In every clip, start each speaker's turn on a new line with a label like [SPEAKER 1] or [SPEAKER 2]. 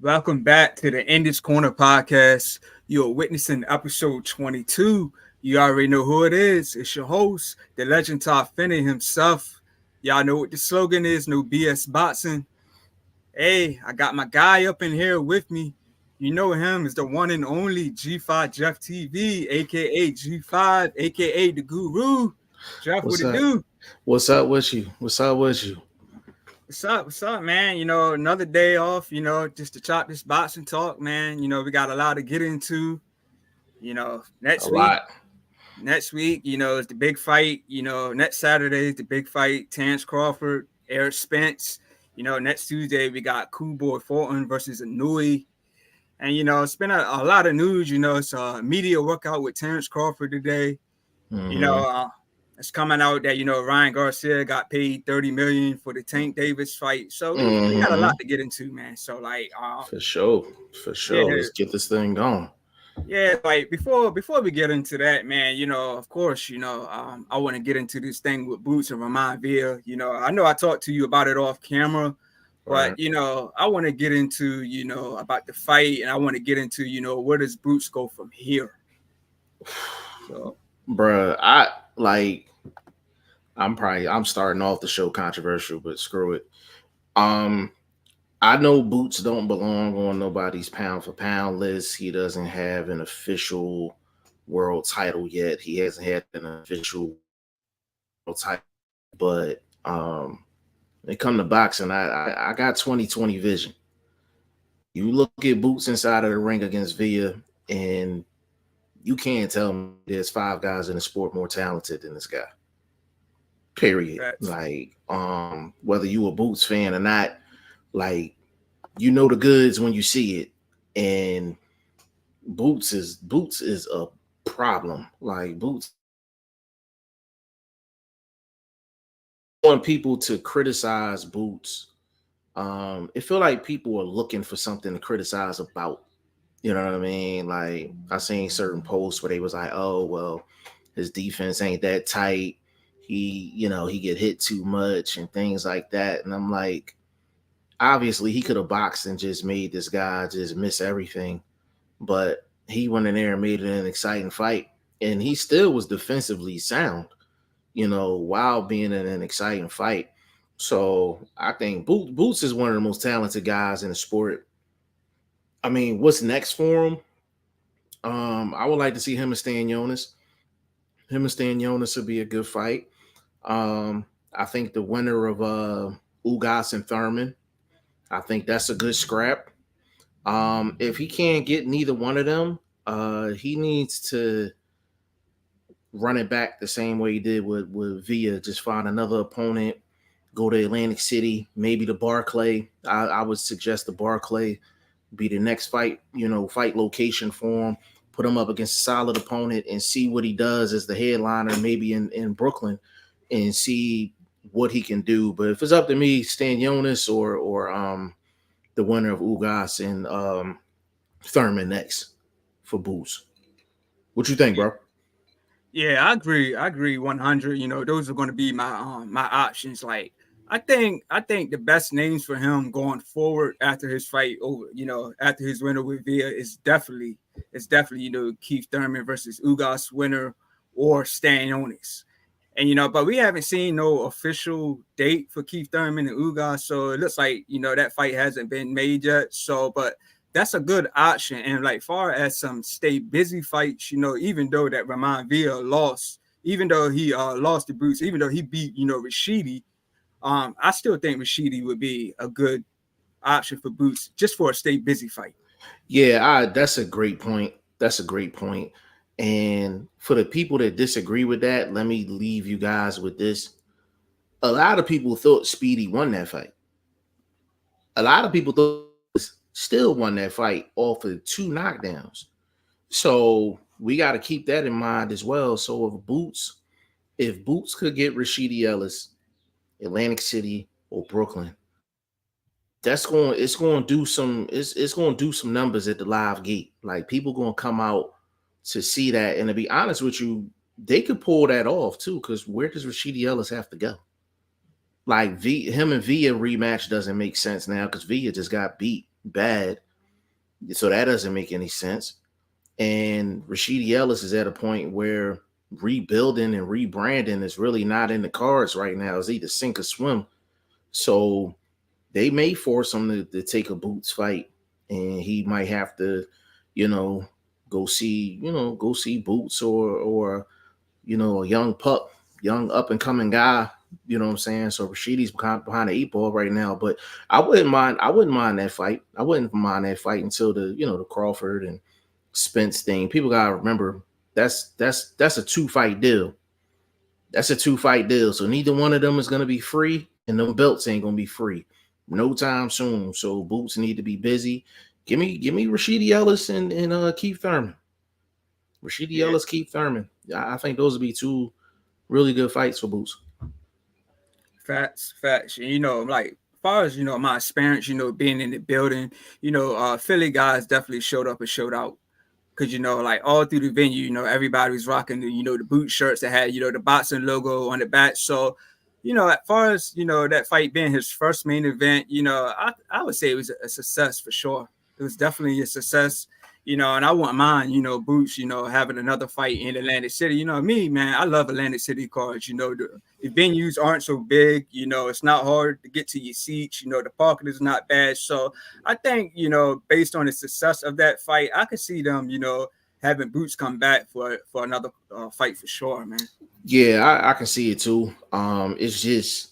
[SPEAKER 1] Welcome back to the Enders Corner podcast. You're witnessing episode 22. You already know who it is. It's your host, the legend Todd Finney himself. Y'all know what the slogan is, no BS boxing. Hey, I got my guy up in here with me. You know him as the one and only G5JeffTv, aka G5, aka the Guru. Jeff, what
[SPEAKER 2] What's
[SPEAKER 1] it
[SPEAKER 2] up?
[SPEAKER 1] do?
[SPEAKER 2] What's up with you? What's up with you?
[SPEAKER 1] What's up? What's up, man? Another day off, just to chop this boxing talk, man. We got a lot to get into.
[SPEAKER 2] A
[SPEAKER 1] Next week,
[SPEAKER 2] lot.
[SPEAKER 1] it's the big fight. Next Saturday is the big fight. Terrence Crawford, Eric Spence. Next Tuesday we got Cool Boy Fulton versus Anui. And it's been a lot of news. It's a media workout with Terrence Crawford today. You know,
[SPEAKER 2] hmm
[SPEAKER 1] uh, it's coming out that Ryan Garcia got paid $30 million for the Tank Davis fight. So we got a
[SPEAKER 2] hmm
[SPEAKER 1] lot to get into, man. So
[SPEAKER 2] For sure. For
[SPEAKER 1] yeah,
[SPEAKER 2] sure. Let's get this thing going.
[SPEAKER 1] yeah. Like before we get into that, man. Of course, I want to get into this thing with Boots and Ramon Villa. I know I talked to you about it off camera. But
[SPEAKER 2] Right.
[SPEAKER 1] I want to get into about the fight, and I want to get into where does Boots go from here. So
[SPEAKER 2] Bruh, I'm starting off the show controversial, but screw it. Um I know Boots don't belong on nobody's pound for pound list. He doesn't have an official world title yet. He hasn't had an official world title. But when it come to boxing, I got 20/20 vision. You look at Boots inside of the ring against Villa, and you can't tell me there's five guys in the sport more talented than this guy. Period.
[SPEAKER 1] that's
[SPEAKER 2] Whether you a Boots fan or not, like you know the goods when you see it, and Boots is a problem. Like Boots want people to criticize Boots. It feel like people are looking for something to criticize about. You know what I mean? Like I seen certain posts where they was like, "Oh well, his defense ain't that tight. He get hit too much and things like that." And I'm like, obviously he could have boxed and just made this guy just miss everything, but he went in there and made it an exciting fight, and he still was defensively sound. While being in an exciting fight. So I think Boots is one of the most talented guys in the sport. I mean, what's next for him? I would like to see him and Stan Jonas. Him and Stan Jonas would be a good fight. I think the winner of Ugas and Thurman, I think that's a good scrap. If he can't get neither one of them, he needs to run it back the same way he did with Villa. Just find another opponent, go to Atlantic City, maybe the Barclay. I would suggest the Barclay be the next fight, fight location for him. Put him up against a solid opponent and see what he does as the headliner, maybe in Brooklyn, and see what he can do. But if it's up to me, Stan Jonas or the winner of Ugas and Thurman next for Boots. What you think, bro?
[SPEAKER 1] Yeah, I agree 100. Those are going to be my options. Like I think the best names for him going forward after his fight over, after his winner with Villa is definitely Keith Thurman versus Ugas winner or Stan Onis. And but we haven't seen no official date for Keith Thurman and Ugas, so it looks like that fight hasn't been made yet. So, but that's a good option. And like far as some stay busy fights, even though that Ramon Villa lost, even though he lost to Bruce, even though he beat Rashidi, I still think Rashidi would be a good option for Boots just for a stay busy fight.
[SPEAKER 2] Yeah, that's a great point. That's a great point. And for the people that disagree with that, let me leave you guys with this. A lot of people thought Speedy won that fight. A lot of people thought still won that fight off of two knockdowns. So we got to keep that in mind as well. So if Boots could get Rashidi Ellis, Atlantic City or Brooklyn, it's going to do some numbers at the live gate. Like people going to come out to see that. And to be honest with you, they could pull that off too. Because where does Rashidi Ellis have to go? Like him and Villa rematch doesn't make sense now because Villa just got beat bad So that doesn't make any sense. And Rashidi Ellis is at a point where rebuilding and rebranding is really not in the cards right now. It's either sink or swim. So they may force him to take a Boots fight, and he might have to, you know, go see Boots or a young pup, young up and coming guy. You know what I'm saying? So Rashidi's behind the eight ball right now, but I wouldn't mind that fight. I wouldn't mind that fight until the Crawford and Spence thing. People gotta remember that's a two-fight deal. That's a two-fight deal. So neither one of them is gonna be free, and them belts ain't gonna be free no time soon. So Boots need to be busy. Give me Rashidi Ellis and Keith Thurman. Rashidi
[SPEAKER 1] Yeah,
[SPEAKER 2] Ellis, Keith Thurman. I think those would be two really good fights for Boots.
[SPEAKER 1] facts, facts. And, like as far as my experience, being in the building, Philly guys definitely showed up and showed out. Cause like all through the venue, everybody was rocking the boot shirts that had the boxing logo on the back. So, as far as that fight being his first main event, I would say it was a success for sure. It was definitely a success. And I wouldn't mind, Boots, having another fight in Atlantic City. Me, man, I love Atlantic City cards. The venues aren't so big. It's not hard to get to your seats. The parking is not bad. So I think, based on the success of that fight, I could see them, having Boots come back for another fight for sure, man.
[SPEAKER 2] Yeah, I can see it too. It's just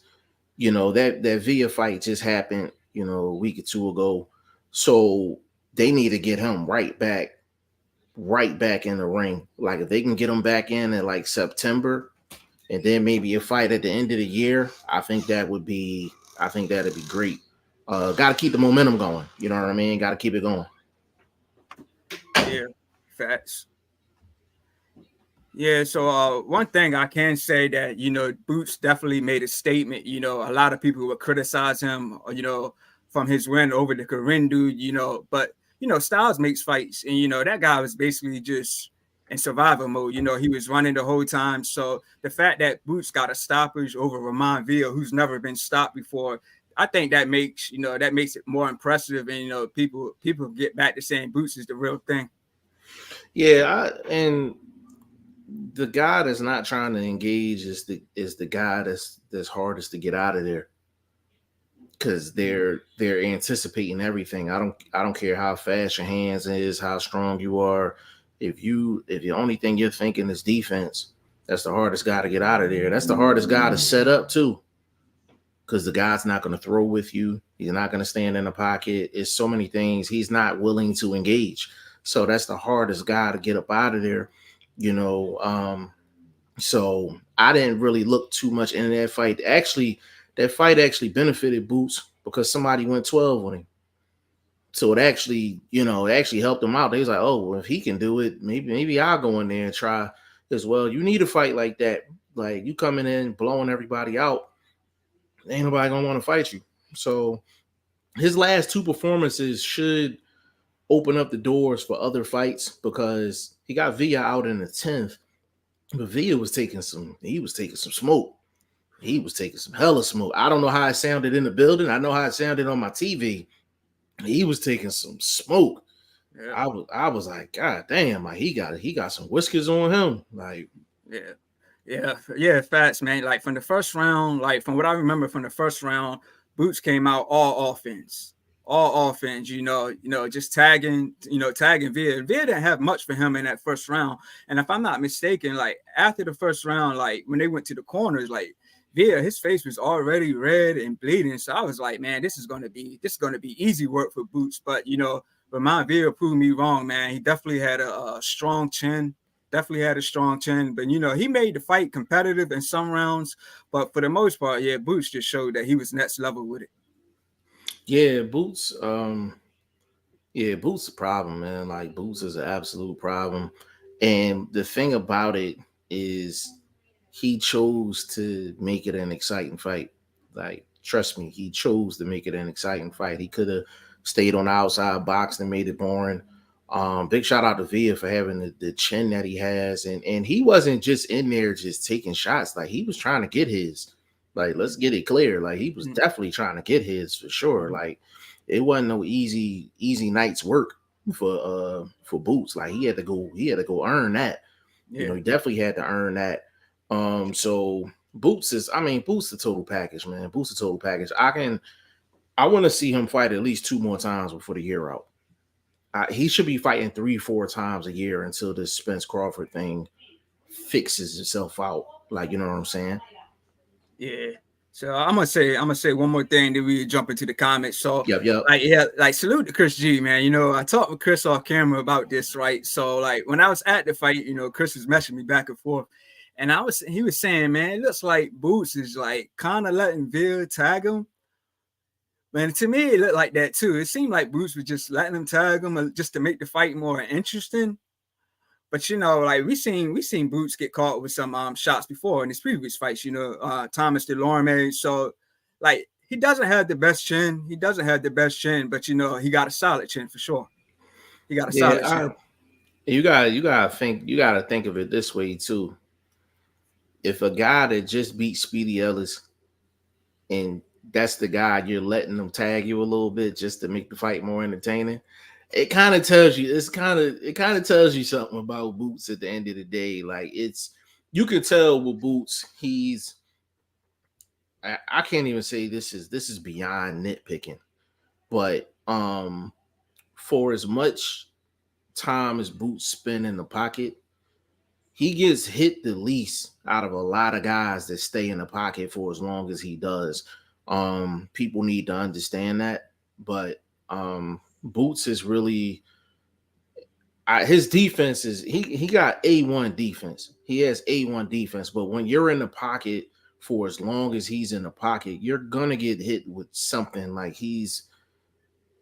[SPEAKER 2] that Villa fight just happened, a week or two ago. So they need to get him right back in the ring. Like if they can get him back in like September, and then maybe a fight at the end of the year, I think that'd be great. Got to keep the momentum going. You know what I mean? Got to keep it going.
[SPEAKER 1] Yeah, facts. Yeah, so one thing I can say that Boots definitely made a statement. A lot of people would criticize him, from his win over the Corinne dude. But Styles makes fights, and that guy was basically just in survival mode. He was running the whole time. So the fact that Boots got a stoppage over Ramon Villa, who's never been stopped before, I think that makes it more impressive, and people get back to saying Boots is the real thing.
[SPEAKER 2] Yeah, and the guy that's not trying to engage is the guy that's hardest to get out of there because they're anticipating everything. I don't care how fast your hands is, how strong you are. If the only thing you're thinking is defense, that's the hardest guy to get out of there. That's the hardest guy to set up too, because the guy's not going to throw with you. He's not going to stand in the pocket. It's so many things he's not willing to engage. So that's the hardest guy to get up out of there. You know, so I didn't really look too much into that fight. Actually, that fight actually benefited Boots because somebody went 12 on him. So it actually helped him out. They was like, oh, well, if he can do it, maybe I'll go in there and try as well. You need a fight like that. Like you coming in, blowing everybody out, ain't nobody gonna want to fight you. So his last two performances should open up the doors for other fights because he got Villa out in the 10th. But Villa was taking some smoke. He was taking some hella smoke. I don't know how it sounded in the building. I know how it sounded on my TV. He was taking some smoke.
[SPEAKER 1] Yeah.
[SPEAKER 2] I was like, God damn, like he got some whiskers on him. Like,
[SPEAKER 1] Yeah. Yeah, facts, man. Like from the first round, like from what I remember from the first round, Boots came out all offense. Just tagging Veer. Veer didn't have much for him in that first round, and if I'm not mistaken, like after the first round, like when they went to the corners, like Veer, his face was already red and bleeding. So I was like, man, this is gonna be easy work for Boots. But Ramon Veer proved me wrong, man. He definitely had a strong chin. Definitely had a strong chin, but he made the fight competitive in some rounds. But for the most part, yeah, Boots just showed that he was next level with it.
[SPEAKER 2] yeah, Boots. Yeah, Boots a problem, man. Like Boots is an absolute problem. And the thing about it is he chose to make it an exciting fight. Like, trust me, he chose to make it an exciting fight. He could have stayed on the outside box and made it boring. Big shout out to Villa for having the chin that he has. And he wasn't just in there just taking shots. Like he was trying to get his. Like, let's get it clear. Like he was definitely trying to get his for sure. Like it wasn't no easy night's work. for Boots. Like he had to go earn that. You
[SPEAKER 1] Yeah,
[SPEAKER 2] know, he definitely had to earn that. So Boots is, I mean, Boots the total package, man. Boots the total package. I want to see him fight at least 2 more times before the year out. He should be fighting 3, 4 times a year until this Spence Crawford thing fixes itself out. Like, you know what I'm saying?
[SPEAKER 1] yeah. So I'm gonna say one more thing, then we jump into the comments. So
[SPEAKER 2] Yep, yep.
[SPEAKER 1] like yeah, like salute to Chris G, man. You know, I talked with Chris off camera about this, right? So like when I was at the fight, you know, Chris was messaging me back and forth. And he was saying, man, it looks like Boots is like kind of letting Veer tag him. Man, to me, it looked like that too. It seemed like Boots was just letting him tag him just to make the fight more interesting. But you know, like we seen Boots get caught with some shots before in his previous fights. You know, Thomas DeLorme. So like he doesn't have the best chin. He doesn't have the best chin, but you know he got a solid chin for sure. He got a
[SPEAKER 2] Yeah,
[SPEAKER 1] solid chin.
[SPEAKER 2] you gotta think of it this way too. If a guy that just beat Speedy Ellis and that's the guy you're letting them tag you a little bit just to make the fight more entertaining, it kind of tells you it kind of tells you something about Boots at the end of the day. Like it's you can tell with Boots, I can't even say this is beyond nitpicking, but for as much time as Boots spend in the pocket, he gets hit the least out of a lot of guys that stay in the pocket for as long as he does. People need to understand that, but Boots is really his defense is he got A1 defense. He has A1 defense, but when you're in the pocket for as long as he's in the pocket, you're gonna get hit with something like he's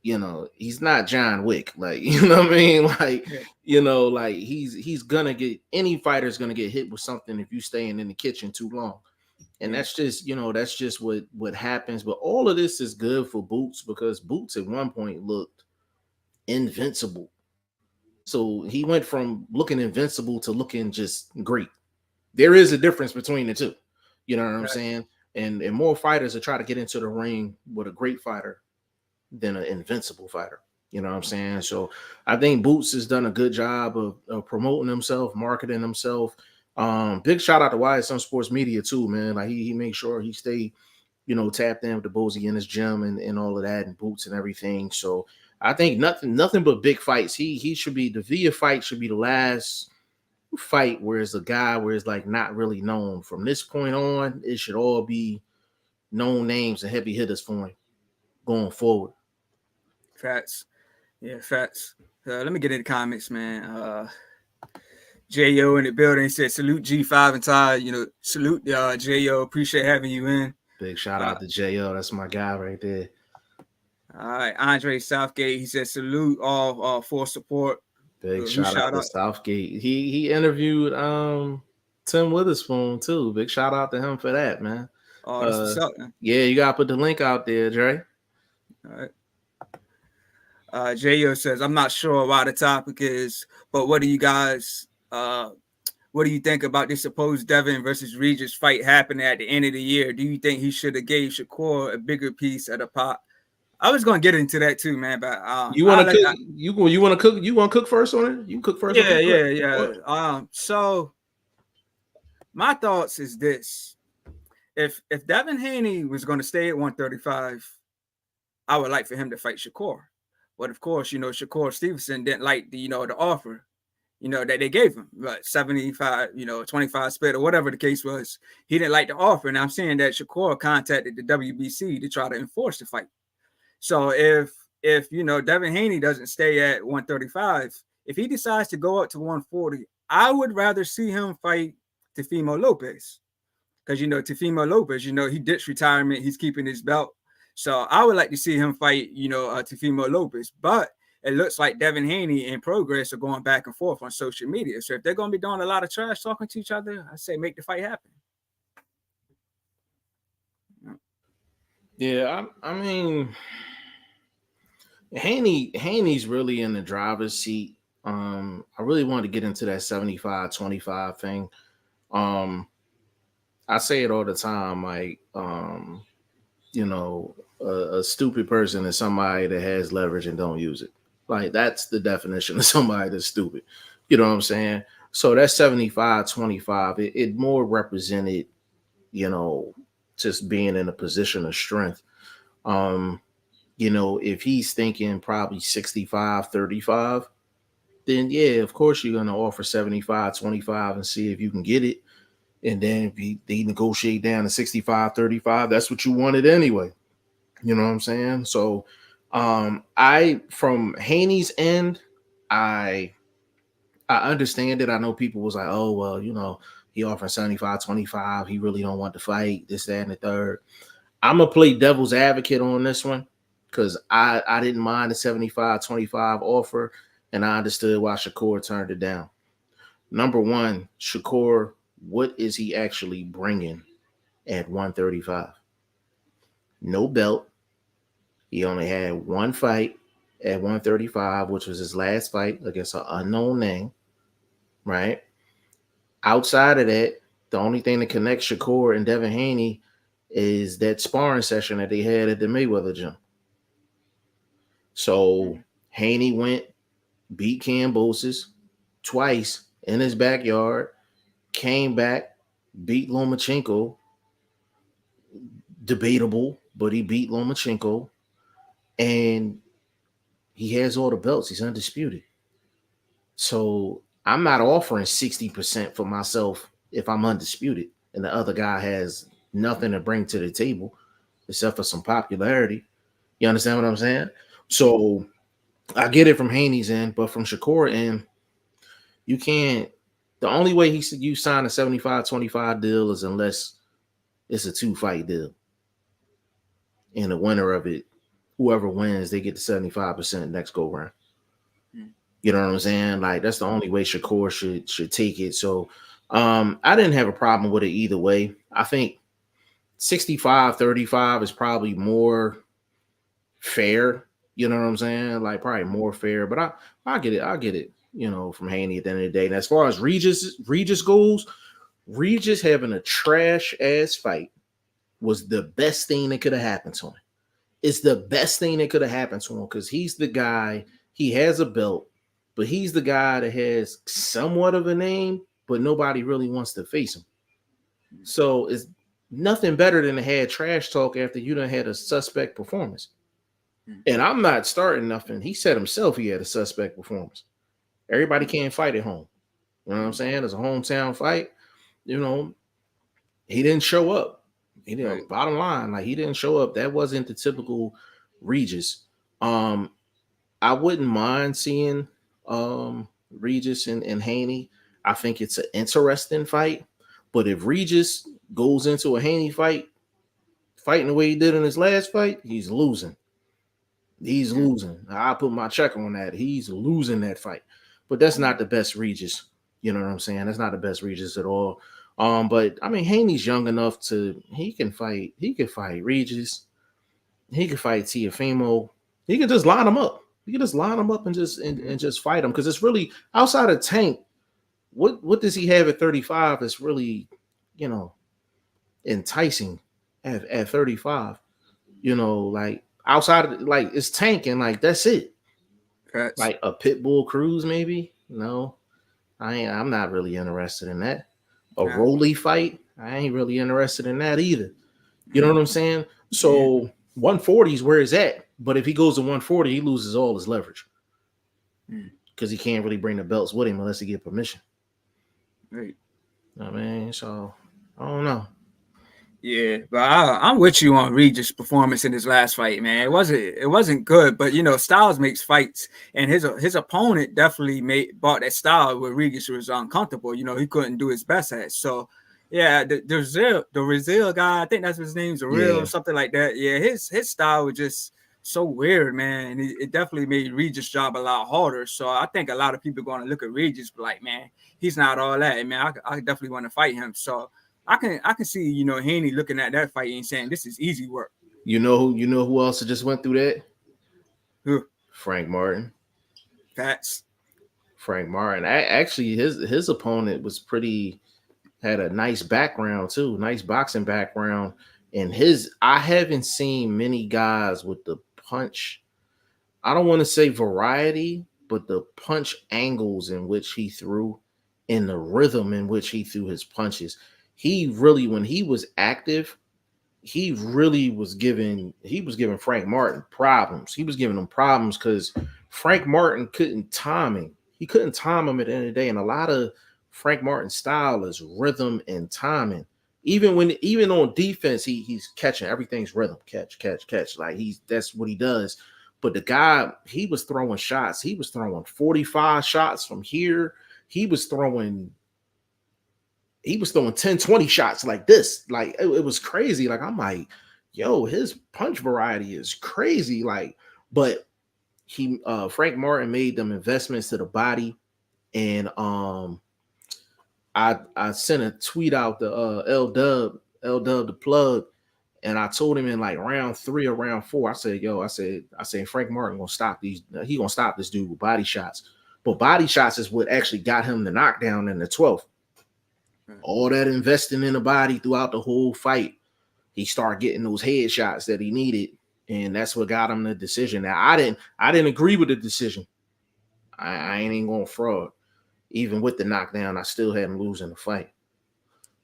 [SPEAKER 2] not John Wick. Like, you know what I mean? Like,
[SPEAKER 1] Yeah,
[SPEAKER 2] like he's gonna get any fighter's gonna get hit with something if you staying in the kitchen too long. And
[SPEAKER 1] yeah,
[SPEAKER 2] that's just what happens. But all of this is good for Boots because Boots at one point looked invincible. So he went from looking invincible to looking just great. There is a difference between the two. You know what I'm
[SPEAKER 1] right.
[SPEAKER 2] saying? And more fighters are trying to get into the ring with a great fighter than an invincible fighter. You know what I'm saying? So I think Boots has done a good job of promoting himself, marketing himself. Big shout out to Wyatt Some Sports Media too, man. Like he makes sure he stay, tapped in with the Bozy in his gym and all of that and Boots and everything. So I think nothing but big fights. He should be the Villa fight should be the last fight where it's a guy where it's like not really known. From this point on, it should all be known names and heavy hitters for him going forward.
[SPEAKER 1] Facts. Yeah, facts. Let me get in the comments, man. Jo in the building said salute G5 and Ty. You know, salute Jo. Appreciate having you in.
[SPEAKER 2] Big shout
[SPEAKER 1] Uh,
[SPEAKER 2] out to JL. That's my guy right there.
[SPEAKER 1] all right, Andre Southgate. He said salute all for support.
[SPEAKER 2] Big
[SPEAKER 1] Who
[SPEAKER 2] shout out
[SPEAKER 1] shout
[SPEAKER 2] to
[SPEAKER 1] out?
[SPEAKER 2] Southgate. He interviewed Tim Witherspoon too. Big shout out to him for that, man.
[SPEAKER 1] Oh, that's what's up, man.
[SPEAKER 2] Yeah, you gotta put the link out there, Dre.
[SPEAKER 1] All right. Jo says, I'm not sure why the topic is, but what do you think about this supposed Devin versus Regis fight happening at the end of the year? Do you think he should have gave Shakur a bigger piece of the pot? I was gonna get into that too, man, but
[SPEAKER 2] You wanna cook? You wanna cook? You wanna cook first on it? You can cook first on
[SPEAKER 1] yeah,
[SPEAKER 2] it. Go
[SPEAKER 1] yeah,
[SPEAKER 2] ahead. Go
[SPEAKER 1] yeah.
[SPEAKER 2] ahead.
[SPEAKER 1] So my thoughts is this: if Devin Haney was gonna stay at 135, I would like for him to fight Shakur. But of course, you know, Shakur Stevenson didn't like the offer, that they gave him, but 75, 25 split or whatever the case was. He didn't like the offer. And I'm saying that Shakur contacted the WBC to try to enforce the fight. So if Devin Haney doesn't stay at 135, if he decides to go up to 140, I would rather see him fight Teofimo Lopez. Because Teofimo Lopez, he ditched retirement, he's keeping his belt. So I would like to see him fight, Teofimo Lopez. But it looks like Devin Haney and Progress are going back and forth on social media. So if they're going to be doing a lot of trash talking to each other, I say make the fight happen.
[SPEAKER 2] Yeah, I mean, Haney's really in the driver's seat. I really wanted to get into that 75-25 thing. I say it all the time, like, a stupid person is somebody that has leverage and don't use it. Like that's the definition of somebody that's stupid. You know what I'm saying? So that 75-25, it more represented, you know, just being in a position of strength. Um, if he's thinking probably 65-35, then yeah, of course you're gonna offer 75-25 and see if you can get it. And then if they negotiate down to 65-35, that's what you wanted anyway. You know what I'm saying? So I from Haney's end, I I understand it. I know people was like, oh well, he offered 75-25. He really don't want to fight, this, that, and the third. I'm gonna play devil's advocate on this one because I didn't mind the 75-25 offer, and I understood why Shakur turned it down. Number one, Shakur, what is he actually bringing at 135? No belt. He only had one fight at 135, which was his last fight against an unknown name, right? Outside of that, the only thing that connects Shakur and Devin Haney is that sparring session that they had at the Mayweather gym. So Haney went, beat Kambosos twice in his backyard, came back, beat Lomachenko. Debatable, but he beat Lomachenko, and he has all the belts. He's undisputed. So I'm not offering 60% for myself if I'm undisputed and the other guy has nothing to bring to the table except for some popularity. You understand what I'm saying? So I get it from Haney's end, but from Shakur end, you can't. The only way you sign a 75-25 deal is unless it's a 2-fight deal. And the winner of it, whoever wins, they get the 75% next go round. You know what I'm saying? Like that's the only way Shakur should take it. So I didn't have a problem with it either way. I think 65-35 is probably more fair. You know what I'm saying? Like probably more fair. But I get it. I get it. From Haney at the end of the day. And as far as Regis goes, Regis having a trash ass fight was the best thing that could have happened to him. It's the best thing that could have happened to him because he's the guy. He has a belt, but he's the guy that has somewhat of a name, but nobody really wants to face him. So it's nothing better than to have trash talk after you done had a suspect performance. And I'm not starting nothing. He said himself he had a suspect performance. Everybody can't fight at home. You know what I'm saying? It's a hometown fight. He didn't show up. He didn't. Right. Bottom line, like he didn't show up. That wasn't the typical Regis. I wouldn't mind seeing Regis and Haney. I think it's an interesting fight. But if Regis goes into a Haney fight, fighting the way he did in his last fight, he's losing. He's losing. I'll put my check on that. He's losing that fight. But that's not the best Regis. You know what I'm saying? That's not the best Regis at all. But I mean, Haney's young enough he can fight Regis. He can fight Teofimo. He can just line them up. He can just line them up and just fight them. Because it's really outside of Tank, what does he have at 35 that's really, enticing at 35? Like outside of like it's Tank and like that's it.
[SPEAKER 1] That's...
[SPEAKER 2] Like a Pitbull Cruz, maybe? No. I'm not really interested in that. A Rolly fight, I ain't really interested in that either. You know what I'm saying? So 140 is where it's at. But if he goes to 140, he loses all his leverage. Because he can't really bring the belts with him unless he get permission.
[SPEAKER 1] Right.
[SPEAKER 2] I mean, so I don't know.
[SPEAKER 1] Yeah, but I'm with you on Regis' performance in his last fight, man. It wasn't good, but Styles makes fights, and his opponent definitely bought that style where Regis was uncomfortable. He couldn't do his best at. So, yeah, the Brazil guy, I think that's his name, Zaril or something like that. Yeah, his style was just so weird, man, and it definitely made Regis' job a lot harder. So I think a lot of people are going to look at Regis like, man, he's not all that, man. I definitely want to fight him. So I can see, Haney looking at that fight and saying this is easy work.
[SPEAKER 2] You know who else just went through that?
[SPEAKER 1] Who?
[SPEAKER 2] Frank Martin.
[SPEAKER 1] That's
[SPEAKER 2] Frank Martin. Actually, his opponent had a nice background too, nice boxing background. And I haven't seen many guys with the punch. I don't want to say variety, but the punch angles in which he threw and the rhythm in which he threw his punches. He really, when he was active, he really was giving Frank Martin problems. He was giving him problems because Frank Martin couldn't time him. He couldn't time him at the end of the day. And a lot of Frank Martin's style is rhythm and timing. Even on defense, he's catching everything's rhythm, catch, catch, catch. Like that's what he does. But the guy, he was throwing shots. He was throwing 45 shots from here. He was throwing 10, 20 shots like this. Like it was crazy. Like I'm like, yo, his punch variety is crazy. Like, but he Frank Martin made them investments to the body. And I sent a tweet out to L Dub the plug, and I told him in like round 3 or round 4, I said, yo, I said Frank Martin gonna stop these, he gonna stop this dude with body shots. But body shots is what actually got him the knockdown in the 12th. All that investing in the body throughout the whole fight, he started getting those headshots that he needed, and that's what got him the decision. Now I didn't agree with the decision. I ain't even going fraud. Even with the knockdown, I still had him losing the fight.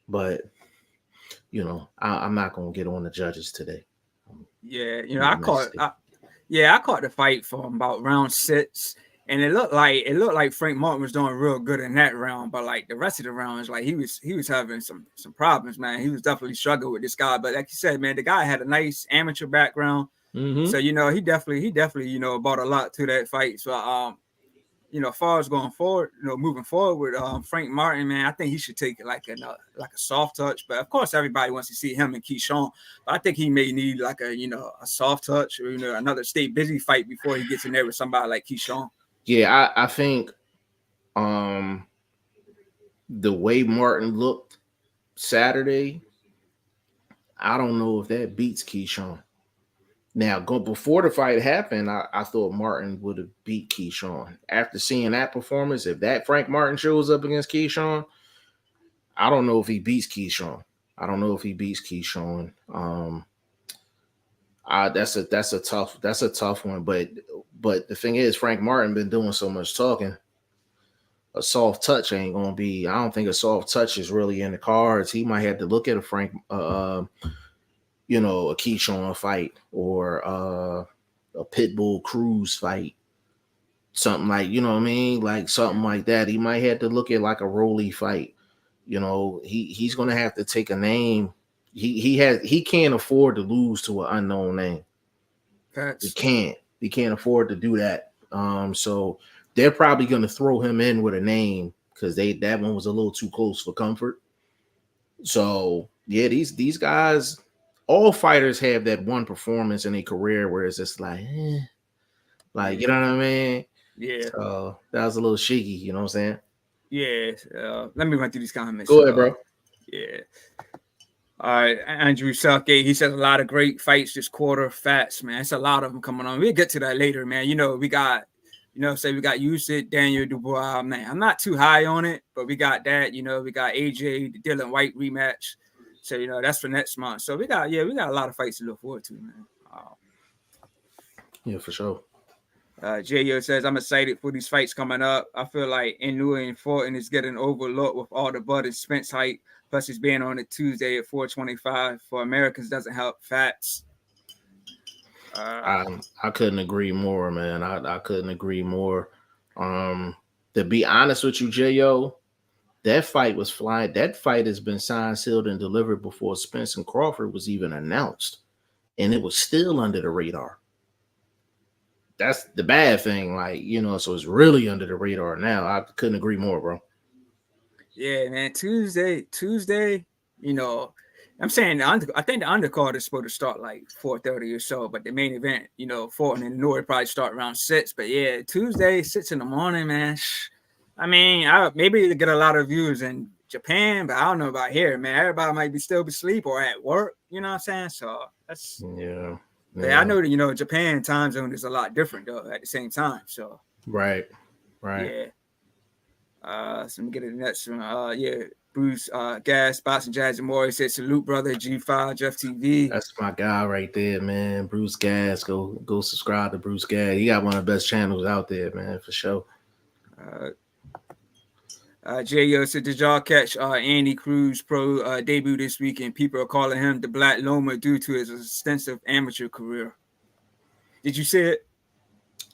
[SPEAKER 2] But I'm not gonna get on the judges today.
[SPEAKER 1] Yeah, I caught the fight from about round 6. And it looked like Frank Martin was doing real good in that round, but like the rest of the rounds, like he was having some problems, man. He was definitely struggling with this guy. But like you said, man, the guy had a nice amateur background, so he definitely brought a lot to that fight. So as far as going forward, moving forward with Frank Martin, man, I think he should take it like a soft touch. But of course, everybody wants to see him and Keyshawn. But I think he may need like a soft touch or another stay busy fight before he gets in there with somebody like Keyshawn.
[SPEAKER 2] Yeah, I think the way Martin looked Saturday, I don't know if that beats Keyshawn. Now, before the fight happened, I thought Martin would have beat Keyshawn. After seeing that performance, if that Frank Martin shows up against Keyshawn, I don't know if he beats Keyshawn. That's a tough one. But the thing is, Frank Martin been doing so much talking. A soft touch ain't gonna be. I don't think a soft touch is really in the cards. He might have to look at a Frank, a Keyshawn fight or a Pitbull Cruz fight, something like like something like that. He might have to look at like a Rolly fight. He's gonna have to take a name. He can't afford to lose to an unknown name.
[SPEAKER 1] Facts.
[SPEAKER 2] He can't afford to do that. So they're probably going to throw him in with a name because that one was a little too close for comfort. So yeah, these guys, all fighters have that one performance in a career where it's just like, you know what I mean?
[SPEAKER 1] Yeah.
[SPEAKER 2] So that was a little shaky. You know what I'm saying?
[SPEAKER 1] Yeah. Let me run through these comments.
[SPEAKER 2] Go ahead, bro.
[SPEAKER 1] Yeah. All right, Andrew Southgate, he says a lot of great fights this quarter. Fats, man. It's a lot of them coming on. We'll get to that later, man. We got, we got Usyk, Daniel Dubois, man. I'm not too high on it, but we got that. We got AJ, the Dylan White rematch. So, that's for next month. So we got a lot of fights to look forward to, man.
[SPEAKER 2] Yeah, for sure.
[SPEAKER 1] J.O. says, I'm excited for these fights coming up. I feel like Inu and Fortin is getting overlooked with all the Bud and Spence hype. Plus, it's being on a Tuesday at 4:25 for Americans doesn't help. Fats.
[SPEAKER 2] I couldn't agree more, man. I couldn't agree more. To be honest with you, J.O., that fight was flying. That fight has been signed, sealed, and delivered before Spence and Crawford was even announced. And it was still under the radar. That's the bad thing. So it's really under the radar now. I couldn't agree more, bro.
[SPEAKER 1] Yeah, man. Tuesday. I'm saying I think the undercard is supposed to start like 4:30 or so, but the main event, Fortin and Norwood probably start around 6. But yeah, Tuesday, 6 in the morning, man. I mean, maybe to get a lot of views in Japan, but I don't know about here, man. Everybody might be still asleep or at work. You know what I'm saying? So that's
[SPEAKER 2] yeah.
[SPEAKER 1] I know that Japan time zone is a lot different though at the same time. So
[SPEAKER 2] right.
[SPEAKER 1] Yeah. So let me get to the next one. Bruce Gas, Boxing Jazz and More. He said, salute, brother, G5JeffTv.
[SPEAKER 2] That's my guy right there, man. Bruce Gas. Go subscribe to Bruce Gas. He got one of the best channels out there, man, for sure.
[SPEAKER 1] J.O. said, did y'all catch Andy Cruz pro debut this weekend? People are calling him the Black Loma due to his extensive amateur career. Did you see it?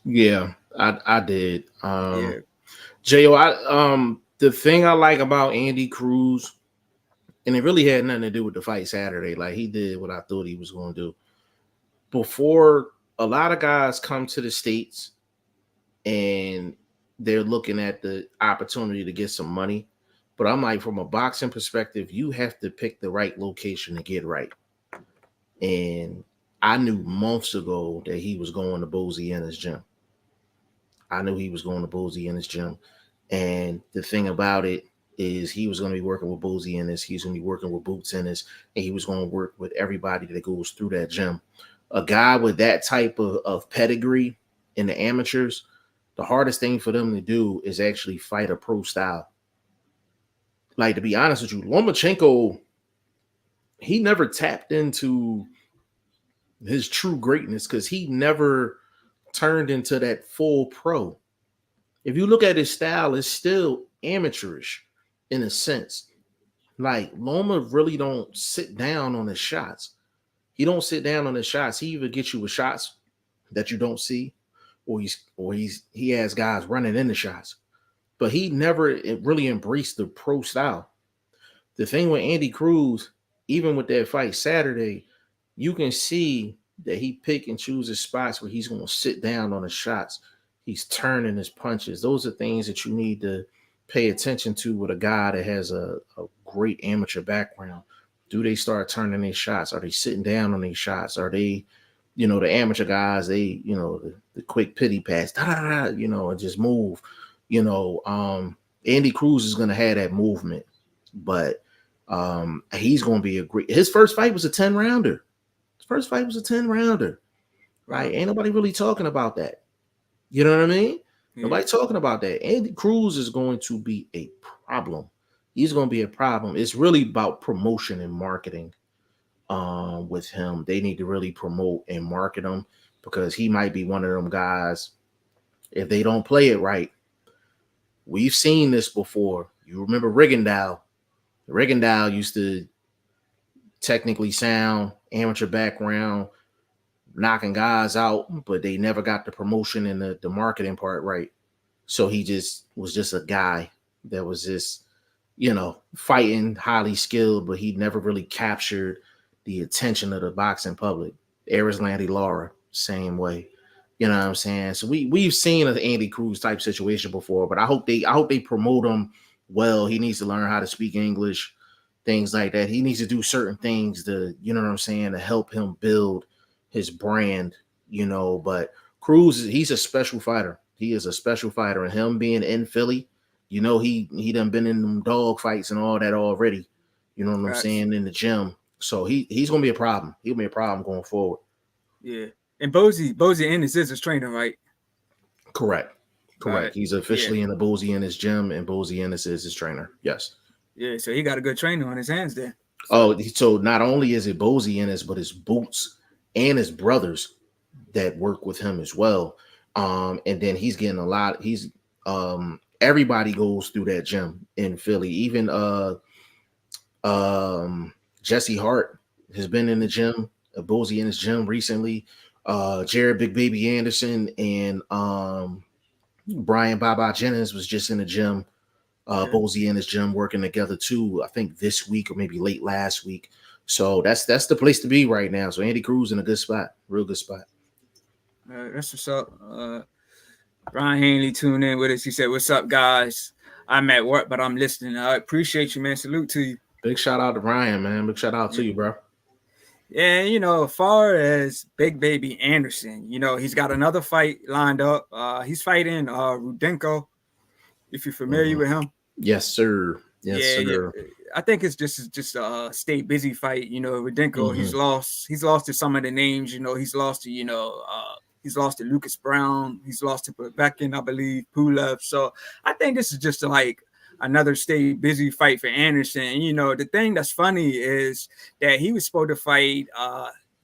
[SPEAKER 2] Yeah, I did.
[SPEAKER 1] Yeah.
[SPEAKER 2] J.O., the thing I like about Andy Cruz, and it really had nothing to do with the fight Saturday. Like, he did what I thought he was going to do. Before, a lot of guys come to the States and they're looking at the opportunity to get some money. But I'm like, from a boxing perspective, you have to pick the right location to get right. And I knew months ago that he was going to Bozy in his gym. I knew he was going to Bozy in his gym. And the thing about it is he was going to be working with Bozy Ennis. He's going to be working with Boots Ennis, and he was going to work with everybody that goes through that gym. A guy with that type of pedigree in the amateurs, the hardest thing for them to do is actually fight a pro style. Like, to be honest with you, Lomachenko, he never tapped into his true greatness because he never turned into that full pro. If you look at his style, it's still amateurish in a sense. Like, Loma really don't sit down on his shots. He don't sit down on his shots. He either gets you with shots that you don't see, or he has guys running in the shots. But he never really embraced the pro style. The thing with Andy Cruz, even with that fight Saturday, you can see that he pick and chooses spots where he's going to sit down on his shots. He's turning his punches. Those are things that you need to pay attention to with a guy that has a great amateur background. Do they start turning their shots? Are they sitting down on these shots? Are they, the amateur guys, they, the quick pity pass, and just move. Andy Cruz is going to have that movement, but he's going to be a great. His first fight was a 10-rounder. His first fight was a 10-rounder. Right? Ain't nobody really talking about that. You know what I mean? Yeah. Nobody talking about that. Andy Cruz is going to be a problem. He's going to be a problem. It's really about promotion and marketing with him. They need to really promote and market him because he might be one of them guys. If they don't play it right, we've seen this before. You remember Rigondeaux. Rigondeaux used to technically sound, amateur background, knocking guys out, but they never got the promotion and the marketing part right. So he was just a guy that was just, fighting, highly skilled, but he never really captured the attention of the boxing public. Erislandy Lara, same way. You know what I'm saying? So we've seen an Andy Cruz type situation before, but I hope they promote him well. He needs to learn how to speak English, things like that. He needs to do certain things to, to help him build his brand, but Cruz, he's a special fighter. He is a special fighter, and him being in Philly, he done been in them dog fights and all that already. You know what I'm saying, in the gym. So he's gonna be a problem. He'll be a problem going forward.
[SPEAKER 1] Yeah, and Bozy Ennis is his trainer, right?
[SPEAKER 2] Correct. He's officially in the Bozy Ennis gym, and Bozy Ennis is his trainer. Yes.
[SPEAKER 1] Yeah, so he got a good trainer on his hands there.
[SPEAKER 2] So not only is it Bozy Ennis, but it's Boots and his brothers that work with him as well. And then he's getting a lot. He's everybody goes through that gym in Philly. Even Jesse Hart has been in the gym, Bozy in his gym recently. Jared Big Baby Anderson and Brian Baba Jennings was just in the gym. Bozy in his gym working together too. I think this week or maybe late last week. So that's the place to be right now. So Andy Cruz in a good spot, real good spot.
[SPEAKER 1] That's what's up. Ryan Hanley tuned in with us. He said, "What's up, guys? I'm at work, but I'm listening. I appreciate you, man. Salute to you."
[SPEAKER 2] Big shout out to Ryan, man. Big shout out to you, bro.
[SPEAKER 1] Yeah, as far as Big Baby Anderson, he's got another fight lined up. He's fighting Rudenko. If you're familiar with him.
[SPEAKER 2] Yes, sir. Yes, sir.
[SPEAKER 1] Yeah. I think it's just a stay busy fight. Rudenko, he's lost to some of the names. He's lost to Lucas Brown. He's lost to Povetkin, I believe, Pulev. So I think this is just like another stay busy fight for Anderson. And you know, the thing that's funny is that he was supposed to fight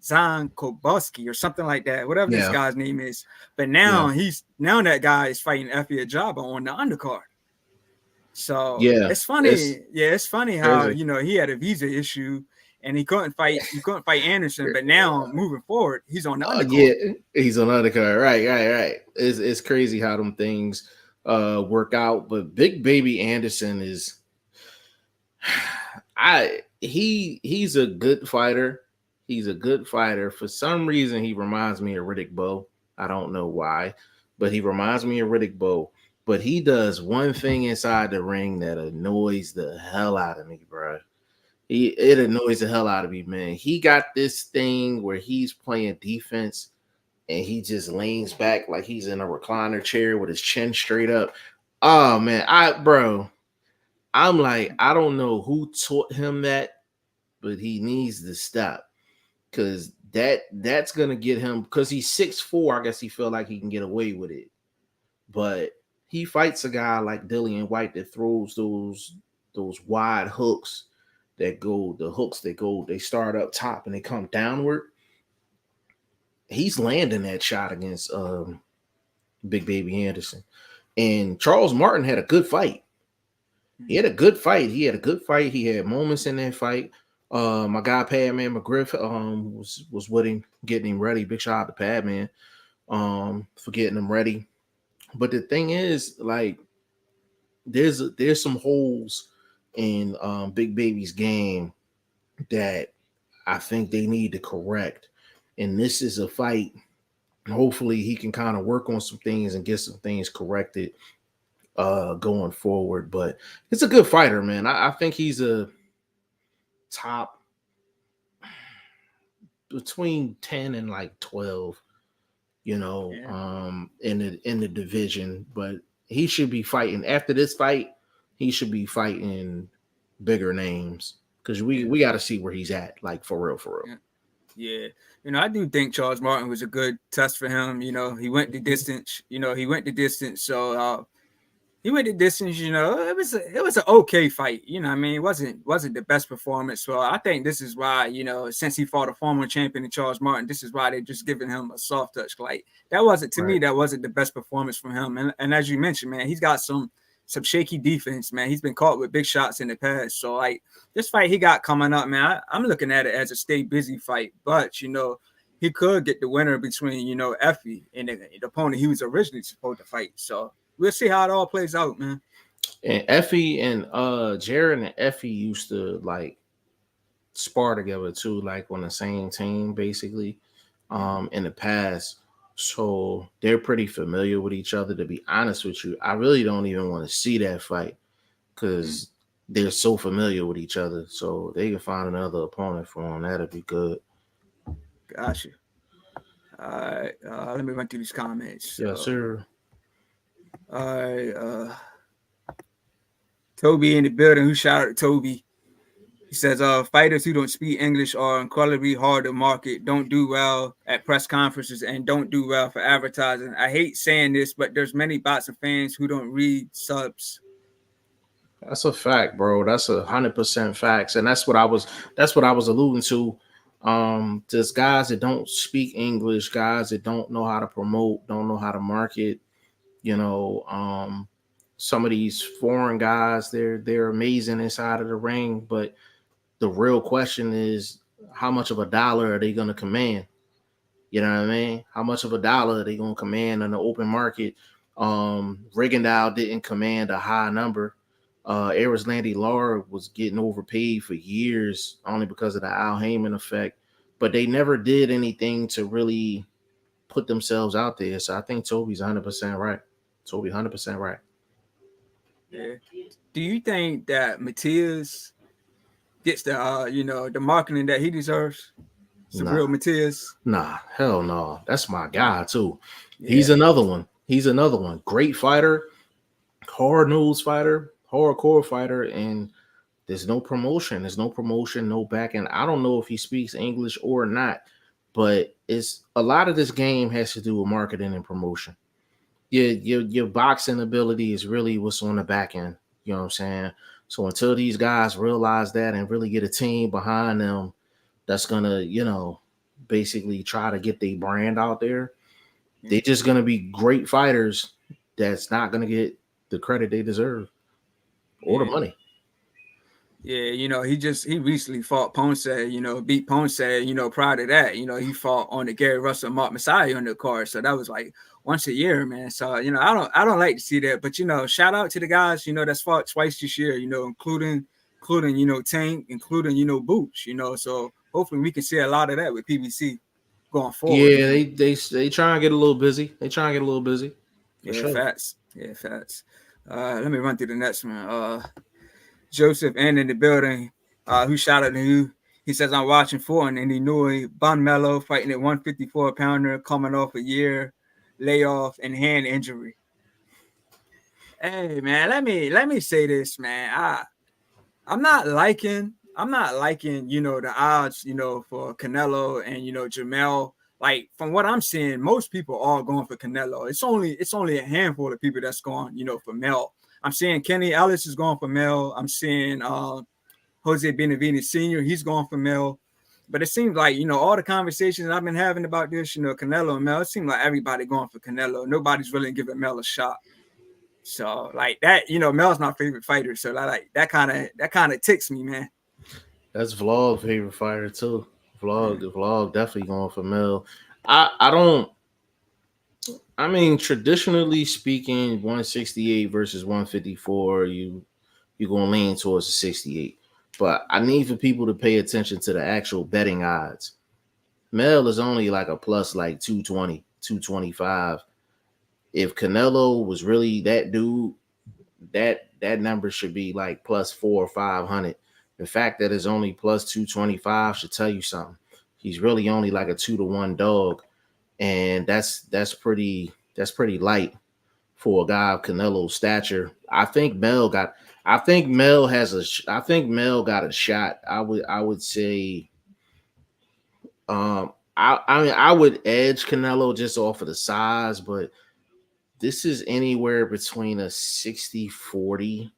[SPEAKER 1] Zan Koboski or something like that, whatever this
[SPEAKER 2] Yeah,
[SPEAKER 1] guy's name is. But
[SPEAKER 2] yeah,
[SPEAKER 1] now that guy is fighting Effie Ajaba on the undercard. So
[SPEAKER 2] yeah.
[SPEAKER 1] it's funny,
[SPEAKER 2] It's
[SPEAKER 1] yeah, it's funny how
[SPEAKER 2] crazy.
[SPEAKER 1] you know he had a visa issue and he couldn't fight Anderson, but now moving forward, he's on the
[SPEAKER 2] Yeah,
[SPEAKER 1] undercard.
[SPEAKER 2] he's on undercard. Right. It's crazy how them things work out. But Big Baby Anderson is he's a good fighter. He's a good fighter. For some reason, he reminds me of Riddick Bowe. I don't know why, but he reminds me of Riddick Bowe. But he does one thing inside the ring that annoys the hell out of me, bro. It annoys the hell out of me, man. He got this thing where he's playing defense and he just leans back like he's in a recliner chair with his chin straight up. Oh man, I'm like, I don't know who taught him that, but he needs to stop because that's gonna get him because he's 6'4". I guess he feel like he can get away with it, but he fights a guy like Dillian White that throws those wide hooks they start up top and they come downward. He's landing that shot against Big Baby Anderson. And Charles Martin had a good fight. He had a good fight. He had a good fight. He had moments in that fight. My guy Padman McGriff was with him, getting him ready. Big shout out to Padman for getting him ready. But the thing is, like, there's some holes in Big Baby's game that I think they need to correct. And this is a fight. Hopefully he can kind of work on some things and get some things corrected going forward. But it's a good fighter, man. I think he's a top between 10 and like 12,
[SPEAKER 1] Yeah,
[SPEAKER 2] in the division. But he should be fighting after this fight, he should be fighting bigger names. Because we,
[SPEAKER 1] yeah,
[SPEAKER 2] we got to see where he's at, like for real, for real.
[SPEAKER 1] yeah. Yeah, you know, I do think Charles Martin was a good test for him. You know, he went the distance. You know, he went the distance. So he went the distance. You know, it was an okay fight. You know, I mean, it wasn't the best performance. So I think this is why, you know, since he fought a former champion in Charles Martin, this is why they're just giving him a soft touch. Like that wasn't to me,
[SPEAKER 2] Right.
[SPEAKER 1] that wasn't the best performance from him. And as you mentioned, man, he's got some shaky defense, man. He's been caught with big shots in the past. So like this fight he got coming up, man, I'm looking at it as a stay busy fight. But you know, he could get the winner between, you know, Effie and the opponent he was originally supposed to fight. So we'll see how it all plays out, man.
[SPEAKER 2] And Effie and Jared and Effie used to like spar together too, like on the same team, basically,
[SPEAKER 1] Yeah.
[SPEAKER 2] in the past. So they're pretty familiar with each other. To be honest with you, I really don't even want to see that fight
[SPEAKER 1] Mm,
[SPEAKER 2] because they're so familiar with each other. So they can find another opponent for them. That'd be good.
[SPEAKER 1] gotcha. All right. Let me run through these comments.
[SPEAKER 2] Yes,
[SPEAKER 1] So,
[SPEAKER 2] sir.
[SPEAKER 1] all right. Toby in the building. Who shouted out Toby? He says, fighters who don't speak English are incredibly hard to market, don't do well at press conferences, and don't do well for advertising. I hate saying this, but there's many bots of fans who don't read subs.
[SPEAKER 2] That's a fact, bro. That's 100% facts, and that's what I was alluding to. Just guys that don't speak English, guys that don't know how to promote, don't know how to market. You know, some of these foreign guys, they're amazing inside of the ring, but the real question is, how much of a dollar are they going to command? You know what I mean? How much of a dollar are they going to command on the open market? Rigondeaux didn't command a high number. Landy Lara was getting overpaid for years only because of the Al Heyman effect, but they never did anything to really put themselves out there. So I think Toby's 100% right. Toby 100% right.
[SPEAKER 1] Yeah. Do you think that Matias gets the you know, the marketing that he deserves? It's a
[SPEAKER 2] Nah,
[SPEAKER 1] real Matias.
[SPEAKER 2] hell no. That's my guy too. He's
[SPEAKER 1] Yeah.
[SPEAKER 2] another one. He's another one. Great fighter, hard nosed fighter, hardcore fighter, and there's no promotion. There's no promotion, no back end. I don't know if he speaks English or not, but it's a lot of this game has to do with marketing and promotion. Your boxing ability is really what's on the back end. You know what I'm saying? So until these guys realize that and really get a team behind them that's gonna, basically try to get their brand out there,
[SPEAKER 1] Yeah.
[SPEAKER 2] they're just gonna be great fighters that's not gonna get the credit they deserve or the
[SPEAKER 1] Yeah.
[SPEAKER 2] money.
[SPEAKER 1] Yeah, he recently fought Ponce, beat Ponce, prior to that, he fought on the Gary Russell Mark Messiah on the card. So that was like once a year, man. So, I don't like to see that. But shout out to the guys, that's fought twice this year, including Tank, including Boots, so hopefully we can see a lot of that with PBC going forward,
[SPEAKER 2] Yeah,
[SPEAKER 1] man.
[SPEAKER 2] they try and get a little busy. They try and get a little busy for
[SPEAKER 1] Yeah,
[SPEAKER 2] sure.
[SPEAKER 1] facts. Yeah, facts. Let me run through the next one. Joseph and in the building, who shot at who. He says, I'm watching for and he knew Bon Mello fighting at 154 pounder, coming off a year layoff and hand injury. Hey man, let me say this, man. I'm not liking, the odds, for Canelo and Jamel. Like from what I'm seeing, most people are going for Canelo. It's only a handful of people that's going, for Mel. I'm seeing Kenny Ellis is going for Mel. I'm seeing Jose Benavidez Sr., he's going for Mel. But it seems like, all the conversations I've been having about this, Canelo and Mel, it seems like everybody going for Canelo. Nobody's really giving Mel a shot. So like that, Mel's my favorite fighter. So like that kind of ticks me, man.
[SPEAKER 2] That's Vlog favorite fighter too.
[SPEAKER 1] Yeah.
[SPEAKER 2] Vlog definitely going for Mel. I don't. I mean, traditionally speaking, 168 versus 154, you're gonna lean towards the 68. But I need for people to pay attention to the actual betting odds. Mel is only like a plus like 220, 225. If Canelo was really that dude, that number should be like plus 4 or 500. The fact that it's only plus 225 should tell you something. He's really only like a 2-1 dog, and that's pretty light for a guy of Canelo's stature. I think Mel got a shot. I would say I mean I would edge Canelo just off of the size, but this is anywhere between a 60-40,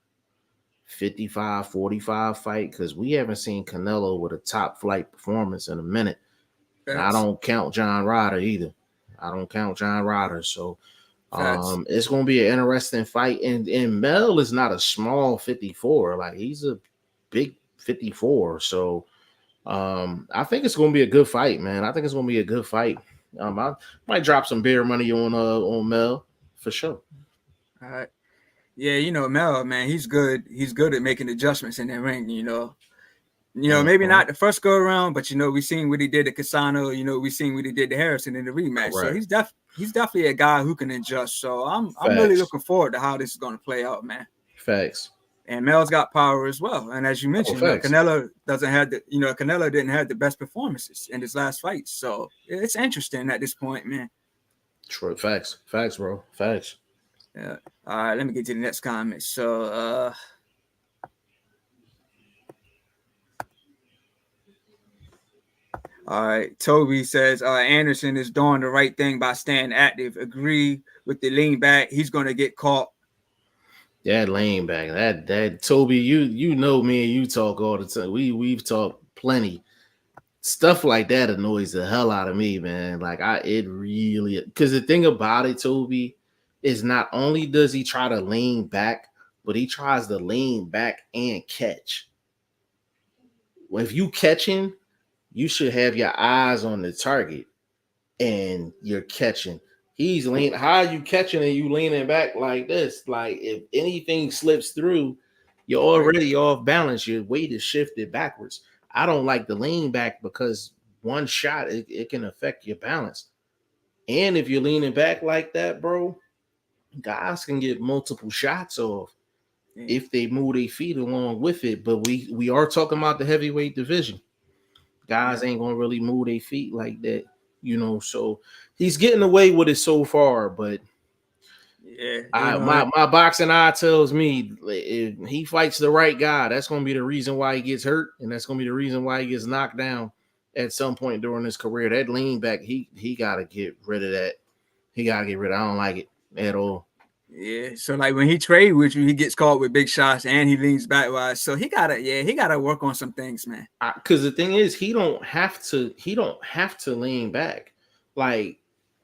[SPEAKER 2] 55-45 fight because we haven't seen Canelo with a top flight performance in a minute. And I
[SPEAKER 1] Facts.
[SPEAKER 2] don't count John Ryder either. I don't count John Ryder. So
[SPEAKER 1] Facts.
[SPEAKER 2] it's gonna be an interesting fight. And Mel is not a small 54, like he's a big 54. So I think it's gonna be a good fight, man. I think it's gonna be a good fight. I might drop some beer money on Mel for sure.
[SPEAKER 1] All right. Yeah, Mel, man, he's good. He's good at making adjustments in that ring, maybe
[SPEAKER 2] Mhm.
[SPEAKER 1] not the first go around, but we seen what he did to Casano. We seen what he did to Harrison in the rematch. So
[SPEAKER 2] Correct.
[SPEAKER 1] he's definitely a guy who can adjust. So I'm really
[SPEAKER 2] Facts.
[SPEAKER 1] looking forward to how this is going to play out, man.
[SPEAKER 2] Facts.
[SPEAKER 1] And Mel's got power as well. And as you
[SPEAKER 2] Oh,
[SPEAKER 1] mentioned,
[SPEAKER 2] facts.
[SPEAKER 1] Canelo didn't have the best performances in his last fight. So it's interesting at this point, man.
[SPEAKER 2] True. Facts. Facts, bro. Facts.
[SPEAKER 1] Yeah. All right, let me get to the next comment. So all right, Toby says Anderson is doing the right thing by staying active. Agree with the lean back. He's going to get caught.
[SPEAKER 2] That lane back. That Toby, you know me and you talk all the time. We've talked plenty. Stuff like that annoys the hell out of me, man. Like it really, because the thing about it, Toby, is not only does he try to lean back, but he tries to lean back and catch. If you catching, you should have your eyes on the target and you're catching. He's leaning. How are you catching and you leaning back like this? Like if anything slips through, you're
[SPEAKER 1] Right.
[SPEAKER 2] already off balance. Your weight is shifted backwards. I don't like the lean back because one shot it can affect your balance. And if you're leaning back like that, bro, guys can get multiple shots off
[SPEAKER 1] Yeah.
[SPEAKER 2] if they move their feet along with it. But we are talking about the heavyweight division.
[SPEAKER 1] Yeah.
[SPEAKER 2] Guys ain't gonna really move their feet like that, So he's getting away with it so far. But
[SPEAKER 1] Yeah.
[SPEAKER 2] my boxing eye tells me if he fights the right guy, that's gonna be the reason why he gets hurt, and that's gonna be the reason why he gets knocked down at some point during his career. That lean back, he gotta get rid of that. He gotta get rid of. I don't like it at all.
[SPEAKER 1] Yeah, so like when he trade with you, he gets caught with big shots and he leans back wide. So he gotta work on some things, man.
[SPEAKER 2] Because the thing is, he don't have to lean back. Like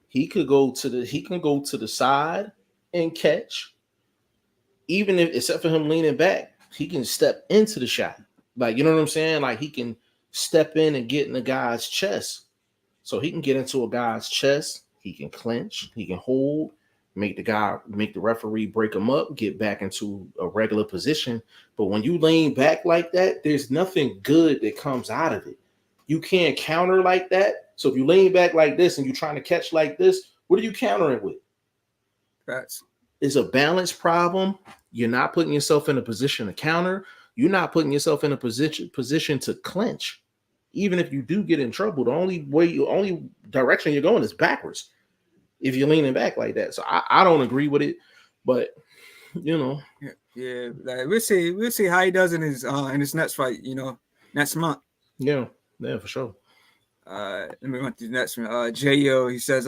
[SPEAKER 2] he can go to the side and catch. Even if, except for him leaning back, he can step into the shot. Like, you know what I'm saying? Like, he can step in and get in the guy's chest. So he can get into a guy's chest. He can clinch. He can hold. Make the referee break him up. Get back into a regular position. But when you lean back like that, there's nothing good that comes out of it. You can't counter like that. So if you lean back like this and you're trying to catch like this, what are you countering with?
[SPEAKER 1] That's
[SPEAKER 2] It's a balance problem. You're not putting yourself in a position to counter. You're not putting yourself in a position to clinch. Even if you do get in trouble, the only direction you're going is backwards if you're leaning back like that. So I don't agree with it, but you know,
[SPEAKER 1] yeah. Like we'll see how he does in his next fight. Next month.
[SPEAKER 2] yeah, for sure.
[SPEAKER 1] Let me run through the next one. J.O. he says,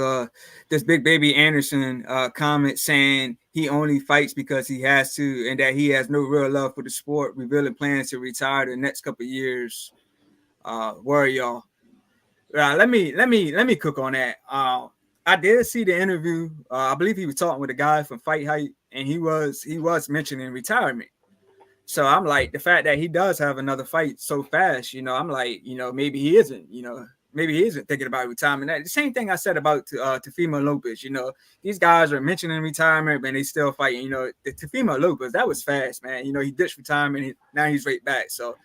[SPEAKER 1] this Big Baby Anderson comment saying he only fights because he has to and that he has no real love for the sport, revealing plans to retire the next couple of years. Worry y'all. Let me cook on that. I did see the interview. I believe he was talking with a guy from Fight Hype, and he was mentioning retirement. So I'm like, the fact that he does have another fight so fast, I'm like, maybe he isn't, maybe he isn't thinking about retirement. The same thing I said about Teofimo Lopez. These guys are mentioning retirement, but they still fighting. The Teofimo Lopez, that was fast, man. He ditched retirement, now he's right back. So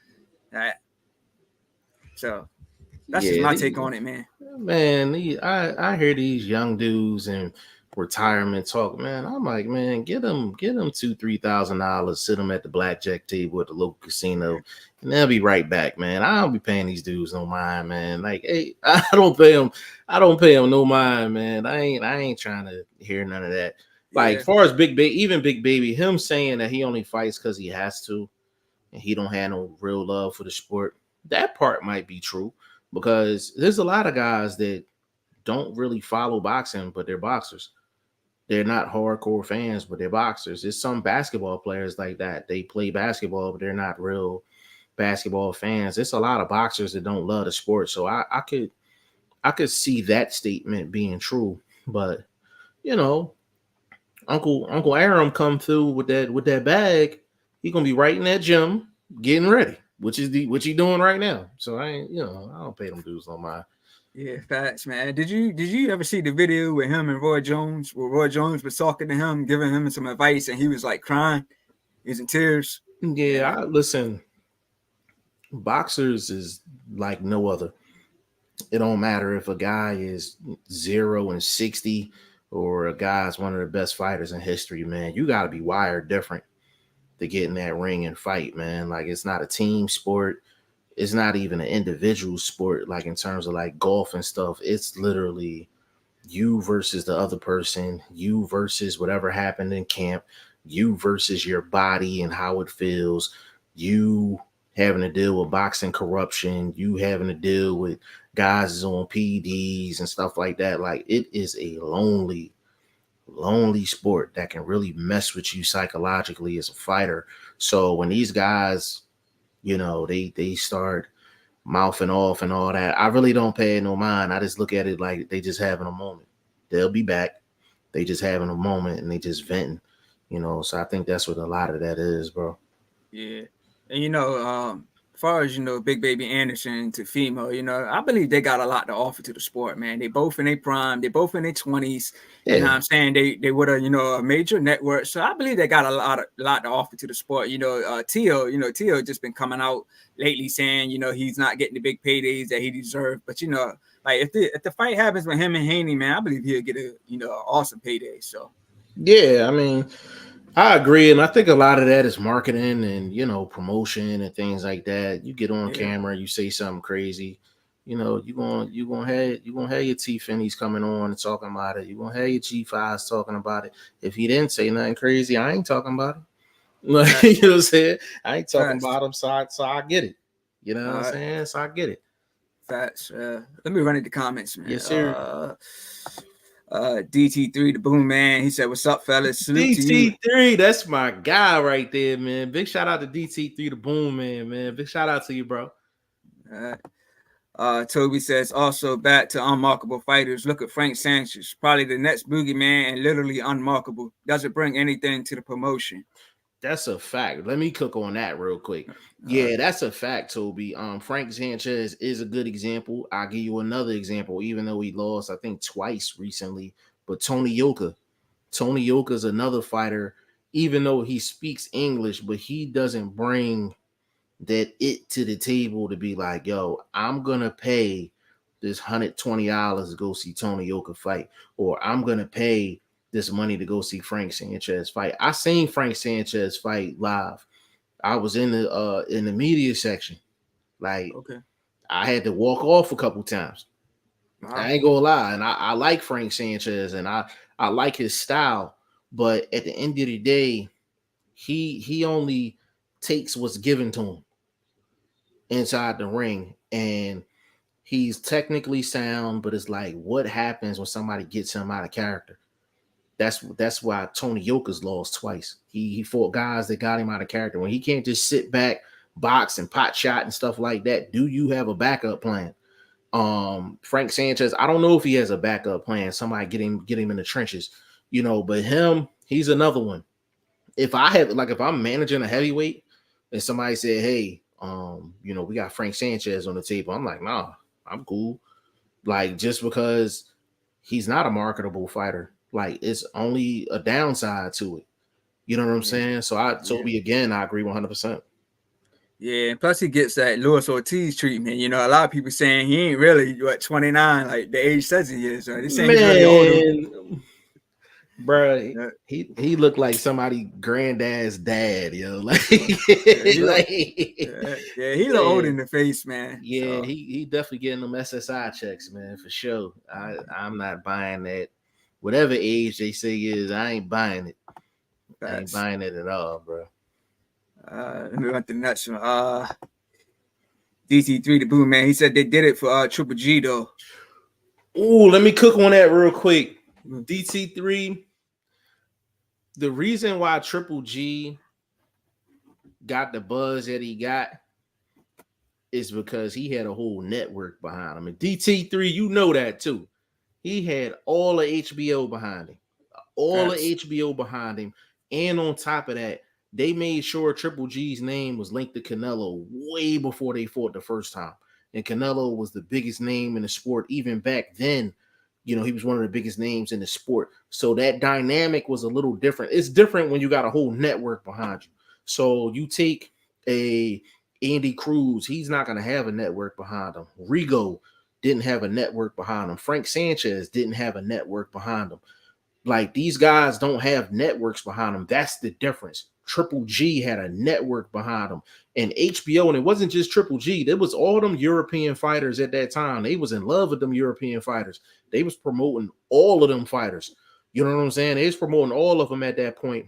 [SPEAKER 1] that's just my take on it, man.
[SPEAKER 2] Man, I hear these young dudes in retirement talk, man. I'm like, man, get them $2,000-$3,000, sit them at the blackjack table at the local casino, and they'll be right back, man. I don't be paying these dudes no mind, man. Like, hey, I don't pay them no mind, man. I ain't trying to hear none of that. Like, as far as Big Baby, him saying that he only fights because he has to, and he don't have no real love for the sport, that part might be true. Because there's a lot of guys that don't really follow boxing, but they're boxers. They're not hardcore fans, but they're boxers. There's some basketball players like that. They play basketball, but they're not real basketball fans. There's a lot of boxers that don't love the sport. So I could see that statement being true. But Uncle Aram come through with that bag. He gonna be right in that gym getting ready. Which he doing right now. So I don't pay them dudes no mind.
[SPEAKER 1] Yeah, facts, man. Did you ever see the video with him and Roy Jones, where Roy Jones was talking to him, giving him some advice, and he was like crying, he's in tears?
[SPEAKER 2] Yeah, listen. Boxers is like no other. It don't matter if a guy is 0-60 or a guy's one of the best fighters in history, man. You got to be wired different to get in that ring and fight, man. Like, it's not a team sport. It's not even an individual sport, like in terms of like golf and stuff. It's literally you versus the other person, you versus whatever happened in camp, you versus your body and how it feels, you having to deal with boxing corruption, you having to deal with guys on PEDs and stuff like that. Like, it is a lonely sport that can really mess with you psychologically as a fighter. So when these guys, they start mouthing off and all that, I really don't pay no mind. I just look at it like they just having a moment. They'll be back. They just having a moment and they just venting, So I think that's what a lot of that is, bro.
[SPEAKER 1] Yeah. And as far as Big Baby Anderson and Teofimo, I believe they got a lot to offer to the sport, man. They both in their prime, they both in their 20s.
[SPEAKER 2] Yeah.
[SPEAKER 1] You know what I'm saying? They would have, a major network. So I believe they got a lot to offer to the sport. Tio just been coming out lately saying, he's not getting the big paydays that he deserved. But like if the fight happens with him and Haney, man, I believe he'll get a awesome payday. So
[SPEAKER 2] yeah, I mean, I agree, and I think a lot of that is marketing and promotion and things like that. You get on camera, you say something crazy, you gonna have your T Finney's coming on and talking about it. You gonna have your G5s talking about it. If he didn't say nothing crazy, I ain't talking about it. Like, you know what I'm saying? I ain't talking about him, so I get it. You know what I'm saying? So I get it.
[SPEAKER 1] Facts. Let me run into comments, man.
[SPEAKER 2] Yes, sir.
[SPEAKER 1] DT3, the Boom Man. He said, "What's up, fellas? Salute to you."
[SPEAKER 2] DT3, that's my guy right there, man. Big shout out to DT3, the Boom Man. Big shout out to you, bro.
[SPEAKER 1] Toby says, also back to unmarkable fighters. Look at Frank Sanchez, probably the next boogeyman and literally unmarkable. Doesn't bring anything to the promotion.
[SPEAKER 2] That's a fact. Let me cook on that real quick. Yeah, that's a fact, Toby. Frank Sanchez is a good example. I'll give you another example, even though he lost, I think, twice recently. But Tony Yoka. Tony Yoka is another fighter, even though he speaks English, but he doesn't bring that it to the table to be like, yo, I'm gonna pay this $120 to go see Tony Yoka fight, or I'm gonna pay this money to go see Frank Sanchez fight. I seen Frank Sanchez fight live. I was in the media section. Like,
[SPEAKER 1] Okay.
[SPEAKER 2] I had to walk off a couple times.
[SPEAKER 1] Wow.
[SPEAKER 2] I ain't gonna lie. And I like Frank Sanchez and I like his style, but at the end of the day, he only takes what's given to him inside the ring. And he's technically sound, but it's like, what happens when somebody gets him out of character? That's why Tony Yoka's lost twice. He fought guys that got him out of character. When he can't just sit back, box and pot shot and stuff like that, do you have a backup plan? Frank Sanchez, I don't know if he has a backup plan. Somebody get him in the trenches, but he's another one. If I'm managing a heavyweight and somebody said, hey, we got Frank Sanchez on the table, I'm like, nah, I'm cool. Like, just because he's not a marketable fighter, like, it's only a downside to it. You know what I'm saying? So Toby, again, I agree 100%.
[SPEAKER 1] Yeah, and plus he gets that Luis Ortiz treatment. A lot of people saying he ain't really 29, like the age says he is. Right? They're saying he's really older.
[SPEAKER 2] Bro, he looked like somebody granddad's dad, yo. Like,
[SPEAKER 1] he look old in the face, man.
[SPEAKER 2] Yeah, so. he definitely getting them SSI checks, man, for sure. I'm not buying that. Whatever age they say is, I ain't buying it. I ain't buying it at all, bro.
[SPEAKER 1] Let me run the next one. DC3, the Boom Man. He said they did it for Triple G though.
[SPEAKER 2] Ooh, let me cook on that real quick. DC3. The reason why Triple G got the buzz that he got is because he had a whole network behind him. And DT3, you know that too. He had all of HBO behind him. All of HBO behind him. And on top of that, they made sure Triple G's name was linked to Canelo way before they fought the first time. And Canelo was the biggest name in the sport even back then. He was one of the biggest names in the sport. So that dynamic was a little different. It's different when you got a whole network behind you. So you take a Andy Cruz, he's not going to have a network behind him. Rigo didn't have a network behind him. Frank Sanchez didn't have a network behind him. Like, these guys don't have networks behind them. That's the difference. Triple G had a network behind him. And HBO, and it wasn't just Triple G. There was all them European fighters at that time. They was in love with them European fighters. They was promoting all of them fighters. You know what I'm saying? They was promoting all of them at that point.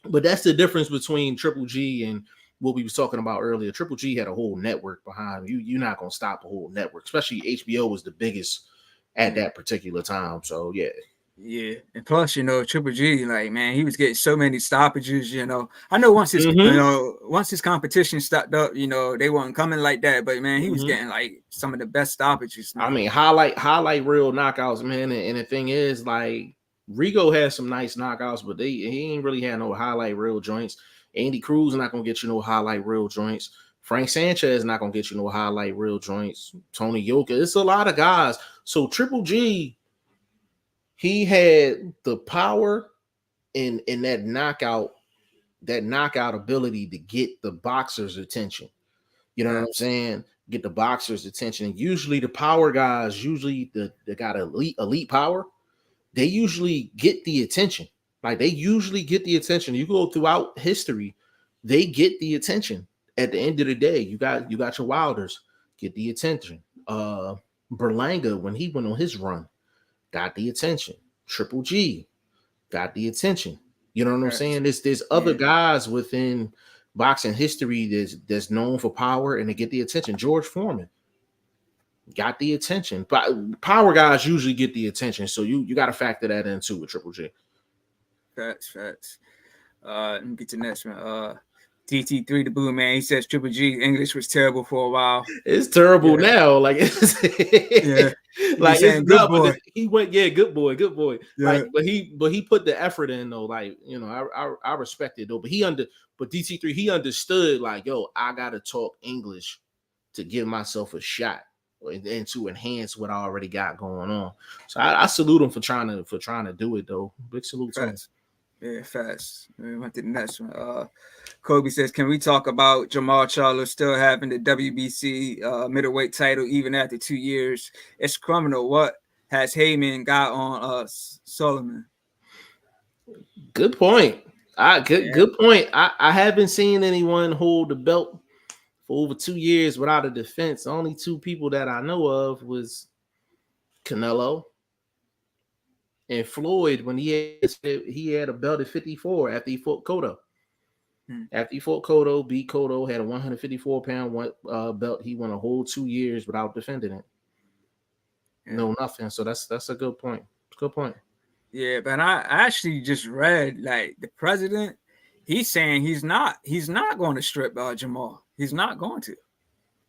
[SPEAKER 2] But that's the difference between Triple G and what we was talking about earlier. Triple G had a whole network behind him. You're not going to stop a whole network, especially HBO was the biggest at that particular time. So, yeah.
[SPEAKER 1] Yeah, and plus, Triple G, like, man, he was getting so many stoppages. I know once his, once his competition stopped up, they weren't coming like that. But man, he was getting like some of the best stoppages. Man.
[SPEAKER 2] I mean, highlight real knockouts, man. And the thing is, like, Rigo has some nice knockouts, but he ain't really had no highlight real joints. Andy Cruz not gonna get you no highlight real joints. Frank Sanchez not gonna get you no highlight real joints. Tony Yoka, it's a lot of guys. So Triple G, he had the power in that knockout ability to get the boxer's attention. You know what I'm saying? Get the boxer's attention. And usually the power guys, they got elite power, they usually get the attention. Like, they usually get the attention. You go throughout history, they get the attention. At the end of the day, you got your Wilders, get the attention. Berlanga, when he went on his run, got the attention. Triple G got the attention. You know what I'm saying? There's other guys within boxing history that's known for power and to get the attention. George Foreman. got the attention. But power guys usually get the attention, so you got to factor that in too with Triple G.
[SPEAKER 1] Facts. Let me get to the next one. TT3 the Boo Man. He says Triple G English was terrible for a while.
[SPEAKER 2] It's terrible now. Like it's
[SPEAKER 1] yeah.
[SPEAKER 2] like it's
[SPEAKER 1] good
[SPEAKER 2] no,
[SPEAKER 1] boy.
[SPEAKER 2] but he went, yeah, good boy.
[SPEAKER 1] Yeah.
[SPEAKER 2] Like, but he put the effort in though. Like, you know, I respect it though. But DT3, he understood, like, yo, I gotta talk English to give myself a shot and to enhance what I already got going on. So I salute him for trying to do it though. Big salute to him.
[SPEAKER 1] Yeah, fast. We went to the next one. Kobe says, can we talk about Jamal Charlo still having the WBC middleweight title even after 2 years? It's criminal. What has Heyman got on Solomon?
[SPEAKER 2] Good point. Good point. I haven't seen anyone hold the belt for over 2 years without a defense. The only two people that I know of was Canelo and Floyd when he had a belt at 54 after he fought Cotto. After he fought Cotto, beat Cotto, had a 154-pound belt. He went a whole 2 years without defending it. No, nothing. So that's a good point. Good point.
[SPEAKER 1] Yeah, but I actually just read like the president. He's saying he's not going to strip Jamal. He's not going to.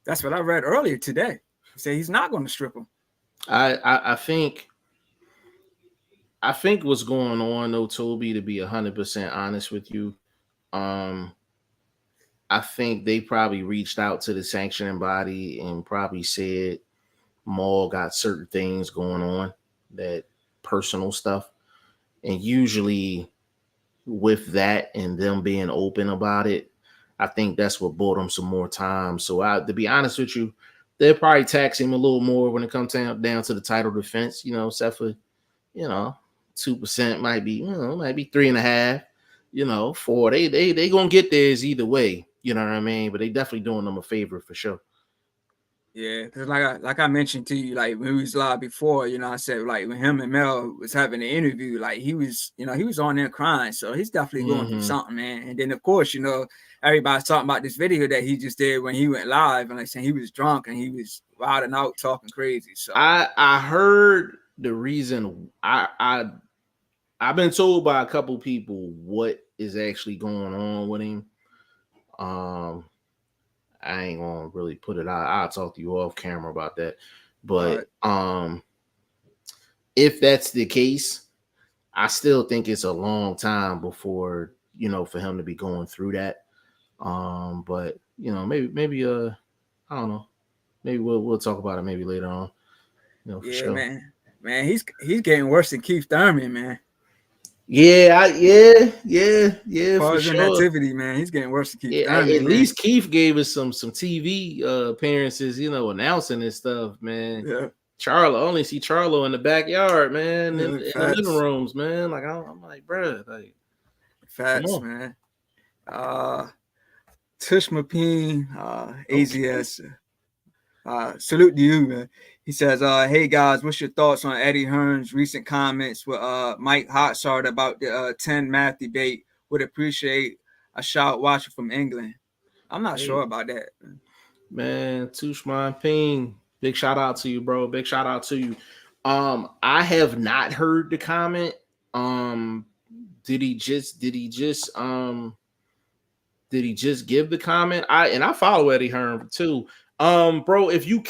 [SPEAKER 1] That's what I read earlier today. He said he's not going to strip him.
[SPEAKER 2] I think what's going on though, Toby, to be 100% honest with you, I think they probably reached out to the sanctioning body and probably said Maul got certain things going on, that personal stuff. And usually with that and them being open about it, I think that's what bought them some more time. So to be honest with you, they'll probably tax him a little more when it comes down to the title defense, you know, except for, 2% might be 3.5, 4. They gonna get theirs either way, you know what I mean? But they definitely doing them a favor for sure.
[SPEAKER 1] Yeah, because like I mentioned to you, like when we was live before, I said like when him and Mel was having an interview, like he was on there crying, so he's definitely going through something, man. And then of course, everybody's talking about this video that he just did when he went live, and like saying he was drunk and he was wilding out, talking crazy. So
[SPEAKER 2] I heard the reason. I've been told by a couple people what is actually going on with him. I ain't gonna really put it out. I'll talk to you off camera about that. But if that's the case, I still think it's a long time before, for him to be going through that. But maybe I don't know. Maybe we'll talk about it maybe later on. For sure.
[SPEAKER 1] Man, he's getting worse than Keith Thurman, man.
[SPEAKER 2] Yeah, for sure.
[SPEAKER 1] Activity, man, he's getting worse than Keith Thurman.
[SPEAKER 2] At least Keith gave us some TV appearances, announcing this stuff, man.
[SPEAKER 1] Yeah.
[SPEAKER 2] Charlo, I only see Charlo in the backyard, man, in the living rooms, man. Like I'm like, bro, like
[SPEAKER 1] facts, man. Tush Mapine, AZS. Salute to you, man. He says, hey guys, what's your thoughts on Eddie Hearn's recent comments with Mike Hotsart about the 10 math debate? Would appreciate a shout watcher from England. I'm not sure about that.
[SPEAKER 2] Man, Tushman Ping, big shout out to you, bro. Big shout out to you. I have not heard the comment. Did he just give the comment? I follow Eddie Hearn too. Bro, if you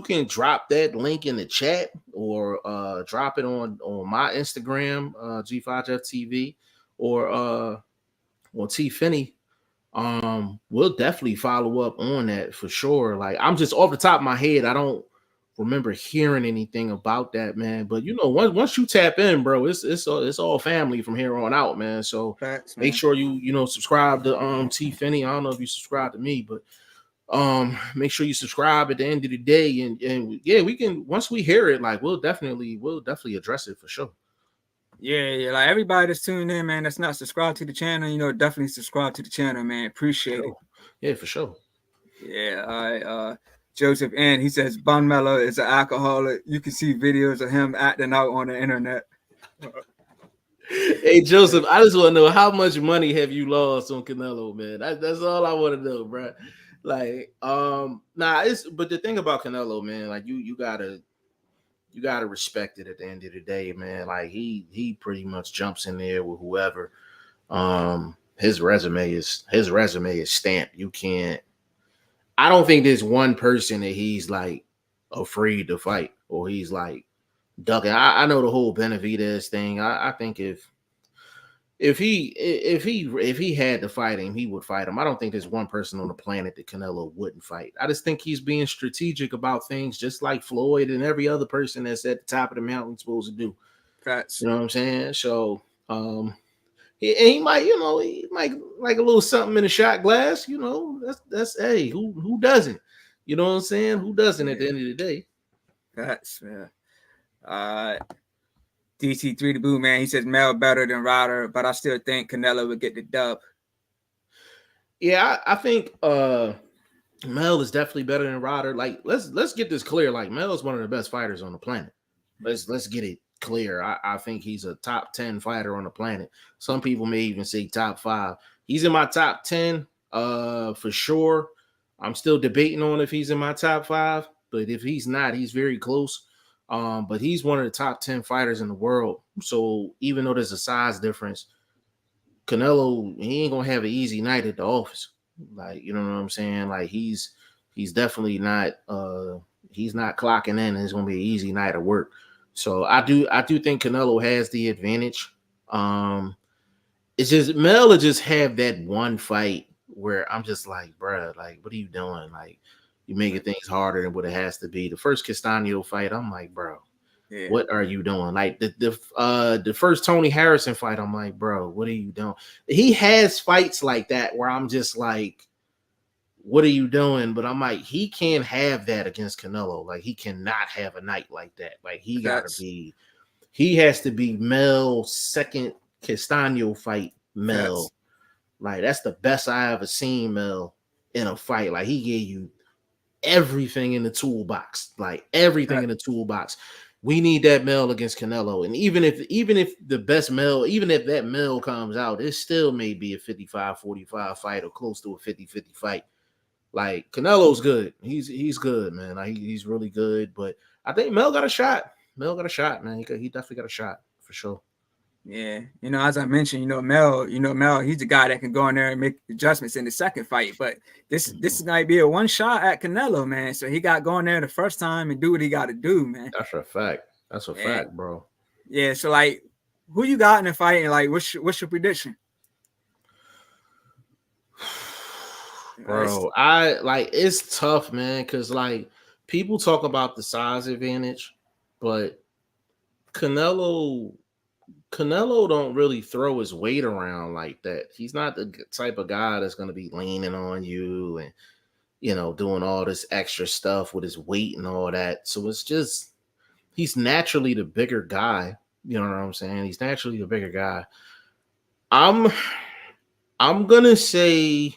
[SPEAKER 2] can drop that link in the chat or drop it on my Instagram, G5JeffTv, or T Finney, we'll definitely follow up on that for sure. Like, I'm just off the top of my head, I don't remember hearing anything about that, man. But once you tap in, bro, it's all family from here on out, man. So
[SPEAKER 1] facts, man.
[SPEAKER 2] Make sure you subscribe to T Finney. I don't know if you subscribe to me, but make sure you subscribe at the end of the day, and yeah, we can, once we hear it, like we'll definitely address it for sure.
[SPEAKER 1] Yeah, like everybody that's tuning in, man, that's not subscribed to the channel, definitely subscribe to the channel, man. Appreciate it.
[SPEAKER 2] Yeah, for sure.
[SPEAKER 1] Yeah, all right. Joseph N, he says Bun Mello is an alcoholic. You can see videos of him acting out on the internet.
[SPEAKER 2] Hey Joseph, I just want to know, how much money have you lost on Canelo, man? That's all I want to know, bro. Like, nah, it's but the thing about Canelo, man, like you gotta respect it at the end of the day, man. Like he pretty much jumps in there with whoever. His resume is stamped. You can't. I don't think there's one person that he's like afraid to fight or he's like ducking. I know the whole Benavidez thing. I think if he had to fight him, he would fight him. I don't think there's one person on the planet that Canelo wouldn't fight. I just think he's being strategic about things, just like Floyd and every other person that's at the top of the mountain supposed to do.
[SPEAKER 1] Facts.
[SPEAKER 2] You know what I'm saying? So, he might, he might like a little something in the shot glass. That's hey, who doesn't? You know what I'm saying? Who doesn't at the
[SPEAKER 1] Yeah,
[SPEAKER 2] end of the day?
[SPEAKER 1] facts, man. Uh, DC3 the Boo, man. He says Mel better than Ryder, but I still think Canelo would get the dub.
[SPEAKER 2] Yeah, I think Mel is definitely better than Ryder. Like, let's get this clear. Like, Mel is one of the best fighters on the planet. Let's get it clear. I think he's a top 10 fighter on the planet. Some people may even say top 5. He's in my top 10, for sure. I'm still debating on if he's in my top 5, but if he's not, he's very close. But he's one of the top 10 fighters in the world. So even though there's a size difference, Canelo, he ain't gonna have an easy night at the office. Like, you know what I'm saying? Like, he's definitely not he's not clocking in and it's gonna be an easy night of work. So I do think Canelo has the advantage. It's just Mel will just have that one fight where I'm just like, bruh, like, what are you doing? Like, you making things harder than what it has to be. The first Castaño fight, I'm like, bro,
[SPEAKER 1] Yeah,
[SPEAKER 2] what are you doing? Like the first Tony Harrison fight, I'm like, bro, what are you doing? He has fights like that where I'm just like, what are you doing? But I'm like, he can't have that against Canelo. Like, he cannot have a night like that. Like,
[SPEAKER 1] facts,
[SPEAKER 2] he has to be Mel's second Castaño fight,
[SPEAKER 1] facts,
[SPEAKER 2] Mel. Like, that's the best I ever seen Mel in a fight. Like, he gave you everything in the toolbox, like everything in
[SPEAKER 1] facts.
[SPEAKER 2] the toolbox. We need that Mel against Canelo. And even if the best Mel, even if that Mel comes out, it still may be a 55-45 fight or close to a 50-50 fight. Like, Canelo's good. He's good, man. Like, he's really good. But I think Mel got a shot. Mel got a shot, man. He definitely got a shot for sure.
[SPEAKER 1] Yeah, as I mentioned, Mel, he's the guy that can go in there and make adjustments in the second fight. But this is gonna be a one shot at Canelo, man. So he got going there the first time and do what he got to do, man.
[SPEAKER 2] That's a fact. That's a
[SPEAKER 1] Yeah,
[SPEAKER 2] fact, bro.
[SPEAKER 1] yeah. So like, who you got in the fight, and like, what's your prediction?
[SPEAKER 2] Bro, I like it's tough, man, because like people talk about the size advantage, but Canelo Canelo don't really throw his weight around like that. He's not the type of guy that's going to be leaning on you and doing all this extra stuff with his weight and all that. So it's just he's naturally the bigger guy. You know what I'm saying? He's naturally the bigger guy. I'm I'm gonna say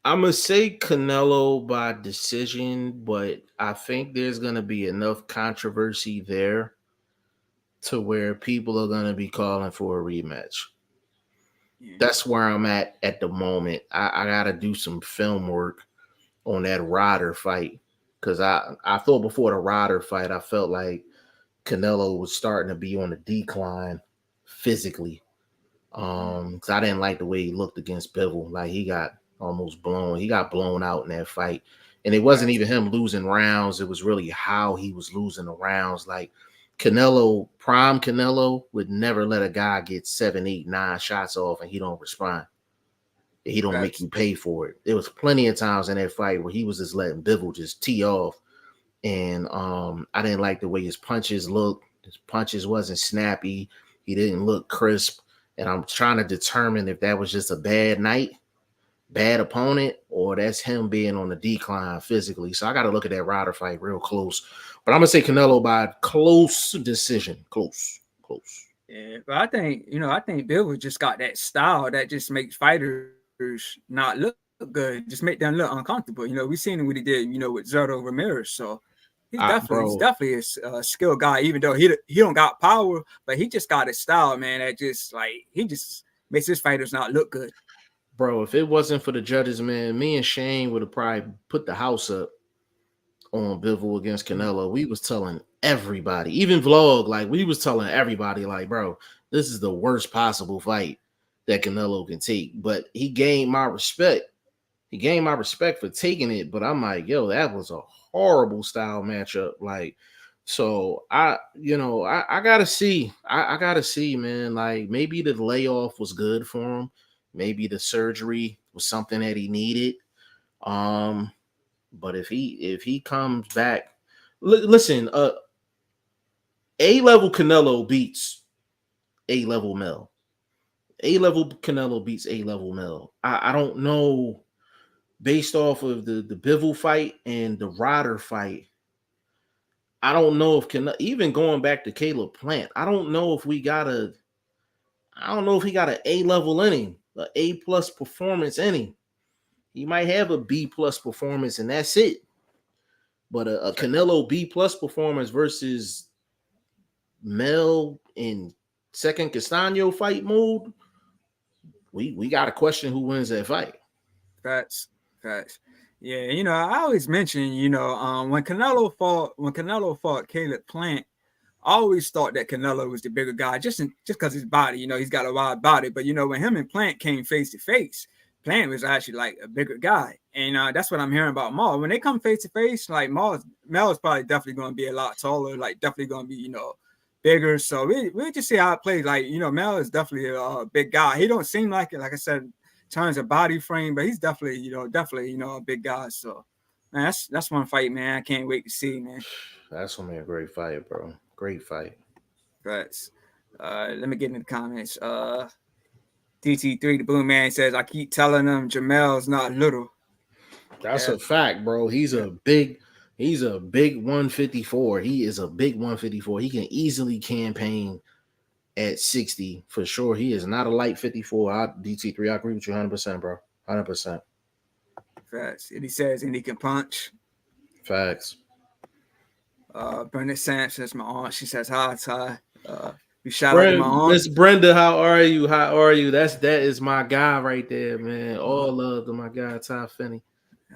[SPEAKER 2] I'm gonna say Canelo by decision, but I think there's gonna be enough controversy there to where people are gonna be calling for a rematch.
[SPEAKER 1] Yeah,
[SPEAKER 2] That's where I'm at the moment. I gotta do some film work on that Ryder fight because I thought before the Ryder fight I felt like Canelo was starting to be on the decline physically. 'Cause I didn't like the way he looked against Bivol. Like, he got almost blown. He got blown out in that fight. And it wasn't
[SPEAKER 1] facts,
[SPEAKER 2] even him losing rounds. It was really how he was losing the rounds. Like, prime Canelo would never let a guy get 7, 8, 9 shots off and he don't respond. He don't make
[SPEAKER 1] facts,
[SPEAKER 2] you pay for it. There was plenty of times in that fight where he was just letting Bivol just tee off. And I didn't like the way his punches looked. His punches wasn't snappy. He didn't look crisp. And I'm trying to determine if that was just a bad night, bad opponent, or that's him being on the decline physically. So I got to look at that Ryder fight real close. But I'm gonna say Canelo by close decision. Close, close.
[SPEAKER 1] yeah. But I think Bill just got that style that just makes fighters not look good, just make them look uncomfortable. We seen what he did, with Zerto Ramirez. So he's
[SPEAKER 2] Bro,
[SPEAKER 1] definitely a skilled guy, even though he don't got power, but he just got a style, man. That just like he just makes his fighters not look good.
[SPEAKER 2] Bro, if it wasn't for the judges, man, me and Shane would have probably put the house up on Bivol against Canelo. We was telling everybody, even vlog, like we was telling everybody, like, bro, this is the worst possible fight that Canelo can take. But he gained my respect. He gained my respect for taking it. But I'm like, yo, that was a horrible style matchup. Like, so I gotta see. I gotta see, man. Like maybe the layoff was good for him. Maybe the surgery was something that he needed. Um, but if he comes back, listen, A level Canelo beats A level Mel. A level Canelo beats A level Mel. I don't know based off of the Bivol fight and the Ryder fight. I don't know if even going back to Caleb Plant. I don't know if we got a. I don't know if he got an A level in him, an A plus performance in him. He might have a B plus performance, and that's it. But a Canelo B plus performance versus Mel in second Castano fight mode, we got to question who wins that fight.
[SPEAKER 1] Facts, facts. Yeah, I always mention, when Canelo fought Caleb Plant, I always thought that Canelo was the bigger guy, just because his body, he's got a wide body. But when him and Plant came face to face, Plant was actually like a bigger guy, and that's what I'm hearing about Maul. When they come face to face, like Mel is probably definitely going to be a lot taller, like definitely going to be bigger. So we just see how it plays. Like Mel is definitely a big guy. He don't seem like it, like I said, in terms of body frame, but he's definitely a big guy. So man, that's one fight, man. I can't wait to see, man.
[SPEAKER 2] That's gonna be a great fight, bro. Great fight.
[SPEAKER 1] Facts. Let me get in the comments. DT3, the Blue Man says, I keep telling them Jamel's not little.
[SPEAKER 2] That's a fact, bro. He's a big 154. He is a big 154. He can easily campaign at 60 for sure. He is not a light 54. DT3, I agree with you 100%, bro. 100%.
[SPEAKER 1] Facts. And he says, and he can punch.
[SPEAKER 2] Facts.
[SPEAKER 1] Brenda Sampson, my aunt. She says, hi, Ty. We shout out to my aunt.
[SPEAKER 2] Miss Brenda, how are you? How are you? That is my guy right there, man. All love to my guy, Ty Finney.